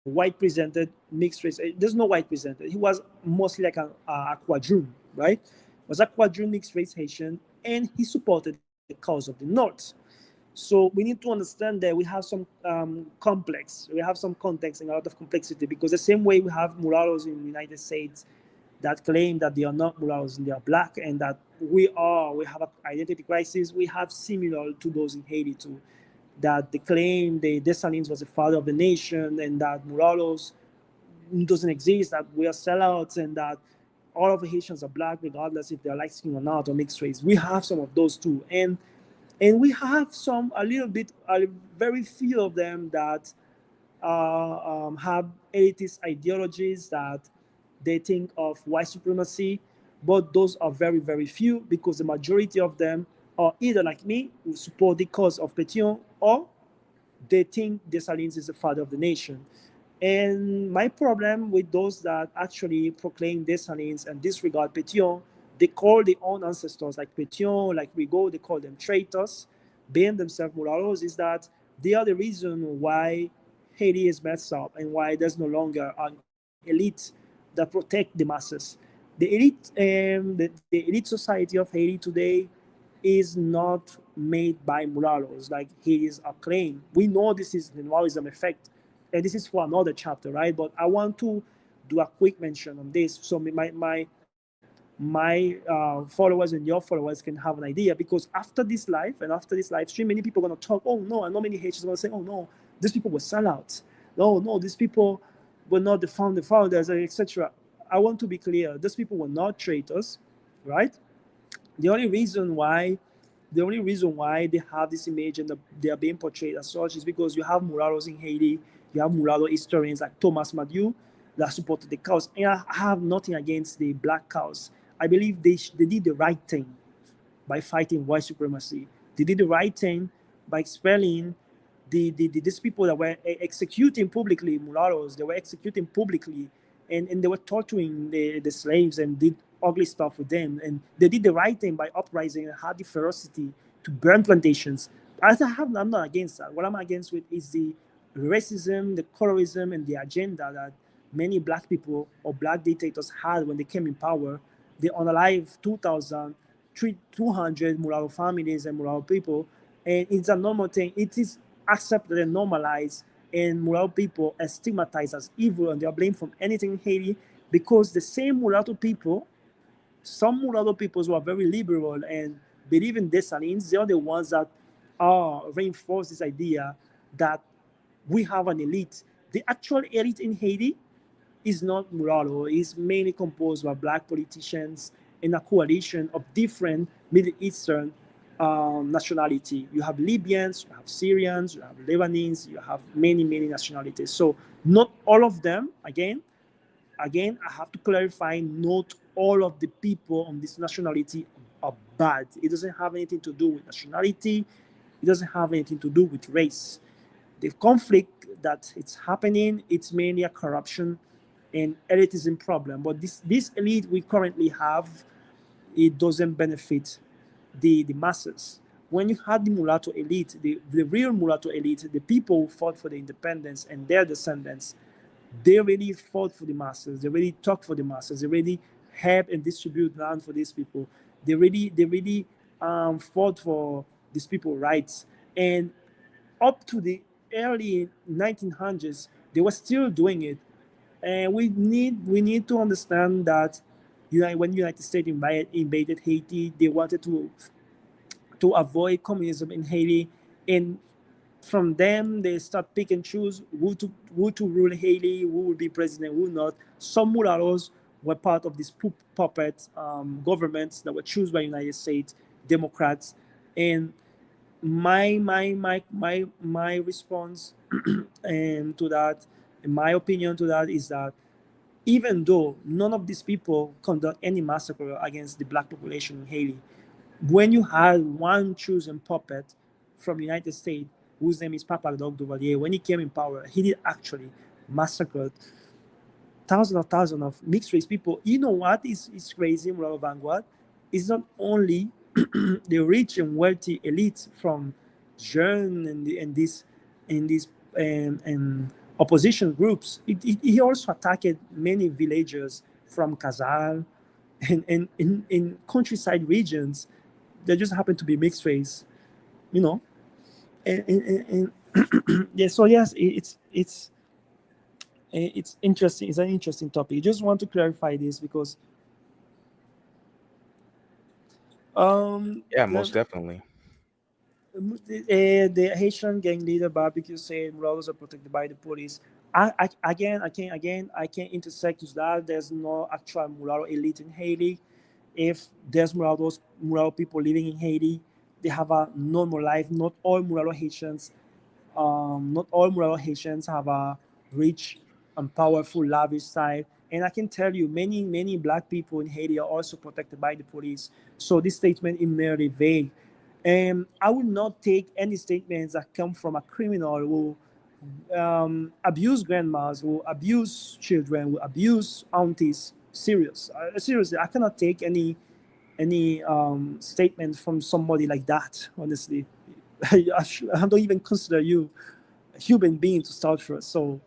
Speaker 2: white presented, mixed race. There's no white presented. He was mostly like a quadroon, right? Was a quadroon mixed race Haitian, and he supported the cause of the North. So we need to understand that we have some we have some context and a lot of complexity, because the same way we have mulattoes in the United States that claim that they are not mulattoes and they are black, and that we have an identity crisis, we have similar to those in Haiti too, that they claim the Dessalines was the father of the nation, and that mulattoes doesn't exist, that we are sellouts, and that all of the Haitians are black regardless if they're light skin or not, or mixed race. We have some of those too, and we have some a little bit, very few of them that have elitist ideologies that they think of white supremacy, but those are very, very few, because the majority of them are either like me, who support the cause of Petion, or they think Dessalines is the father of the nation. And my problem with those that actually proclaim Dessalines and disregard Petion, they call their own ancestors like Petion, like Rigaud, they call them traitors, being themselves mulattoes, is that they are the reason why Haiti is messed up and why there's no longer an elite that protect the masses. The elite society of Haiti today is not made by mulattoes like he is acclaimed. We know this is the Noirism effect, and this is for another chapter, right? But I want to do a quick mention on this, so my followers and your followers can have an idea. Because after this live and after this live stream, many people are gonna talk. Oh no, and not many Haitians are gonna say, oh no, these people were sellouts. No, these people were not the founders, etc. I want to be clear. These people were not traitors, right? The only reason why they have this image and they are being portrayed as such is because you have mulattoes in Haiti, you have mulatto historians like Thomas Madieu that supported the cause. And I have nothing against the black cause. I believe they did the right thing by fighting white supremacy. They did the right thing by expelling these people that were executing publicly mulattoes. They were executing publicly, and they were torturing the slaves and did ugly stuff with them. And they did the right thing by uprising and had the ferocity to burn plantations. I'm not against that. What I'm against with is the racism, the colorism, and the agenda that many black people or black dictators had when they came in power. They unalive 200 mulatto families and mulatto people, and it's a normal thing. It is accepted and normalized, and mulatto people are stigmatized as evil, and they are blamed from anything in Haiti, because the same mulatto people, some mulatto people who are very liberal and believe in Dessalines, they are the ones that reinforce this idea that we have an elite. The actual elite in Haiti is not mulatto. It's mainly composed by black politicians in a coalition of different Middle Eastern nationality. You have Libyans, you have Syrians, you have Lebanese, you have many, many nationalities. So not all of them, again, I have to clarify, not all of the people on this nationality are bad. It doesn't have anything to do with nationality. It doesn't have anything to do with race. The conflict that it's happening, it's mainly a corruption and elitism problem. But this elite we currently have, it doesn't benefit the masses. When you had the mulatto elite, the real mulatto elite, the people who fought for the independence and their descendants, they really fought for the masses. They really talked for the masses. They really help and distribute land for these people. They really fought for these people's rights. And up to the early 1900s, they were still doing it. And we need to understand that when the United States invaded Haiti, they wanted to avoid communism in Haiti, and from them they start pick and choose who to rule Haiti, who will be president, who not. Some mulattoes were part of these puppet governments that were chosen by United States Democrats. And my response to that, and my opinion to that, is that even though none of these people conduct any massacre against the black population in Haiti, When you had one chosen puppet from United States whose name is Papa Doc Duvalier, when he came in power, he did actually massacre thousands of mixed race people. You know what is crazy, Mulatto Vanguard? It's not only the rich and wealthy elite from Jeune and this and these opposition groups. He also attacked many villagers from Casal and in countryside regions that just happen to be mixed race, you know. And yeah, so yes, it's interesting. It's an interesting topic. I just want to clarify this because um
Speaker 1: Yeah,
Speaker 2: the,
Speaker 1: most definitely.
Speaker 2: the Haitian gang leader barbecue said mulattoes are protected by the police. I can't intersect with that. There's no actual mulatto elite in Haiti. If there's mulatto people living in Haiti, they have a normal life. Not all mulatto Haitians have a rich and powerful, lavish side. And I can tell you, many black people in Haiti are also protected by the police. So this statement is merely vague. And I will not take any statements that come from a criminal who abuse grandmas, who abuse children, who abuse aunties serious. Seriously, I cannot take any statement from somebody like that. Honestly, I don't even consider you human being to start first. So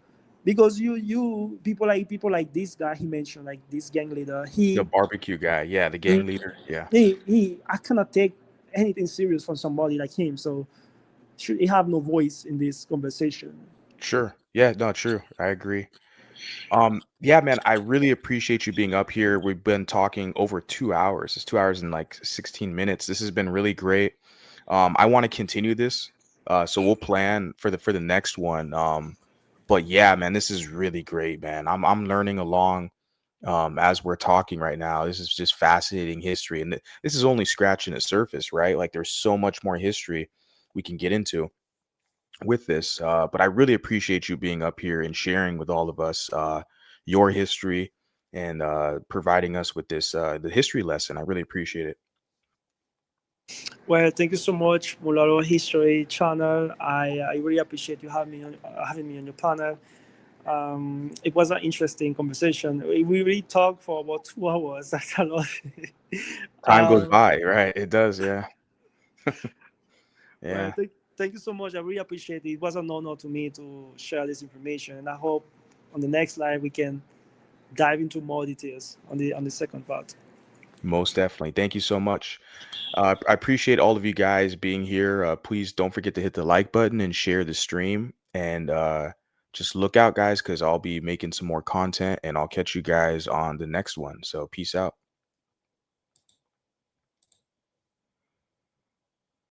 Speaker 2: because you people like this guy he mentioned, like this gang leader,
Speaker 1: The barbecue guy, yeah, the gang
Speaker 2: he
Speaker 1: leader, yeah.
Speaker 2: he I cannot take anything serious from somebody like him. So should he have no voice in this conversation?
Speaker 1: Sure. Yeah, no, true. I agree. Yeah, man, I really appreciate you being up here. We've been talking over 2 hours. It's 2 hours and like 16 minutes. This has been really great. I want to continue this. So we'll plan for the next one. But yeah, man, this is really great, man. I'm learning along as we're talking right now. This is just fascinating history. And this is only scratching the surface, right? Like there's so much more history we can get into with this. But I really appreciate you being up here and sharing with all of us your history and providing us with this the history lesson. I really appreciate it.
Speaker 2: Well, thank you so much, Mulatto History channel. I really appreciate you having me on your panel. It was an interesting conversation. We really talked for about 2 hours. That's a lot.
Speaker 1: Time goes
Speaker 2: um,
Speaker 1: by, right? It does, yeah.
Speaker 2: well,
Speaker 1: Yeah,
Speaker 2: thank you so much. I really appreciate it. It was an honor to me to share this information, and I hope on the next live we can dive into more details on the second part.
Speaker 1: most definitely. Thank you so much. I appreciate all of you guys being here. Please don't forget to hit the like button and share the stream. And just look out, guys, because I'll be making some more content and I'll catch you guys on the next one. So, peace out.